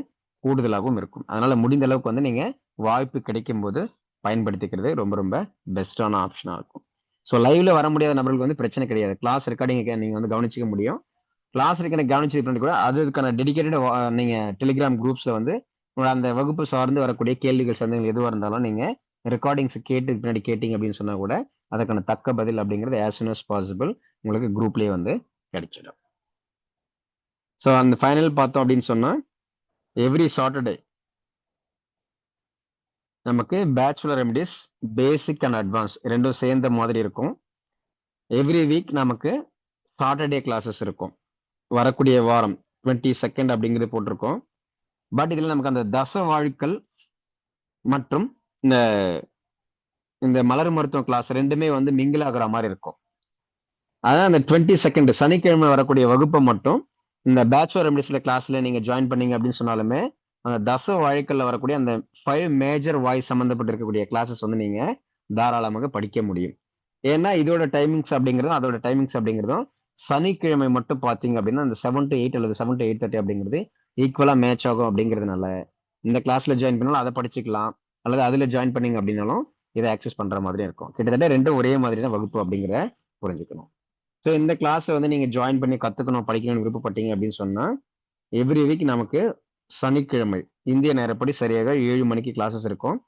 கூடுதலாகவும் இருக்கும். அதனால முடிந்த அளவுக்கு வந்து நீங்க வாய்ப்பு கிடைக்கும் போது பயன்படுத்திக்கிறது ரொம்ப ரொம்ப பெஸ்டான ஆப்ஷனா இருக்கும். ஸோ லைவ்ல வர முடியாத நபர்களுக்கு வந்து பிரச்சனை கிடையாது. கிளாஸ் ரெக்கார்டிங் நீங்க வந்து கவனிச்சிக்க முடியும். கிளாஸ் ரெக்கார்டிங் கவனிச்சு பண்ணி கூட அதுக்கான டெடிகேட்டட் நீங்க டெலிகிராம் குரூப்ஸ்ல வந்து அந்த வகுப்பு சார்ந்து வரக்கூடிய கேள்விகள் சந்தேகங்கள் எதுவாக இருந்தாலும் நீங்க ரெக்கார்டிங்ஸ் கேட்டு பின்னாடி கேட்டீங்க அப்படின்னு சொன்னா கூட அதுக்கான தக்க பதில் அப்படிங்கிறது as soon as possible உங்களுக்கு குரூப்லயே வந்து கிடைச்சிடும். ஸோ அந்த ஃபைனல் பார்த்தோம் அப்படின்னு சொன்னா எவ்ரி சாட்டர்டே நமக்கு bachelor remedies basic and advance ரெண்டும் சேர்ந்த மாதிரி இருக்கும். எவ்ரி வீக் நமக்கு சாட்டர்டே கிளாஸஸ் இருக்கும். வரக்கூடிய வாரம் 22 அப்படிங்கிறது போட்டிருக்கோம். பட் இதுல நமக்கு அந்த தச வாழ்க்கல் மற்றும் இந்த இந்த மலர் மருத்துவம் கிளாஸ் ரெண்டுமே வந்து மிங்கிள் ஆகுற மாதிரி இருக்கும். அதான் அந்த 22 சனிக்கிழமை வரக்கூடிய வகுப்பை மட்டும் இந்த பேச்சுலர் ரெமடிஸ்ல கிளாஸ்ல நீங்க ஜாயின் பண்ணீங்க அப்படின்னு சொன்னாலுமே அந்த தச வாழ்க்கல்ல வரக்கூடிய அந்த 5 மேஜர் வாய்ஸ் சம்பந்தப்பட்டு இருக்கக்கூடிய கிளாஸஸ் வந்து நீங்க தாராளமாக படிக்க முடியும். ஏன்னா இதோட டைமிங்ஸ் அப்படிங்கிறதும் அதோட டைமிங்ஸ் அப்படிங்கிறதும் சனிக்கிழமை மட்டும் பார்த்தீங்க அப்படின்னா அந்த 7 to 8 அல்லது 7 to 8:30 அப்படிங்கிறது ஈக்குவலா மேட்ச் ஆகும் அப்படிங்கிறதுனால இந்த கிளாஸ்ல ஜாயின் பண்ணாலும் அதை படிச்சுக்கலாம், அல்லது அதுல ஜாயின் பண்ணீங்க அப்படின்னாலும் இதை ஆக்சஸ் பண்ற மாதிரி இருக்கும். கிட்டத்தட்ட ரெண்டும் ஒரே மாதிரியான வகுப்பு அப்படிங்கிற புரிஞ்சுக்கணும். ஸோ இந்த கிளாஸ்ல வந்து நீங்க ஜாயின் பண்ணி கத்துக்கணும் படிக்கணும்னு விருப்பப்பட்டீங்க அப்படின்னு சொன்னா எவ்ரி வீக் நமக்கு சனிக்கிழமை இந்திய நேரப்படி சரியாக 7 மணிக்கு கிளாஸஸ் இருக்கும்.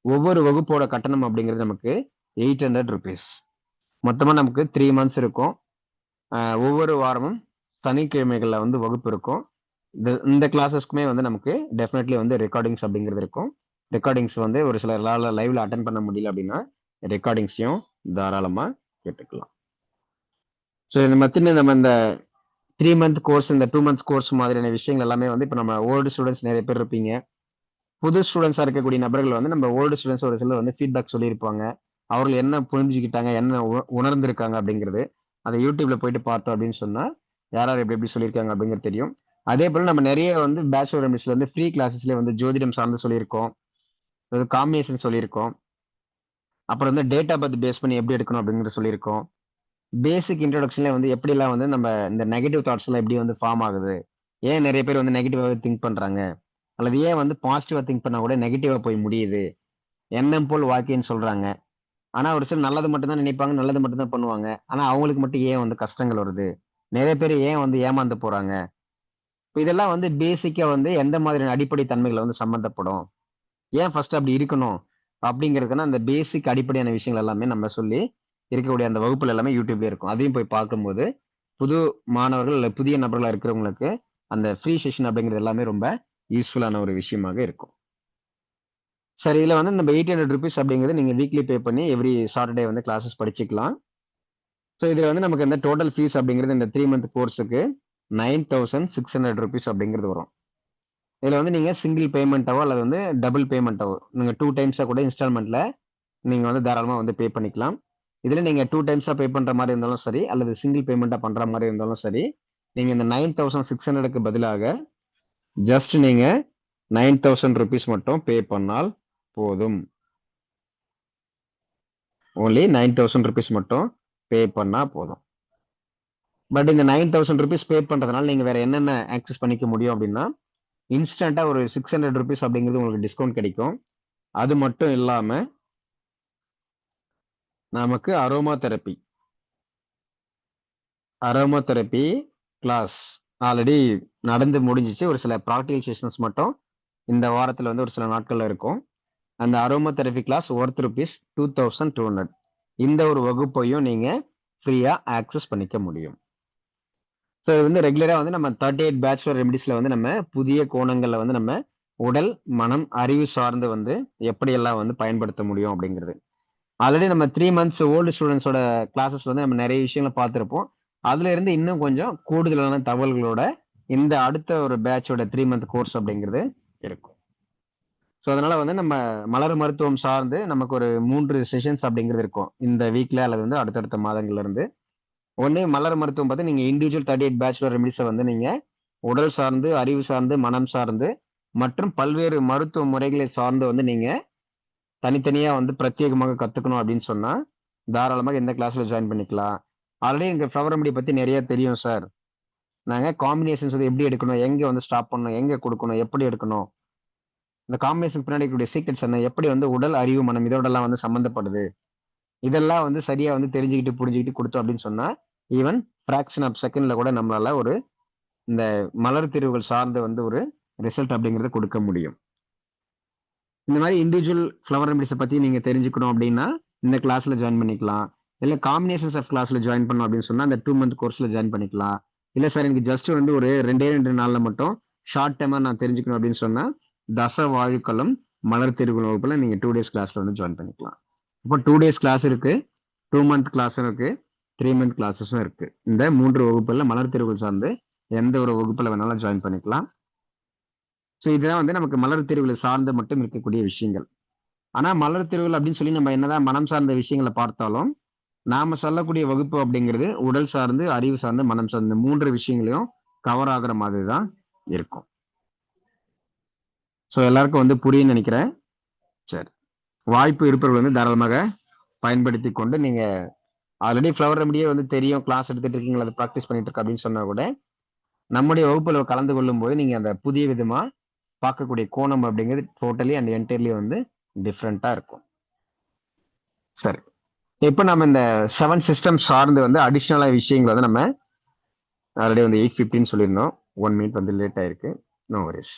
ஒவ்வொரு வகுப்போட கட்டணம் அப்படிங்கிறது நமக்கு 800 rupees. மொத்தமா நமக்கு 3 months இருக்கும். ஒவ்வொரு வாரமும் சனிக்கிழமைகள்ல வந்து வகுப்பு இருக்கும். இந்த கிளாஸஸ்க்குமே வந்து நமக்கு டெஃபினெட்லி வந்து ரெக்கார்டிங்ஸ் அப்படிங்கிறது இருக்கும். ரெக்கார்டிங்ஸ் வந்து ஒரு சில லைவ்ல அட்டன் பண்ண முடியல அப்படின்னா ரெக்கார்டிங்ஸையும் தாராளமா கேட்டுக்கலாம். ஸோ இந்த மத்தின நம்ம இந்த 3 month கோர்ஸ் இந்த 2 months கோர்ஸ் மாதிரியான விஷயங்கள் எல்லாமே வந்து இப்போ நம்ம ஓல்டு ஸ்டூடெண்ட்ஸ் நிறைய பேர் இருப்பீங்க. புது ஸ்டூடெண்ட்ஸாக இருக்கக்கூடிய நபர்கள் வந்து நம்ம ஓல்டு ஸ்டூடெண்ட்ஸ் ஒரு சிலர் வந்து ஃபீட்பேக் சொல்லியிருப்பாங்க. அவர்கள் என்ன புரிஞ்சுக்கிட்டாங்க, என்ன உணர்ந்திருக்காங்க அப்படிங்கிறது அதை யூடியூப்ல போயிட்டு பார்த்தோம் அப்படின்னு சொன்னா யார் யார் எப்படி எப்படி சொல்லியிருக்காங்க அப்படிங்கிறது தெரியும். அதே போல நம்ம நிறைய வந்து பேச்சுலர் ரெமடிஸ்ல வந்து ஃப்ரீ கிளாஸஸ்ல வந்து ஜோதிடம் சார்ந்து சொல்லியிருக்கோம், காம்பினேஷன் சொல்லியிருக்கோம், அப்புறம் வந்து டேட்டா பத்தி பேஸ் பண்ணி எப்படி எடுக்கணும் அப்படிங்கிறது சொல்லியிருக்கோம். பேசிக் இன்ட்ரோடக்ஷன்ல வந்து எப்படிலாம் வந்து நம்ம இந்த நெகட்டிவ் தாட்ஸ் எல்லாம் எப்படி வந்து ஃபார்ம் ஆகுது, ஏன் நிறைய பேர் வந்து நெகட்டிவாக திங்க் பண்றாங்க, அல்லது ஏன் வந்து பாசிட்டிவா திங்க் பண்ணா கூட நெகட்டிவா போய் முடியுது, எண்ணம் போல் வாழ்க்கைன்னு சொல்றாங்க. ஆனா ஒரு சிலர் நல்லது மட்டும் தான் நினைப்பாங்க, நல்லது மட்டும் தான் பண்ணுவாங்க. ஆனா அவங்களுக்கு மட்டும் ஏன் வந்து கஷ்டங்கள் வருது, நிறைய பேர் ஏன் வந்து ஏமாந்து போறாங்க. இப்போ இதெல்லாம் வந்து பேசிக்கா வந்து எந்த மாதிரியான அடிப்படை தன்மைகளை வந்து சம்பந்தப்படும், ஏன் ஃபர்ஸ்ட் அப்படி இருக்கணும் அப்படிங்கிறதுனா அந்த பேசிக் அடிப்படையான விஷயங்கள் எல்லாமே நம்ம சொல்லி இருக்கக்கூடிய அந்த வகுப்புல எல்லாமே யூடியூப்ல இருக்கும். அதையும் போய் பார்க்கும்போது புது மாணவர்கள் இல்லை புதிய நபர்களா இருக்கிறவங்களுக்கு அந்த ஃப்ரீ செஷன் அப்படிங்கிறது எல்லாமே ரொம்ப யூஸ்ஃபுல்லான ஒரு விஷயமாக இருக்கும். சரி, இதுல வந்து நம்ம 800 rupees அப்படிங்கிறது நீங்க வீக்லி பே பண்ணி எவ்ரி சாட்டர்டே வந்து கிளாஸஸ் படிச்சுக்கலாம். ஸோ இதுல வந்து நமக்கு இந்த டோட்டல் ஃபீஸ் அப்படிங்கிறது இந்த 3 month கோர்ஸுக்கு 9600 rupees அப்படிங்கிறது வரும். இதுல வந்து நீங்க சிங்கிள் பேமெண்ட்டாவோ அல்லது வந்து டபுள் பேமெண்ட்டாவோ நீங்க 2 times கூட இன்ஸ்டால்மெண்ட்ல நீங்க வந்து தாராளமா வந்து பே பண்ணிக்கலாம். இதுல நீங்க 2 times பே பண்ற மாதிரி இருந்தாலும் சரி, அல்லது சிங்கிள் பேமெண்ட்டா பண்ற மாதிரி இருந்தாலும் சரி, நீங்க இந்த 9600க்கு பதிலாக ஜஸ்ட் நீங்க 9000 rupees மட்டும் பே பண்ணால் போதும். ஓன்லி 9000 rupees மட்டும் பே பண்ணா போதும். பட் இந்த 9000 rupees பே பண்றதுனால நீங்க வேற என்னென்ன ஆக்சஸ் பண்ணிக்க முடியும் அப்படின்னா இன்ஸ்டன்டா ஒரு 600 rupees அப்படிங்கிறது உங்களுக்கு டிஸ்கவுண்ட் கிடைக்கும். அது மட்டும் இல்லாம நமக்கு அரோமா தெரப்பி கிளாஸ் ஆல்ரெடி நடந்து முடிஞ்சிச்சு. ஒரு சில ப்ராக்டிகல் செஷன்ஸ் மட்டும் இந்த வாரத்துல வந்து ஒரு சில நாட்கள்ல இருக்கும். அந்த aroma therapy class worth rupees 2200. இந்த ஒரு வகுப்பையும் நீங்க ஃப்ரீயா ஆக்சஸ் பண்ணிக்க முடியும். ஸோ இது வந்து ரெகுலரா வந்து நம்ம 38 பேச்சுலர் ரெமடிஸ்ல வந்து நம்ம புதிய கோணங்கள்ல வந்து நம்ம உடல், மனம், அறிவு சார்ந்து வந்து எப்படியெல்லாம் வந்து பயன்படுத்த முடியும் அப்படிங்கிறது. ஆல்ரெடி நம்ம 3 months ஓல்டு ஸ்டூடெண்ட்ஸோட கிளாஸஸ் வந்து நம்ம நிறைய விஷயங்களை பார்த்துருப்போம். அதுல இருந்து இன்னும் கொஞ்சம் கூடுதலான தகவல்களோட இந்த அடுத்த ஒரு பேட்சோட 3 month கோர்ஸ் அப்படிங்கிறது இருக்கும். ஸோ அதனால வந்து நம்ம மலர் மருத்துவம் சார்ந்து நமக்கு ஒரு 3 செஷன்ஸ் அப்படிங்கிறது இருக்கும் இந்த வீக்ல அல்லது வந்து அடுத்தடுத்த மாதங்கள்ல இருந்து. ஒண்ணு மலர் மருத்துவம் பார்த்து நீங்க இண்டிவிஜுவல் 38 பேச்சுலர் ரெமடிஸை வந்து நீங்க உடல் சார்ந்து, அறிவு சார்ந்து, மனம் சார்ந்து மற்றும் பல்வேறு மருத்துவ முறைகளை சார்ந்து வந்து நீங்க தனித்தனியா வந்து பிரத்யேகமாக கத்துக்கணும் அப்படின்னு சொன்னா தாராளமாக இந்த கிளாஸ்ல ஜாயின் பண்ணிக்கலாம். ஆல்ரெடி எங்க ஃப்ளவர் ரெமடி பத்தி நிறைய தெரியும் சார், நாங்க காம்பினேஷன்ஸ் வந்து எப்படி எடுக்கணும், எங்க வந்து ஸ்டாப் பண்ணணும், எங்க கொடுக்கணும், எப்படி எடுக்கணும், இந்த காம்பினேஷன் பின்னாடி இருக்கக்கூடிய சீக்ரெட்ஸ் என்ன, எப்படி வந்து உடல், அறிவு, மனம் இதோடலாம் வந்து சம்மந்தப்படுது, இதெல்லாம் வந்து சரியா வந்து தெரிஞ்சுக்கிட்டு புரிஞ்சுக்கிட்டு கொடுத்தோம் அப்படின்னு சொன்னா ஈவன் ஃபிராக்ஷன் ஆஃப் செகண்ட்ல கூட நம்மளால ஒரு இந்த மலர் தீர்வுகள் சார்ந்து வந்து ஒரு ரிசல்ட் அப்படிங்கறத கொடுக்க முடியும். இந்த மாதிரி இண்டிவிஜுவல் ஃப்ளவர் ரெமடிஸை பத்தி நீங்க தெரிஞ்சுக்கணும் அப்படின்னா இந்த கிளாஸ்ல ஜாயின் பண்ணிக்கலாம். இல்ல காம்பினேஷன்ஸ் ஆஃப் கிளாஸ்ல ஜாயின் பண்ணணும் அப்படின்னு சொன்னா அந்த 2 month கோர்ஸ்ல ஜாயின் பண்ணிக்கலாம். இல்ல சார் எனக்கு ஜஸ்ட் வந்து ஒரு 2 நாள்ல மட்டும் ஷார்ட் டைமா நான் தெரிஞ்சுக்கணும் அப்படின்னு சொன்னா தச வாழுக்களும் மலர் திருக்குறள் வகுப்புல நீங்க 2 days கிளாஸ்ல வந்து ஜாயின் பண்ணிக்கலாம். இப்போ 2 days கிளாஸ் இருக்கு, 2 month கிளாஸும் இருக்கு, 3 month கிளாஸஸும் இருக்கு. இந்த 3 வகுப்புல மலர் திருக்குறள் சார்ந்து எந்த ஒரு வகுப்புல வேணாலும் ஜாயின் பண்ணிக்கலாம். ஸோ இதெல்லாம் வந்து நமக்கு மலர் திருக்குறள் சார்ந்து மட்டும் இருக்கக்கூடிய விஷயங்கள். ஆனா மலர் திருக்குறள் அப்படின்னு சொல்லி நம்ம என்னதான் மனம் சார்ந்த விஷயங்களை பார்த்தாலும் நாம சொல்லக்கூடிய வகுப்பு அப்படிங்கிறது உடல் சார்ந்து, அறிவு சார்ந்து, மனம் சார்ந்து 3 விஷயங்களையும் கவர் ஆகுற மாதிரி தான் இருக்கும். ஸோ எல்லாருக்கும் வந்து புரியும்னு நினைக்கிறேன். சரி, வாய்ப்பு இருப்பவர்கள் வந்து தாராளமாக பயன்படுத்தி கொண்டு நீங்க ஆல்ரெடி ஃப்ளவர் ரெமடியே வந்து தெரியும், கிளாஸ் எடுத்துட்டு இருக்கீங்களா, அதை ப்ராக்டிஸ் பண்ணிட்டு இருக்க அப்படின்னு சொன்னா கூட நம்முடைய வகுப்புல கலந்து கொள்ளும் போது நீங்க அந்த புதிய விதமா பார்க்கக்கூடிய கோணம் அப்படிங்கிறது டோட்டலி அண்ட் என்டையர்லி வந்து டிஃப்ரெண்டா இருக்கும். சரி, இப்போ நம்ம இந்த 7 சிஸ்டம் சார்ந்து வந்து அடிஷ்னலா விஷயங்கள் வந்து நம்ம ஆல்ரெடி வந்து 8:15 சொல்லியிருந்தோம். 1 minute வந்து லேட் ஆயிருக்கு. No worries.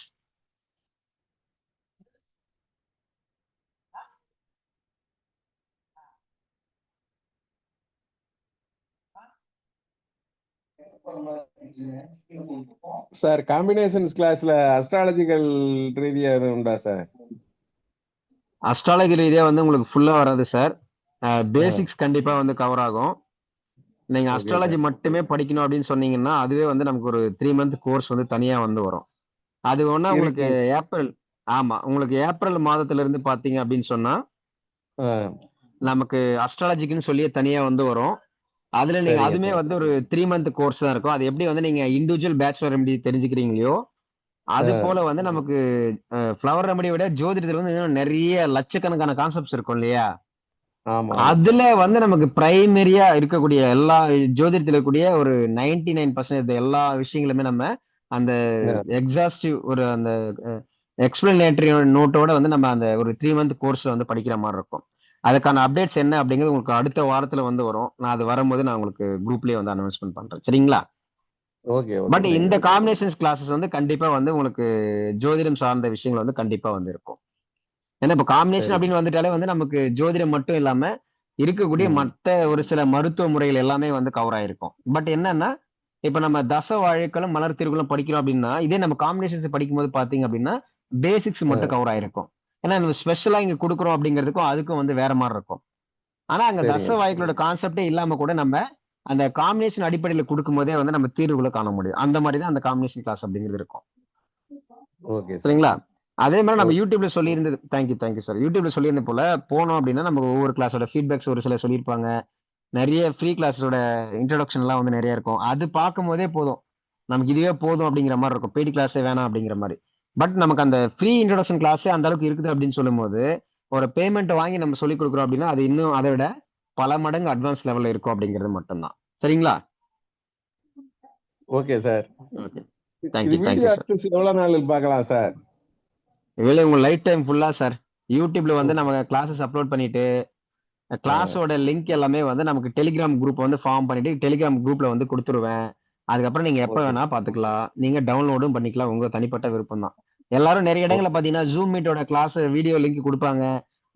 சார் காம்பினேஷன்ஸ் கிளாஸ்ல அஸ்ட்ராலஜிக்கல் ரீதியா எதுவும் உண்டா சார்? அஸ்ட்ராலஜி ரீதியா வந்து உங்களுக்கு ஃபுல்லா வராது சார். பேசிக்ஸ் கண்டிப்பா வந்து கவர் ஆகும். நீங்க Okay, அஸ்ட்ராலஜி sir. மட்டுமே படிக்கணும் அப்படின்னு சொன்னீங்கன்னா அதுவே வந்து நமக்கு ஒரு 3 month கோர்ஸ் வந்து தனியா வந்து வரும். அது ஒண்ணா உங்களுக்கு இருக்கு. ஏப்ரல், ஆமா உங்களுக்கு ஏப்ரல் மாதத்துல இருந்து பாத்தீங்க அப்படின்னு சொன்னா ஆ, நமக்கு அஸ்ட்ராலஜிக்குன்னு சொல்லியே தனியா வந்து வரும். அதுல நீங்க சரிங்க அதுமே சார். வந்து ஒரு 3 month கோர்ஸ் தான் இருக்கும். அது எப்படி வந்து நீங்க இண்டிவிஜுவல் பேச்சுலர் ரெமடி தெரிஞ்சுக்கிறீங்களோ அது போல வந்து நமக்கு ஃப்ளவர் ரெமடியை விட ஜோதிடத்துல வந்து இன்னும் நிறைய லட்சக்கணக்கான கான்செப்ட்ஸ் இருக்கும் இல்லையா? ஆமா ஆமா அதுல சார். வந்து நமக்கு பிரைமரியா இருக்கக்கூடிய எல்லா ஜோதிடத்துல இருக்கக்கூடிய ஒரு 99% எல்லா விஷயங்களுமே நம்ம அந்த எக்ஸாஸ்டிவ் ஒரு அந்த எக்ஸ்பிளனேட்டரி நோட்டோட வந்து நம்ம அந்த ஒரு 3 month கோர்ஸ்ல வந்து படிக்கிற மாதிரி இருக்கும். அதுக்கான அப்டேட்ஸ் என்ன அப்படிங்கிறது உங்களுக்கு அடுத்த வாரத்துல வந்து வரும். நான் அது வரும்போது நான் உங்களுக்கு குரூப்லயே வந்து அனௌன்ஸ்மெண்ட் பண்றேன். சரிங்களா? ஓகே ஓகே பட் இந்த தேங்க்யூ. காம்பினேஷன்ஸ் கிளாஸஸ் வந்து கண்டிப்பா வந்து உங்களுக்கு ஜோதிடம் சார்ந்த விஷயங்கள் வந்து கண்டிப்பா வந்து இருக்கும். ஏன்னா இப்ப காம்பினேஷன் சரி. அப்படின்னு வந்துட்டாலே வந்து நமக்கு ஜோதிடம் மட்டும் இல்லாம இருக்கக்கூடிய மற்ற ஒரு சில மருத்துவ முறைகள் எல்லாமே வந்து கவர் ஆயிருக்கும். பட் என்னன்னா இப்ப நம்ம தச வாழைக்களும் மலர் திருக்குறளும் படிக்கிறோம் அப்படின்னா இதே நம்ம காம்பினேஷன்ஸ் படிக்கும்போது பாத்தீங்க அப்படின்னா பேசிக்ஸ் மட்டும் கவர் ஆயிருக்கும். ஏன்னா நம்ம ஸ்பெஷலா இங்க கொடுக்குறோம் அப்படிங்கிறதுக்கும் அதுக்கும் வந்து வேற மாதிரி இருக்கும். ஆனா அங்க தச சரிங்க. வாய்க்களோட கான்செப்டே இல்லாம கூட நம்ம அந்த காம்பினேஷன் அடிப்படையில கொடுக்கும் போதே வந்து நம்ம தீர்வுகளை காண முடியும். அந்த மாதிரி தான் அந்த காம்பினேஷன் கிளாஸ் அப்படிங்கிறது இருக்கும். Okay sir. சரிங்களா? அதே மாதிரி நம்ம ஓகே. யூடியூப்ல சொல்லியிருந்தது, தேங்க்யூ சார். யூடியூப்ல சொல்லியிருந்த போல போனோம் அப்படின்னா நம்ம ஒவ்வொரு கிளாஸோட ஃபீட்பேக்ஸ் ஒரு சிலர் சொல்லியிருப்பாங்க. நிறைய ஃப்ரீ கிளாஸோட இன்ட்ரோடக்ஷன் எல்லாம் வந்து நிறைய இருக்கும். அது பார்க்கும் போதே போதும், நமக்கு இதுவே போதும் அப்படிங்கிற மாதிரி இருக்கும். பெய்டு கிளாஸே வேணாம் அப்படிங்கிற மாதிரி. பட் நமக்கு அந்த ஃப்ரீ இன்ட்ரோடக்ஷன் கிளாஸே அந்த அளவுக்கு இருக்குது அப்படின்னு சொல்லும் போது ஒரு பேமெண்ட் வாங்கி நம்ம சொல்லிக் கொடுக்குறோம் அப்படின்னா அது இன்னும் அதை விட பல மடங்கு அட்வான்ஸ் லெவல்ல இருக்கும் அப்படிங்கிறது மட்டும்தான். சரிங்களா? Okay sir. ஓகே, இது தேங்க்யூ வீடியோ சார். அக்சஸ் எவ்வளவு நாள் பார்க்கலாம் சார்? இதுல உங்க லைஃப் டைம் ஃபுல்லா சார். யூடியூப்ல வந்து நம்ம கிளாஸஸ் அப்லோட் பண்ணிட்டு கிளாஸோட லிங்க் எல்லாமே வந்து நமக்கு டெலிகிராம் குரூப் வந்து ஃபார்ம் பண்ணிட்டு டெலிகிராம் குரூப்ல வந்து கொடுத்துருவேன். அதுக்கப்புறம் நீங்க எப்ப ஓகே. வேணா பாத்துக்கலாம். நீங்க டவுன்லோடும் பண்ணிக்கலாம். உங்க தனிப்பட்ட விருப்பம் தான். எல்லாரும் நிறைய இடங்கள்ல பாத்தீங்கன்னா ஜூம் மீட்டோட கிளாஸ் வீடியோ லிங்க் கொடுப்பாங்க.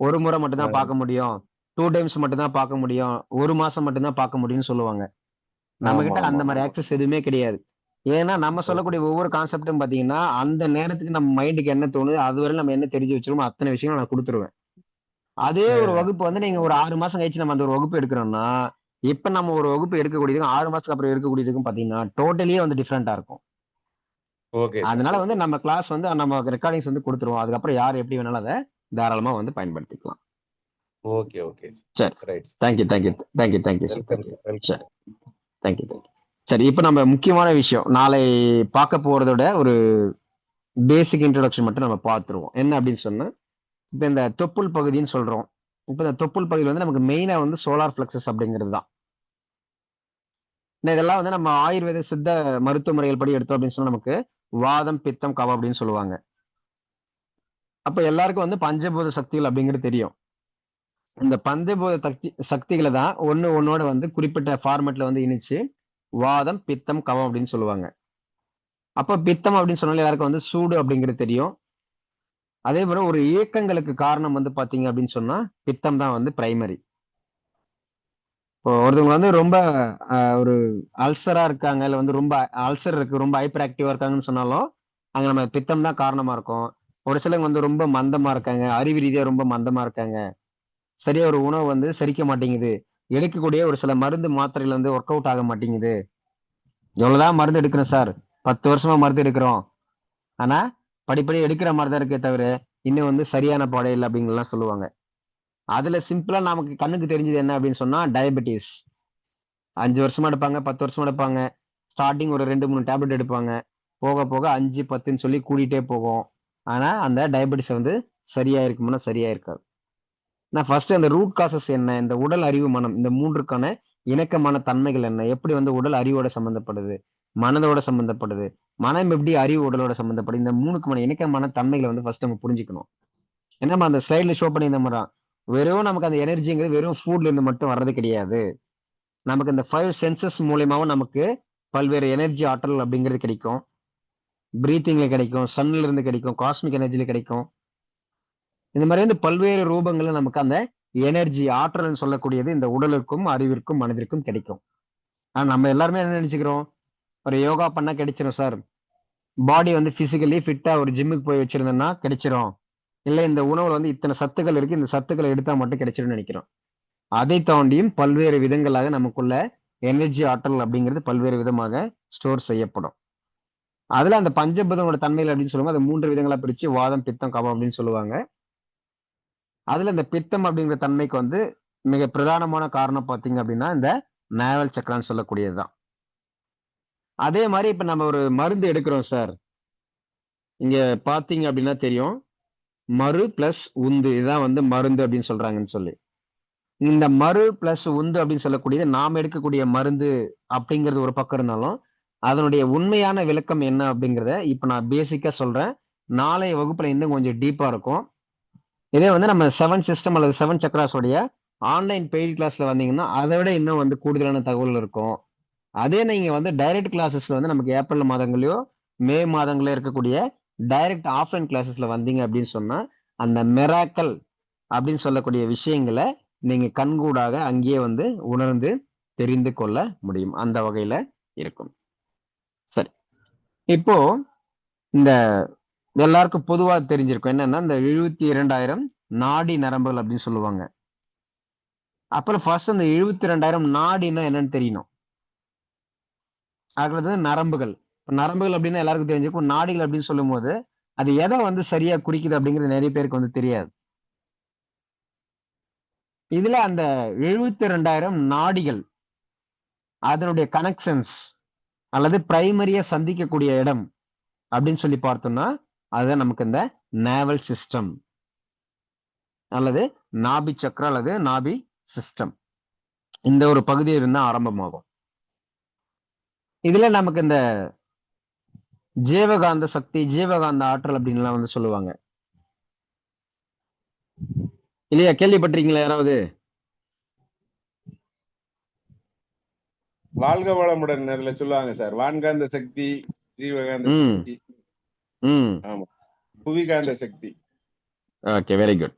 ஒரு முறை மட்டும் தான் பார்க்க முடியும். 2 டைம்ஸ் மட்டும் தான் பார்க்க முடியும். ஒரு மாசம் மட்டும் தான் பார்க்க முடியும்னு சொல்லுவாங்க. நம்ம ஆமா கிட்ட ஆமா. அந்த மாதிரி ஆக்சஸ் எதுவுமே கிடையாது. ஏன்னா நம்ம சொல்லக்கூடிய ஒவ்வொரு கான்செப்டும் பாத்தீங்கன்னா அந்த நேரத்துக்கு நம்ம மைண்டுக்கு என்ன தோணுது அதுவரை நம்ம என்ன தெரிஞ்சு வச்சிருக்கோம் அத்தனை விஷயங்களும் நான் கொடுத்துருவேன். அதே ஒரு வகுப்பு வந்து நீங்க ஒரு 6 மாசம் கழிச்சு நம்ம அந்த ஒரு வகுப்பு எடுக்கிறோம்னா இப்ப நம்ம ஒரு வகுப்பு எடுக்கக்கூடியதுக்கும் 6 மாசத்துக்கு அப்புறம் எடுக்கக்கூடியதுக்கும் பாத்தீங்கன்னா டோட்டலியே வந்து டிஃப்ரெண்டா இருக்கும். Okay sir. அதனால வந்து நம்ம கிளாஸ் வந்து நம்ம ரெக்கார்டிங்ஸ் வந்து கொடுத்துருவோம். அதுக்கப்புறம் யார் எப்படி வேணாலும் அதை தாராளமா வந்து பயன்படுத்திக்கலாம். ஓகே ஓகே சரி, right. Thank you sir. Welcome welcome. சரி, தேங்க்யூ. சரி, இப்ப நம்ம முக்கியமான விஷயம் நாளை பார்க்க போறதோட ஒரு பேசிக் இன்ட்ரோடக்ஷன் மட்டும் நம்ம பார்த்துருவோம். என்ன அப்படின்னு சொன்னா இப்ப இந்த தொப்புள் பகுதின்னு சொல்றோம். இப்ப இந்த தொப்புள் பகுதியில் வந்து நமக்கு மெயினா வந்து சோலார் பிளக்ஸஸ் அப்படிங்கிறது தான். இதெல்லாம் வந்து நம்ம ஆயுர்வேத சித்த மருத்துவ முறைகள் படி எடுத்தோம் அப்படின்னு சொன்னா நமக்கு வாதம், பித்தம், கவம் அப்படின்னு சொல்லுவாங்க. அப்ப எல்லாருக்கும் வந்து பஞ்சபூத சக்திகள் அப்படிங்கிறது தெரியும். இந்த பஞ்சபூத சக்திகளை தான் ஒன்னோட வந்து குறிப்பிட்ட ஃபார்மேட்ல வந்து இணைச்சு வாதம், பித்தம், கவம் அப்படின்னு சொல்லுவாங்க. அப்ப பித்தம் அப்படின்னு சொன்னாலே எல்லாருக்கும் வந்து சூடு அப்படிங்கிறது தெரியும். அதே போல ஒரு இயக்கங்களுக்கு காரணம் வந்து பாத்தீங்க அப்படின்னு சொன்னா பித்தம் தான் வந்து பிரைமரி. இப்போ ஒருத்தவங்க வந்து ரொம்ப ஒரு அல்சரா இருக்காங்க, இல்ல வந்து ரொம்ப அல்சர் இருக்கு, ரொம்ப ஹைப்பர் ஆக்டிவா இருக்காங்கன்னு சொன்னாலும் அங்க நம்ம பித்தம் தான் காரணமா இருக்கும். ஒரு சிலவங்க வந்து ரொம்ப மந்தமா இருக்காங்க, அறிவு ரீதியா ரொம்ப மந்தமா இருக்காங்க. சரியா ஒரு உணவு வந்து செரிக்க மாட்டேங்குது. எடுக்கக்கூடிய ஒரு சில மருந்து மாத்திரைகள் வந்து ஒர்க் அவுட் ஆக மாட்டேங்குது. எவ்வளவுதான் மருந்து எடுக்கிறோம் சார். 10 வருஷமா மருந்து எடுக்கிறோம். ஆனா, படிப்படியா எடுக்கிற மாரி தான் இருக்கே தவிர, இன்னும் வந்து சரியான பாடே இல்ல அப்படின்லாம் சொல்லுவாங்க. அதுல சிம்பிளா நமக்கு கண்ணுக்கு தெரிஞ்சது என்ன அப்படின்னு சொன்னா, டயபெட்டிஸ். 5 வருஷமா எடுப்பாங்க, 10 வருஷமா எடுப்பாங்க. ஸ்டார்ட்டிங் ஒரு 2, 3 டேப்லெட் எடுப்பாங்க. போக போக 5, 10ன்னு சொல்லி கூடிட்டே போகும். ஆனா, அந்த டயபெட்டிஸ் வந்து சரியா இருக்குமானா சரியா இருக்காது. நான் ஃபர்ஸ்ட் அந்த ரூட் காசஸ் என்ன? இந்த உடல், அறிவு, மனம் இந்த 3ற்கான இணக்கமான தன்மைகள் என்ன? எப்படி வந்து உடல் அறிவோட சம்மந்தப்படுது? மனதோட சம்மந்தப்படுது? மனம் எப்படி அறிவு உடலோட சம்மந்தப்படுது? இந்த 3க்குமான இணக்கமான தன்மைகள வந்து ஃபர்ஸ்ட் நம்ம புரிஞ்சுக்கணும். ஏன்னா நம்ம அந்த ஸ்லைட்ல ஷோ பண்ணியிருந்த மாரி தான். வெறும் நமக்கு அந்த எனர்ஜிங்கிறது வெறும் ஃபுட்ல இருந்து மட்டும் வர்றது கிடையாது. நமக்கு இந்த 5 சென்சஸ் மூலியமாவும் நமக்கு பல்வேறு எனர்ஜி ஆற்றல் அப்படிங்கிறது கிடைக்கும். பிரீத்திங்ல கிடைக்கும், சன்ல இருந்து கிடைக்கும், காஸ்மிக் எனர்ஜில கிடைக்கும். இந்த மாரி வந்து பல்வேறு ரூபங்கள்ல நமக்கு அந்த எனர்ஜி ஆற்றல்ன்னு சொல்லக்கூடியது இந்த உடலுக்கும், அறிவிற்கும், மனதிற்கும் கிடைக்கும். ஆனா நம்ம எல்லாருமே என்ன நெனச்சுக்கிறோம்? ஒரு யோகா பண்ணா கிடைச்சிரும் சார். பாடி வந்து பிசிக்கலி ஃபிட்டா ஒரு ஜிம்முக்கு போய் வச்சிருந்தேன்னா கிடைச்சிரும். இல்ல இந்த உணவுல வந்து இத்தன சத்துக்கள் இருக்கு. இந்த சத்துக்கள எடுத்தா மட்டும் கிடைச்சிரும்னு நெனைக்கிறோம். அதை தாண்டியும் பல்வேறு விதங்களாக நமக்குள்ள எனர்ஜி ஆற்றல் அப்படிங்கிறது பல்வேறு விதமாக ஸ்டோர் செய்யப்படும். அதுல அந்த பஞ்சபூதங்களோட தன்மைகள் அப்படின்னு சொல்லும்போது, அத 3 விதங்களா பிரிச்சு வாதம், பித்தம், கபம் அப்படின்னு சொல்லுவாங்க. அதுல இந்த பித்தம் அப்படிங்கிற தன்மைக்கு வந்து மிக பிரதானமான காரணம் பார்த்தீங்க அப்படின்னா, இந்த நாவல் சக்கரான்னு சொல்லக்கூடியது தான். அதே மாரி இப்ப நம்ம ஒரு மருந்து எடுக்கிறோம் சார். இங்க பார்த்தீங்க அப்படின்னா தெரியும். மரு பிளஸ் உந்து இதுதான் வந்து மருந்து அப்படின்னு சொல்றாங்கன்னு சொல்லி. இந்த மரு பிளஸ் உந்து அப்படின்னு சொல்லக்கூடியது நாம எடுக்கக்கூடிய மருந்து அப்படிங்கிறது ஒரு பக்கம் இருந்தாலும், அதனுடைய உண்மையான விளக்கம் என்ன அப்படிங்கிறத இப்ப நான் பேசிக்கா சொல்றேன். நாளைய வகுப்புல இன்னும் கொஞ்சம் டீப்பா இருக்கும். இதே வந்து நம்ம 7 சிஸ்டம் அல்லது 7 சக்ராஸ் உடைய ஆன்லைன் பெய்ட் கிளாஸ்ல வந்தீங்கன்னா, அத விட இன்னும் வந்து கூடுதலான தகவல் இருக்கும். அதே நீங்க வந்து டைரக்ட் கிளாஸஸ்ல வந்து நமக்கு ஏப்ரல் மாதங்கள்லயோ, மே மாதங்கள்லயோ இருக்கக்கூடிய டைரக்ட் ஆஃப்லைன் கிளாஸஸ்ல வந்தீங்க அப்படின்னு சொன்னா, அந்த மிராக்கிள் அப்படின்னு சொல்லக்கூடிய விஷயங்கள நீங்க கண்கூடாக அங்கேயே வந்து உணர்ந்து தெரிந்து கொள்ள முடியும். அந்த வகையில இருக்கும். சரி. இப்போ இந்த எல்லாருக்கும் பொதுவா தெரிஞ்சிருக்கும். என்னன்னா, இந்த 72,000 நாடி நரம்புகள் அப்படின்னு சொல்லுவாங்க. அப்புறம் ஃபர்ஸ்ட் அந்த 72,000 நாடின்னா என்னன்னு தெரியணும். அடுத்தது நரம்புகள். இப்ப நரம்புகள் அப்படின்னா எல்லாருக்கும் தெரிஞ்சிருக்கும். நாடிகள் அப்படின்னு சொல்லும்போது, அது எத வந்து சரியா குறிக்குது அப்படிங்கிறது நெறைய பேருக்கு வந்து தெரியாது. இதுல அந்த 72,000 நாடிகள், அதனுடைய கனெக்ஷன்ஸ் அல்லது பிரைமரியா சந்திக்கக்கூடிய இடம் அப்படின்னு சொல்லி பார்த்தோம்னா, அதுதான் நமக்கு இந்த நேவல் சிஸ்டம் அல்லது நாபி சக்ரா அல்லது நாபி சிஸ்டம். இந்த ஒரு பகுதியில இருந்து தான் ஆரம்பமாகும். இதுல நமக்கு இந்த ஜீவகாந்த சக்தி, ஜீவகாந்த ஆற்றல் அப்படின்லாம் வந்து சொல்லுவாங்க. இல்லையா? கேள்விப்பட்டிருக்கீங்களா யாராவது? வாழ்க வளமுடன் அதுல சொல்லுவாங்க சார். வான்காந்த சக்தி, ஜீவகாந்த ம். சக்தி, ம். ஆமா, புவிகாந்த சக்தி. ஓகே. Very good.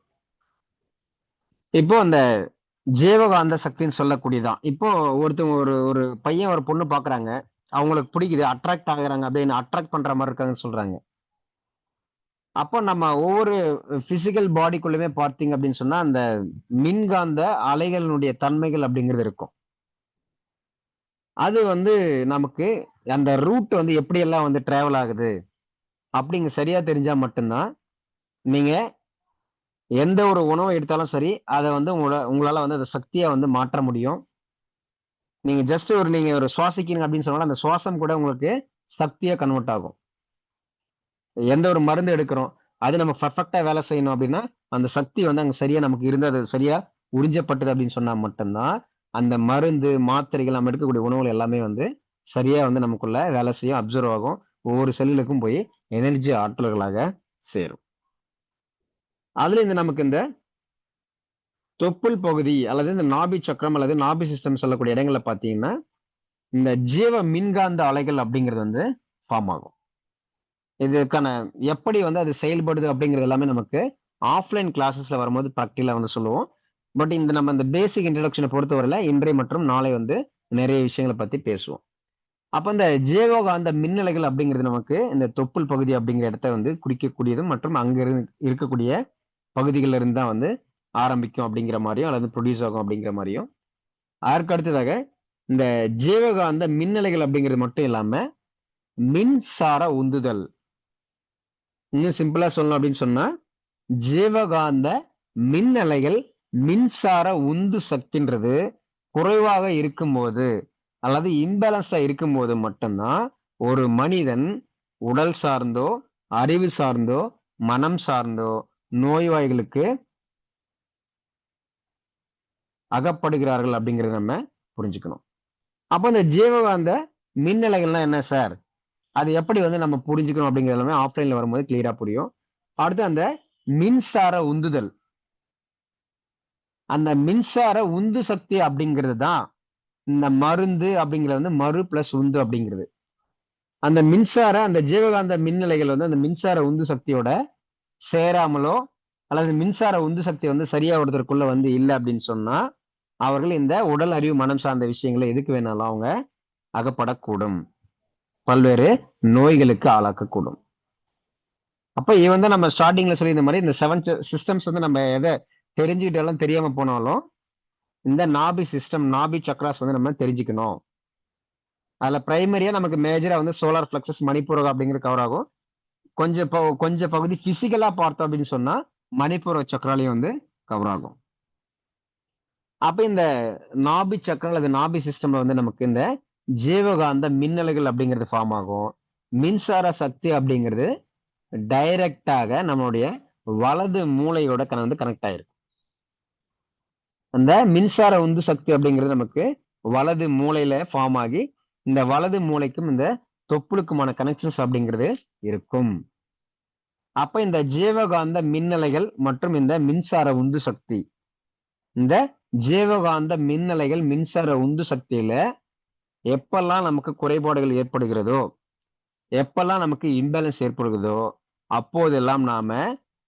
இப்போ அந்த ஜீவகாந்த சக்தின்னு சொல்லக்கூடியதான். இப்போ ஒருத்தவங்க ஒரு ஒரு பையன், ஒரு பொண்ணு பார்க்குறாங்க. அவங்களுக்கு பிடிக்குது. அட்ராக்ட் ஆகுறாங்க. அப்படியே என்ன அட்ராக்ட் பண்ற மாரி இருக்காங்கன்னு சொல்றாங்க. அப்போ நம்ம ஒவ்வொரு பிசிக்கல் பாடிக்குள்ளயுமே பார்த்தீங்க அப்படின்னு சொன்னா, அந்த மின்காந்த அலைகளினுடைய தன்மைகள் அப்படிங்கிறது இருக்கும். அது வந்து நமக்கு அந்த ரூட் வந்து எப்படியெல்லாம் வந்து டிராவல் ஆகுது அப்படிங்க சரியா தெரிஞ்சா மட்டும் தான், நீங்க எந்த ஒரு உணவு எடுத்தாலும் சரி, அத வந்து உங்களால வந்து அத சக்தியா வந்து மாற்ற முடியும். நீங்க ஜஸ்ட் நீங்க ஒரு சுவாசிக்கிறீங்க அப்படின்னு சொன்னாலும், அந்த சுவாசம் கூட உங்களுக்கு சக்தியா கன்வெர்ட் ஆகும். எந்த ஒரு மருந்து எடுக்கிறோம், அது நம்ம பெர்ஃபெக்ட்டா வேலை செய்யணும் அப்படின்னா, அந்த சக்தி வந்து அங்க சரியா நமக்கு இருந்து, அது சரியா உறிஞ்சப்பட்டது அப்படின்னு சொன்னா மட்டும் தான், அந்த மருந்து, மாத்திரைகள், நம்ம எடுக்கக்கூடிய உணவுகள் எல்லாமே வந்து சரியா வந்து நமக்குள்ள வேலை செய்யும், அப்சர்வ் ஆகும். ஒவ்வொரு செல்லுலுக்கும் போய் எனர்ஜி ஆற்றல்களாக சேரும். அதுல இந்த நமக்கு இந்த தொப்புள் பகுதி அல்லது இந்த நாபி சக்கரம் அல்லது நாபி சிஸ்டம் சொல்லக்கூடிய இடங்கள்ல பார்த்தீங்கன்னா, இந்த ஜீவ மின்காந்த அலைகள் அப்படிங்கிறது வந்து ஃபார்ம் ஆகும். இதுக்கான எப்படி வந்து அது செயல்படுது அப்படிங்கிறது எல்லாமே நமக்கு ஆஃப்லைன் கிளாஸஸ்ல வரும்போது பிராக்டிகலா வந்து சொல்லுவோம். பட் நம்ம இந்த பேசிக் இன்ட்ரோடக்ஷனை பொறுத்தவரையில இன்றைய மற்றும் நாளை வந்து நிறைய விஷயங்களை பத்தி பேசுவோம். அப்ப இந்த ஜேவகாந்த மின்னலைகள் அப்படிங்கிறது நமக்கு இந்த தொப்புள் பகுதி அப்படிங்கிற இடத்த வந்து குறிக்கக்கூடியது மற்றும் அங்க இருக்கக்கூடிய பகுதிகளில் இருந்து தான் வந்து ஆரம்பிக்கும் அப்படிங்கிற மாதிரியும் அல்லது ப்ரொடியூஸ் ஆகும் அப்படிங்கிற மாதிரியும். அதற்கு அடுத்ததாக இந்த ஜீவகாந்த மின்னலைகள் அப்படிங்கிறது மட்டும் இல்லாம மின்சார உந்துதல். இன்னும் சிம்பிளா சொல்லணும் அப்படின்னு சொன்னா ஜீவகாந்த மின்னலைகள் மின்சார உந்து சக்தின்றது குறைவாக இருக்கும்போது அல்லது இம்பேலன்ஸா இருக்கும்போது மட்டும்தான் ஒரு மனிதன் உடல் சார்ந்தோ அறிவு சார்ந்தோ மனம் சார்ந்தோ நோய்வாய்களுக்கு அகப்படுகிறார்கள் அப்படிங்கறத நம்ம புரிஞ்சுக்கணும். அப்ப இந்த ஜீவகாந்த மின்னலைகள்லாம் என்ன சார், அது எப்படி வந்து நம்ம புரிஞ்சுக்கணும் அப்படிங்கிறது எல்லாமே ஆஃப்லைன்ல வரும்போது கிளியரா புரியும். அடுத்து அந்த மின்சார உந்துதல், அந்த மின்சார உந்து சக்தி அப்படிங்கிறது தான் இந்த மருந்து அப்படிங்கிறது வந்து மறு பிளஸ் உந்து அப்படிங்கிறது. அந்த மின்சார அந்த ஜீவகாந்த மின்னலைகள் வந்து அந்த மின்சார உந்து சக்தியோட சேராமலோ அல்லது மின்சார உந்து சக்தி வந்து சரியா ஒருத்தருக்குள்ள வந்து இல்லை அப்படின்னு சொன்னா அவர்கள் இந்த உடல் அறிவு மனம் சார்ந்த விஷயங்களை எதுக்கு வேணாலும் அவங்க அகப்படக்கூடும், பல்வேறு நோய்களுக்கு ஆளாக்கக்கூடும். அப்ப இது வந்து நம்ம ஸ்டார்டிங்ல சொல்லி இந்த மாதிரி இந்த 7 சிஸ்டம்ஸ் வந்து நம்ம எதை தெரிஞ்சுக்கிட்டாலும் தெரியாம போனாலும் இந்த நாபி சிஸ்டம் நாபி சக்ராஸ் வந்து நம்ம தெரிஞ்சுக்கணும். அதுல பிரைமரியா நமக்கு மேஜரா வந்து சோலார் பிளக்ஸஸ் மணிப்பூரகம் அப்படிங்கிறது கவர் ஆகும். கொஞ்சம் பகுதி பிசிக்கலா பார்த்தோம் அப்படின்னு சொன்னா மணிப்பூர சக்கராலையும் வந்து கவர் ஆகும். அப்ப இந்த நாபி சக்கரம் அல்லது நாபி சிஸ்டம்ல வந்து நமக்கு இந்த ஜீவகாந்த மின்னலைகள் அப்படிங்கிறது ஃபார்ம் ஆகும். மின்சார சக்தி அப்படிங்கிறது டைரக்டாக நம்மளுடைய வலது மூளையோட வந்து கனெக்ட் ஆயிருக்கு. அந்த மின்சார உந்து சக்தி அப்படிங்கிறது நமக்கு வலது மூளையில ஃபார்ம் ஆகி இந்த வலது மூளைக்கும் இந்த தொப்புளுக்குமான கனெக்ஷன்ஸ் அப்படிங்கிறது இருக்கும். அப்ப இந்த ஜீவகாந்த மின்னலைகள் மற்றும் இந்த மின்சார உந்து சக்தி, இந்த ஜீவகாந்த மின்னலைகள் மின்சார உந்து சக்தியில எப்பெல்லாம் நமக்கு குறைபாடுகள் ஏற்படுகிறதோ, எப்பெல்லாம் நமக்கு இம்பேலன்ஸ் ஏற்படுகிறதோ அப்போதெல்லாம் நாம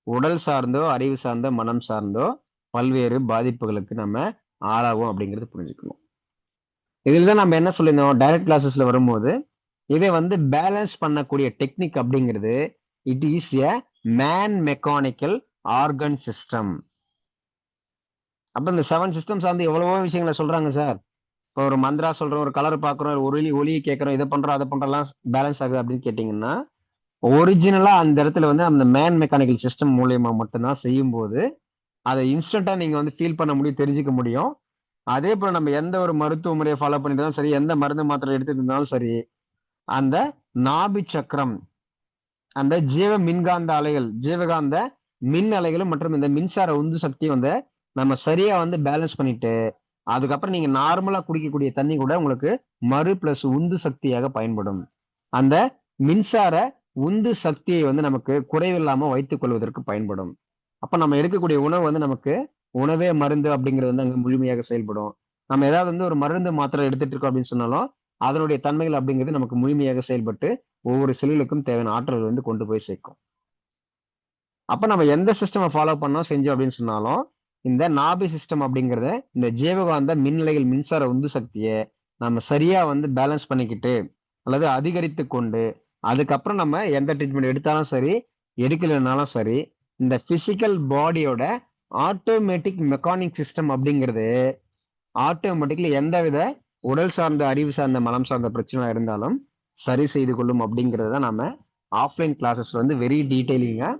உடல் சார்ந்தோ அறிவு சார்ந்தோ மனம் சார்ந்தோ பல்வேறு பாதிப்புகளுக்கு நம்ம ஆளாகும் அப்படிங்கிறது புரிஞ்சுக்கணும். இதில் தான் நம்ம என்ன சொல்லியிருந்தோம் டைரக்ட் கிளாஸஸ்ல வரும்போது, இதை வந்து பேலன்ஸ் பண்ணக்கூடிய டெக்னிக் அப்படிங்கிறது it is a man mechanical organ system. அப்ப இந்த 7 சிஸ்டம் சார்ந்து எவ்வளவோ விஷயங்களை சொல்றாங்க சார். இப்போ ஒரு மந்திரா சொல்றோம், ஒரு கலர் பாக்குறோம், ஒரு ஒளியை கேட்கறோம், இதை பண்றோம் அதை பண்றலாம் பேலன்ஸ் ஆகுது அப்படின்னு கேட்டீங்கன்னா ஒரிஜினலா அந்த இடத்துல வந்து அந்த மேன் மெக்கானிக்கல் சிஸ்டம் மூலியமா மட்டும்தான் செய்யும் போது அதை இன்ஸ்டன்டா நீங்க வந்து ஃபீல் பண்ண முடியும், தெரிஞ்சுக்க முடியும். அதே போல நம்ம எந்த ஒரு மருத்துவ முறையை ஃபாலோ பண்ணிட்டு சரி, எந்த மருந்து மாத்திரை எடுத்துட்டு இருந்தாலும் சரி, அந்த நாபி சக்கரம் அந்த ஜீவ மின்காந்த அலைகள் ஜீவகாந்த மின் அலைகளும் மற்றும் இந்த மின்சார உந்து சக்தி வந்து நம்ம சரியா வந்து பேலன்ஸ் பண்ணிட்டு அதுக்கப்புறம் நீங்க நார்மலா குடிக்கக்கூடிய தண்ணி கூட உங்களுக்கு மறு பிளஸ் உந்து சக்தியாக பயன்படும். அந்த மின்சார உந்து சக்தியை வந்து நமக்கு குறைவில்லாம வைத்துக் கொள்வதற்கு பயன்படும். அப்ப நம்ம எடுக்கக்கூடிய உணவு வந்து நமக்கு உணவே மருந்து அப்படிங்கிறது வந்து அங்க முழுமையாக செயல்படும். நம்ம ஏதாவது வந்து ஒரு மருந்து மாத்திரை எடுத்துட்டு இருக்கோம் அப்படின்னு சொன்னாலும் அதனுடைய தன்மைகள் அப்படிங்கிறது நமக்கு முழுமையாக செயல்பட்டு ஒவ்வொரு செல்லுக்கும் தேவையான ஆற்றல் வந்து கொண்டு போய் சேர்க்கும். அப்ப நம்ம எந்த சிஸ்டம் ஃபாலோ பண்ணோம் செஞ்சோம் அப்படின்னு சொன்னாலும் இந்த நாபி சிஸ்டம் அப்படிங்கறத இந்த ஜீவகாந்த மின்நிலைகள் மின்சார உந்து சக்தியை நம்ம சரியா வந்து பேலன்ஸ் பண்ணிக்கிட்டு அல்லது அதிகரித்து கொண்டு அதுக்கப்புறம் நம்ம எந்த ட்ரீட்மெண்ட் எடுத்தாலும் சரி எடுக்கலைனாலும் சரி இந்த பிசிக்கல் பாடியோட ஆட்டோமேட்டிக் மெக்கானிக் சிஸ்டம் அப்படிங்கிறது ஆட்டோமேட்டிக்லி எந்தவித உடல் சார்ந்த அறிவு சார்ந்த மனம் சார்ந்த பிரச்சனை இருந்தாலும் சரி செய்து கொள்ளும் அப்படிங்கிறத நம்ம ஆஃப்லைன் கிளாஸஸ்ல வந்து வெரி டீட்டெயிலிங்கா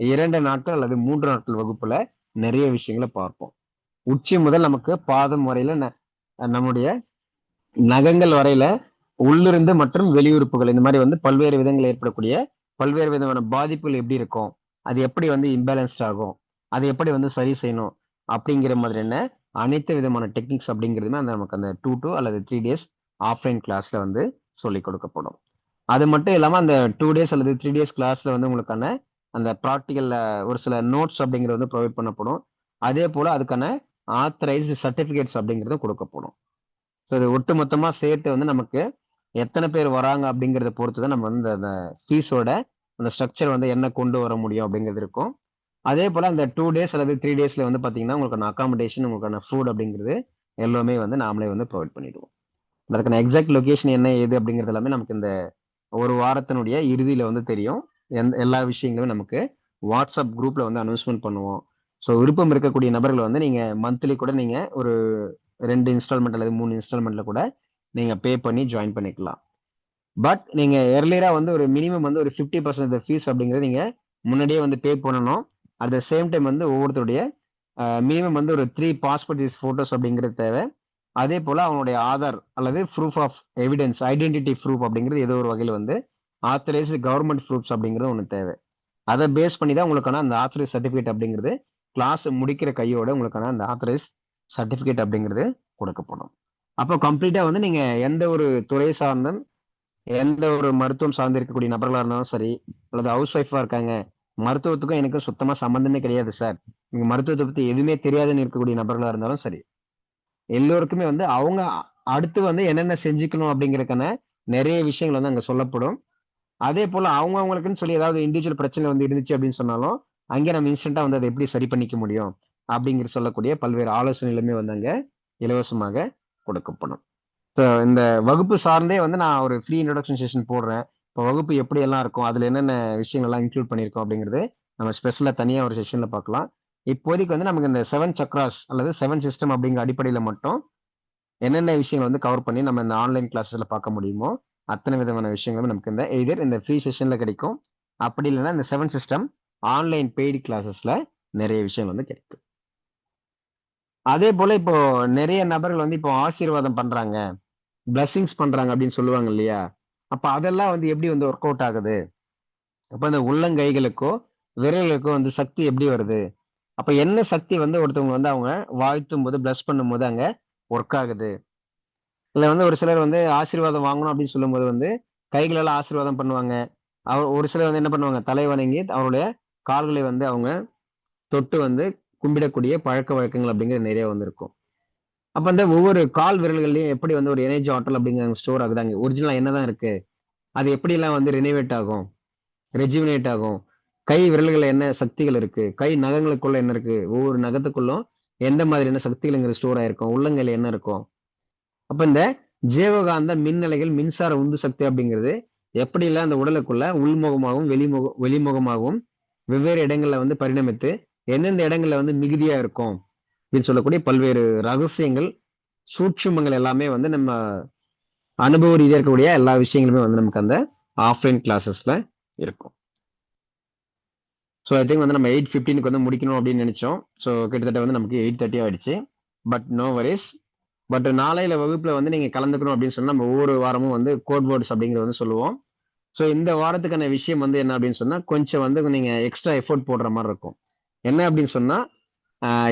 2 நாட்கள் அல்லது 3 நாட்கள் வகுப்புல நிறைய விஷயங்களை பார்ப்போம். உச்சி முதல் நமக்கு பாதம் வரையில நம்முடைய நகங்கள் வரையில உள்ளிருந்து மற்றும் வெளியுறுப்புகள் இந்த மாதிரி வந்து பல்வேறு விதங்கள் ஏற்படக்கூடிய பல்வேறு விதமான பாதிப்புகள் எப்படி இருக்கும், அது எப்படி வந்து இம்பேலன்ஸ்ட் ஆகும், அதை எப்படி வந்து சரி செய்யணும் அப்படிங்கிற மாதிரியான அனைத்து விதமான டெக்னிக்ஸ் அப்படிங்கிறதுமே அந்த நமக்கு அந்த 2 அல்லது 3 டேஸ் ஆஃப்லைன் கிளாஸ்ல வந்து சொல்லிக் கொடுக்கப்படும். அது மட்டும் இல்லாம அந்த 2 டேஸ் அல்லது 3 டேஸ் கிளாஸ்ல வந்து உங்களுக்கான அந்த ப்ராக்டிக்கல்ல ஒரு சில நோட்ஸ் அப்படிங்கிறது வந்து ப்ரொவைட் பண்ணப்படும். அதே போல அதுக்கான ஆத்தரைஸ்டு சர்டிபிகேட்ஸ் அப்படிங்கிறதும் கொடுக்கப்படும். ஸோ இது ஒட்டுமொத்தமா சேர்த்து வந்து நமக்கு எத்தனை பேர் வராங்க அப்படிங்கிறத பொறுத்து தான் நம்ம வந்து அந்த ஃபீஸோட அந்த ஸ்ட்ரக்சர் வந்து என்ன கொண்டு வர முடியும் அப்படிங்கிறது இருக்கும். அதே போல அந்த 2 டேஸ் அல்லது 3 டேஸ்ல வந்து பாத்தீங்கன்னா உங்களுக்கான அகாமடேஷன் உங்களுக்கான ஃபுட் அப்படிங்கிறது எல்லாமே வந்து நாமளே வந்து ப்ரொவைட் பண்ணிடுவோம். அதுக்கான எக்ஸாக்ட் லொகேஷன் என்ன ஏது அப்படிங்கிறது எல்லாமே நமக்கு இந்த ஒரு வாரத்தினுடைய இறுதியில வந்து தெரியும். எல்லா விஷயங்களும் நமக்கு வாட்ஸ்அப் குரூப்ல வந்து அனௌன்ஸ்மெண்ட் பண்ணுவோம். ஸோ விருப்பம் இருக்கக்கூடிய நபர்கள் வந்து நீங்க மந்த்லி கூட நீங்க ஒரு 2 இன்ஸ்டால்மெண்ட் அல்லது 3 இன்ஸ்டால்மெண்ட்ல கூட நீங்க பே பண்ணி ஜாயின் பண்ணிக்கலாம். பட் நீங்க எர்லியரா வந்து ஒரு மினிமம் வந்து ஒரு 50% ஃபீஸ் அப்படிங்கிறது நீங்க முன்னாடியே வந்து பே பண்ணணும். அட் த சேம் டைம் வந்து ஒவ்வொருத்தருடைய மினிமம் வந்து ஒரு 3 பாஸ்போர்ட் சைஸ் ஃபோட்டோஸ் அப்படிங்கிறது தேவை. அதே போல அவங்களுடைய ஆதார் அல்லது proof of evidence identity proof அப்படிங்கிறது ஏதோ ஒரு வகையில் வந்து ஆத்தரைஸ்டு கவர்மெண்ட் ப்ரூஃப்ஸ் அப்படிங்கிறது ஒன்று தேவை. அதை பேஸ் பண்ணி தான் உங்களுக்கான அந்த ஆத்தரைஸ் சர்டிஃபிகேட் அப்படிங்கிறது கிளாஸ் முடிக்கிற கையோட உங்களுக்கான அந்த ஆத்தரைஸ் சர்டிஃபிகேட் அப்படிங்கிறது கொடுக்கப்படும். அப்போ கம்ப்ளீட்டா வந்து நீங்க எந்த ஒரு துறை சார்ந்தும் எந்த ஒரு மருத்துவம் சார்ந்து இருக்கக்கூடிய நபர்களா இருந்தாலும் சரி, அல்லது ஹவுஸ் ஒய்ஃபா இருக்காங்க, மருத்துவத்துக்கும் எனக்கும் சுத்தமா சம்பந்தமே கிடையாது சார், நீங்க மருத்துவத்தை பத்தி எதுவுமே தெரியாதுன்னு இருக்கக்கூடிய நபர்களா இருந்தாலும் சரி, எல்லோருக்குமே வந்து அவங்க அடுத்து வந்து என்னென்ன செஞ்சுக்கணும் அப்படிங்கறதுக்கான நிறைய விஷயங்கள் வந்து அங்க சொல்லப்படும். அதே போல அவங்களுக்குன்னு சொல்லி ஏதாவது இண்டிவிஜுவல் பிரச்சனை வந்து இருந்துச்சு அப்படின்னு சொன்னாலும் அங்கே நம்ம இன்ஸ்டன்டா வந்து அதை எப்படி சரி பண்ணிக்க முடியும் அப்படிங்கிற சொல்லக்கூடிய பல்வேறு ஆலோசனைகளுமே வந்து அங்க இலவசமாக கொடுக்கப்படும். ஸோ இந்த வகுப்பு சார்ந்தே வந்து நான் ஒரு ஃப்ரீ இன்ட்ரோடக்ஷன் செஷன் போடுறேன். இப்போ வகுப்பு எப்படி எல்லாம் இருக்கும், அதுல என்னென்ன விஷயங்கள்லாம் இன்க்ளூட் பண்ணியிருக்கோம் அப்படிங்கிறது நம்ம ஸ்பெஷலா தனியா ஒரு செஷன்ல பார்க்கலாம். இப்போதைக்கு வந்து நமக்கு இந்த 7 சக்ராஸ் அல்லது 7 சிஸ்டம் அப்படிங்கிற அடிப்படையில மட்டும் என்னென்ன விஷயங்கள் வந்து கவர் பண்ணி நம்ம இந்த ஆன்லைன் கிளாஸஸ்ல பார்க்க முடியுமோ அத்தனை விதமான விஷயங்களும் நமக்கு இந்த எய்தர் இந்த ஃப்ரீ செஷன்ல கிடைக்கும், அப்படி இல்லைன்னா இந்த 7 சிஸ்டம் ஆன்லைன் பெய்டு கிளாஸஸ்ல நிறைய விஷயம் வந்து கிடைக்கும். அதே போல இப்போ நிறைய நபர்கள் வந்து இப்போ ஆசீர்வாதம் பண்றாங்க, பிளஸிங்ஸ் பண்றாங்க அப்படின்னு சொல்லுவாங்க இல்லையா? அப்ப அதெல்லாம் வந்து எப்படி வந்து ஒர்க் அவுட் ஆகுது? அப்ப அந்த உள்ளங்கைகளுக்கோ விரல்களுக்கோ வந்து சக்தி எப்படி வருது? அப்ப என்ன சக்தி வந்து ஒருத்தவங்க வந்து அவங்க வாழ்த்தும் போது பிளஸ் பண்ணும்போது அங்க ஒர்க் ஆகுது? இல்ல வந்து ஒரு சிலர் வந்து ஆசீர்வாதம் வாங்கணும் அப்படின்னு சொல்லும்போது வந்து கைகளால ஆசீர்வாதம் பண்ணுவாங்க. ஒரு சிலர் வந்து என்ன பண்ணுவாங்க, தலை வணங்கி அவருடைய கால்களை வந்து அவங்க தொட்டு வந்து கும்பிடக்கூடிய பழக்க வழக்கங்கள் அப்படிங்கிறது நிறைய வந்து இருக்கும். அப்ப அந்த ஒவ்வொரு கால் விரல்கள்லயும் எப்படி வந்து ஒரு எனர்ஜி ஆற்றல் அப்படிங்கிற ஸ்டோர் ஆகுது, அங்க ஒரிஜினலா என்னதான் இருக்கு, அது எப்படி எல்லாம் வந்து ரினிவேட் ஆகும், ரெஜுவினேட் ஆகும், கை விரல்கள் என்ன சக்திகள் இருக்கு, கை நகங்களுக்குள்ள என்ன இருக்கு, ஒவ்வொரு நகத்துக்குள்ளும் எந்த மாதிரியான சக்திகள் ஸ்டோர் ஆயிருக்கும், உள்ளங்கையில என்ன இருக்கும். அப்ப இந்த ஜீவகாந்த மின்னலைகள் மின்சார உந்து சக்தி அப்படிங்கிறது எப்படி எல்லாம் அந்த உடலுக்குள்ள உள்முகமாகவும் வெளிமுகமாகவும் வெவ்வேறு இடங்கள்ல வந்து பரிணமித்து எந்தெந்த இடங்கள்ல வந்து மிகுதியா இருக்கும் அப்படின்னு சொல்லக்கூடிய பல்வேறு ரகசியங்கள் சூட்சுமங்கள் எல்லாமே வந்து நம்ம அனுபவ ரீதியா இருக்கக்கூடிய எல்லா விஷயங்களுமே வந்து நமக்கு அந்த ஆஃப்லைன் கிளாஸஸ்ல இருக்கும். ஸோ ஐ திங்க் வந்து நம்ம 8:15 வந்து முடிக்கணும் அப்படின்னு நினைச்சோம். ஸோ கிட்டத்தட்ட வந்து நமக்கு 8:30 ஆயிடுச்சு. But no worries. பட் நாளையில வகுப்புல வந்து நீங்க கலந்துக்கணும் அப்படின்னு சொன்னா நம்ம ஒவ்வொரு வாரமும் வந்து கோட் வேர்ட்ஸ் அப்படிங்கிறது வந்து சொல்லுவோம். ஸோ இந்த வாரத்துக்கான விஷயம் வந்து என்ன அப்படின்னு சொன்னா கொஞ்சம் வந்து நீங்க எக்ஸ்ட்ரா எஃபோர்ட் போடுற மாதிரி இருக்கும். என்ன அப்படின்னு சொன்னா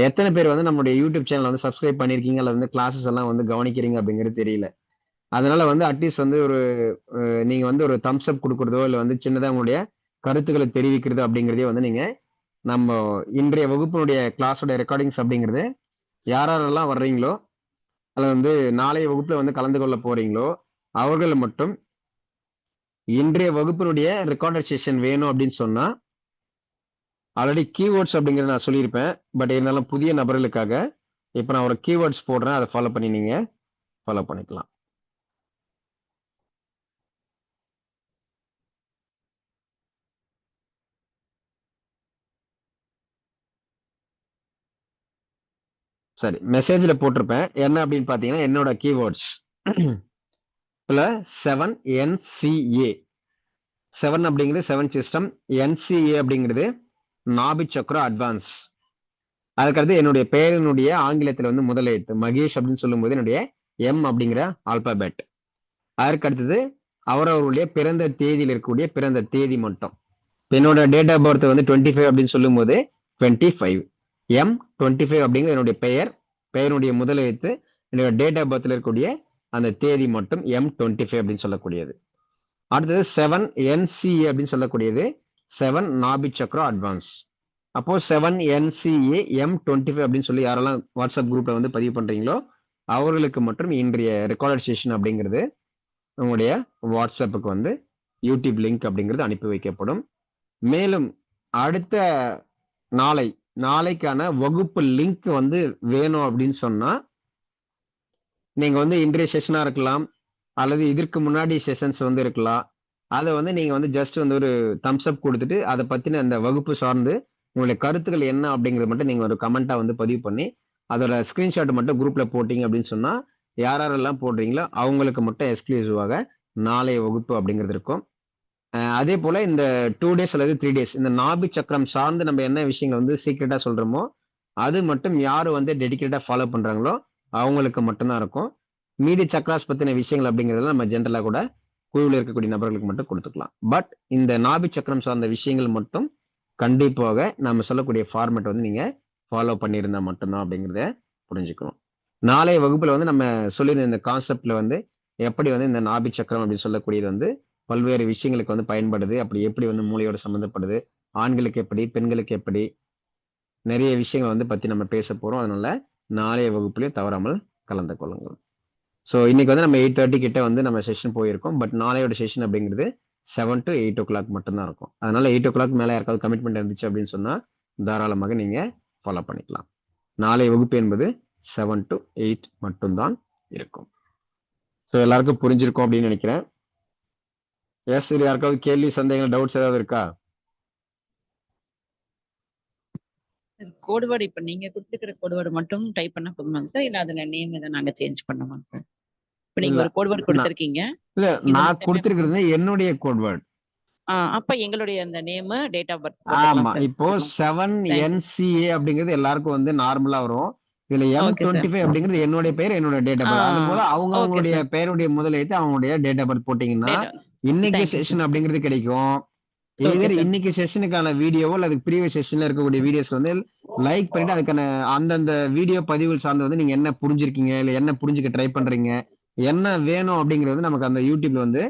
எத்தனை பேர் வந்து நம்மளுடைய யூடியூப் சேனல் வந்து சப்ஸ்கிரைப் பண்ணிருக்கீங்க அல்லது வந்து கிளாஸஸ் எல்லாம் வந்து கவனிக்கிறீங்க அப்படிங்கிறது தெரியல. அதனால வந்து அட்லீஸ்ட் வந்து ஒரு நீங்க வந்து ஒரு தம்ஸ் அப் கொடுக்குறதோ இல்லை வந்து சின்னதா உங்களுடைய கருத்துக்களை தெரிவிக்கிறது அப்படிங்கிறதே வந்து நீங்க நம்ம இன்றைய வகுப்பினுடைய கிளாஸோட ரெக்கார்டிங்ஸ் அப்படிங்கிறது யாரெல்லாம் வர்றீங்களோ அல்லது வந்து நாளைய வகுப்புல வந்து கலந்து கொள்ள போறீங்களோ அவர்கள் மட்டும் இன்றைய வகுப்பினுடைய ரெக்கார்டட் செஷன் வேணும் அப்படின்னு சொன்னா ஆல்ரெடி கீவேர்ட்ஸ் அப்படிங்கிறத நான் சொல்லியிருப்பேன். பட் இருந்தாலும் புதிய நபர்களுக்காக இப்போ நான் ஒரு கீவேர்ட்ஸ் போடுறேன், அதை ஃபாலோ பண்ணி நீங்க ஃபாலோ பண்ணிக்கலாம். சரி, மெசேஜ்ல போட்டிருப்பேன். என்ன அப்படின்னு பாத்தீங்கன்னா என்னோட கீவேர்ட்ஸ் 7 NCA 7 அப்படிங்கிறது 7 சிஸ்டம், NCA அப்படிங்கிறது நாபி சக்ரா அட்வான்ஸ். அதுக்கடுத்து என்னுடைய பெயரினுடைய ஆங்கிலத்தில் வந்து முதல் எழுத்து மகேஷ் அப்படின்னு சொல்லும்போது என்னுடைய M அப்படிங்கிற ஆல்பாபெட். அதற்கு அடுத்தது அவரவருடைய பிறந்த தேதியில் இருக்கக்கூடிய பிறந்த தேதி மட்டும். என்னோட டேட் ஆஃப் பர்த் வந்து 25 அப்படின்னு சொல்லும் போது 25 M25 அப்படிங்கிற என்னுடைய பெயருடைய முதல் எழுத்து, என்னோட டேட் ஆஃப் பர்த்ல இருக்கக்கூடிய அந்த தேதி மட்டும் M25 அப்படின்னு சொல்லக்கூடியது. அடுத்தது 7 NCA அப்படின்னு சொல்லக்கூடியது 7 நாபி சக்ரா அட்வான்ஸ். அப்போ 7 NCA M25 அப்படின்னு சொல்லி யாரெல்லாம் வாட்ஸ்அப் குரூப்ல வந்து பதிவு பண்றீங்களோ அவர்களுக்கு மட்டும் இன்றைய ரெக்கார்டட் செஷன் அப்படிங்கிறது உங்களுடைய வாட்ஸ்அப்புக்கு வந்து யூடியூப் லிங்க் அப்படிங்கிறது அனுப்பி வைக்கப்படும். மேலும் அடுத்த நாளைக்கான வகுப்பு லிங்க் வந்து வேணும் அப்படின்னு சொன்னா நீங்க வந்து இன்றைய செஷனா இருக்கலாம், அல்லது இதற்கு முன்னாடி செஷன்ஸ் வந்து இருக்கலாம். அத வந்து நீங்க வந்து ஜஸ்ட் வந்து ஒரு தம்ஸ் அப் குடுத்துட்டு, அத பத்தின அந்த வகுப்பு சார்ந்து உங்களுடைய கருத்துக்கள் என்ன அப்படிங்கிறத மட்டும் நீங்க ஒரு கமெண்ட்டா வந்து பதிவு பண்ணி, அதோட ஸ்கிரீன்ஷாட் மட்டும் குரூப்ல போட்டீங்க அப்படின்னு சொன்னா, யாரெல்லாம் போடுறீங்களோ அவங்களுக்கு மட்டும் எக்ஸ்க்ளூசிவாக நாளைய வகுப்பு அப்படிங்கிறது இருக்கும். அதே போல இந்த 2 டேஸ் அல்லது 3 டேஸ் இந்த நாபி சக்கரம் சார்ந்து நம்ம என்ன விஷயங்கள் வந்து சீக்ரெட்டா சொல்றோமோ, அது மட்டும் யாரு வந்து டெடிகேட்டடா ஃபாலோ பண்றாங்களோ, அவங்களுக்கு மட்டும் தான் இருக்கும். மீதி சக்ராஸ் பத்தின விஷயங்கள் அப்படிங்கிறதெல்லாம் நம்ம ஜென்ரலா கூட குழுவுல இருக்கக்கூடிய நபர்களுக்கு மட்டும் குடுத்துக்கலாம். பட் இந்த நாபி சக்கரம் சார்ந்த விஷயங்கள் மட்டும் கண்டிப்பாக நம்ம சொல்லக்கூடிய ஃபார்மேட் வந்து நீங்க ஃபாலோ பண்ணியிருந்தா மட்டும் தான் அப்படிங்கிறத புரிஞ்சுக்கணும். நாளைய வகுப்புல வந்து நம்ம சொல்லியிருந்த இந்த கான்செப்ட்ல வந்து எப்படி வந்து இந்த நாபி சக்கரம் அப்படின்னு சொல்லக்கூடியது வந்து பல்வேறு விஷயங்களுக்கு வந்து பயன்படுது. அப்படி எப்படி வந்து மூளையோட சம்மந்தப்படுது, ஆண்களுக்கு எப்படி, பெண்களுக்கு எப்படி, நிறைய விஷயங்கள் வந்து பத்தி நம்ம பேச போறோம். அதனால நாளைய வகுப்பிலே தவறாமல் கலந்து கொள்ளுங்கள். ஸோ இன்னைக்கு வந்து நம்ம 8:30 கிட்ட வந்து நம்ம செஷன் போயிருக்கோம். பட் நாளையோட செஷன் அப்படிங்கிறது 7 to 8:00 மட்டும் தான் இருக்கும். அதனால 8:00 மேல யாருக்காவது கமிட்மெண்ட் இருந்துச்சு அப்படின்னு சொன்னா, தாராளமாக நீங்க ஃபாலோ பண்ணிக்கலாம். நாளைய வகுப்பு என்பது 7 to 8 மட்டும் தான் இருக்கும். ஸோ எல்லாருக்கும் புரிஞ்சிருக்கும் அப்படின்னு நினைக்கிறேன். எஸ், இது யாருக்காவது கேள்வி, சந்தேகங்கள், டவுட்ஸ் ஏதாவது இருக்கா? கோட் வேர்டு இப்ப நீங்க குடுத்துக்கிற கோட் வேர்டு மட்டும் டைப் பண்ணா போதுமாங்க சார்? இல்ல அதுல நேம் எத நாங்க சேஞ்ச் பண்ணுமாங்க சார்? இப்ப நீங்க இல்ல ஒரு கோட் வேர்டு நான் குடுத்திருக்கீங்க. இல்ல இது நான் மட்டுமே குடுத்திருக்கிறது என்னுடைய கோட் வேர்ட். அப்ப எங்களுடைய அந்த நேம், டேட் ஆஃப் பர்த் ஆமா. போட்டுக்கலாம் சார். இப்போ தேங்க் யூ. 7NCA அப்படிங்கிறது எல்லாருக்கும் வந்து நார்மலா வரும். இதுல ஓகே சார். M25 அப்படிங்கிறது என்னுடைய பெயர், என்னோட டேட் ஆஃப் பர்த். அதுபோல ஓகே அவங்கவங்களுடைய சார். பெயருடைய முதல் எழுத்து அவங்களுடைய டேட் ஆஃப் பர்த் போட்டீங்கன்னா, டேட் இன்னைக்கு தேங்க் யூ சார். செஷன் அப்படிங்கிறது கிடைக்கும். Okay either sir. இன்னைக்கு செஷனுக்கான வீடியோவோ அல்லது ப்ரீவியஸ் செஷன்ல இருக்கக்கூடிய வீடியோஸ் வந்து லைக் பண்ணிட்டு அதுக்கான அந்தந்த வீடியோ பதிவுகள் சார்ந்து வந்து நீங்க என்ன புரிஞ்சிருக்கீங்க, இல்ல என்ன புரிஞ்சுக்க ட்ரை பண்றீங்க, என்ன வேணும் அப்படிங்கிறது வந்து நமக்கு அந்த யூடியூப்ல வந்து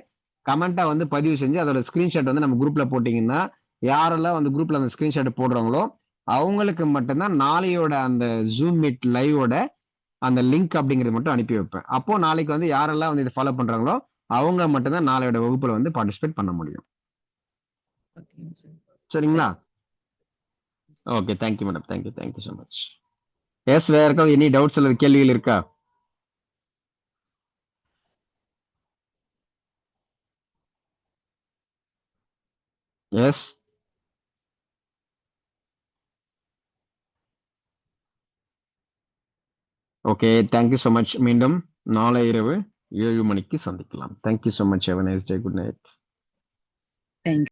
கமெண்டா வந்து பதிவு செஞ்சு அதோட ஸ்கிரீன்ஷாட் வந்து நம்ம குரூப்ல போட்டீங்கன்னா, யாரெல்லாம் வந்து குரூப்ல அந்த ஸ்கிரீன்ஷாட் போடுறாங்களோ, அவங்களுக்கு மட்டும்தான் நாளையோட அந்த ஜூம் மீட் லைவோட அந்த லிங்க் அப்படிங்கிறது மட்டும் அனுப்பி வைப்பேன். அப்போ நாளைக்கு வந்து யாரெல்லாம் வந்து இதை ஃபாலோ பண்றாங்களோ, அவங்க மட்டும்தான் நாளையோட வகுப்புல வந்து பார்ட்டிசிபேட் பண்ண முடியும். ஓகேங்க சார். சரிங்களா? Okay. Thank you madam. Thank you so much. Yes, வேற யாருக்காவது எனி டவுட்ஸ் அல்லது கேள்விகள் இருக்கா? Yes. Okay. Thank you so much. மீண்டும் நாளை இரவு 7 மணிக்கு சந்திக்கலாம். Thank you so much. Have a nice day. Good night. Thank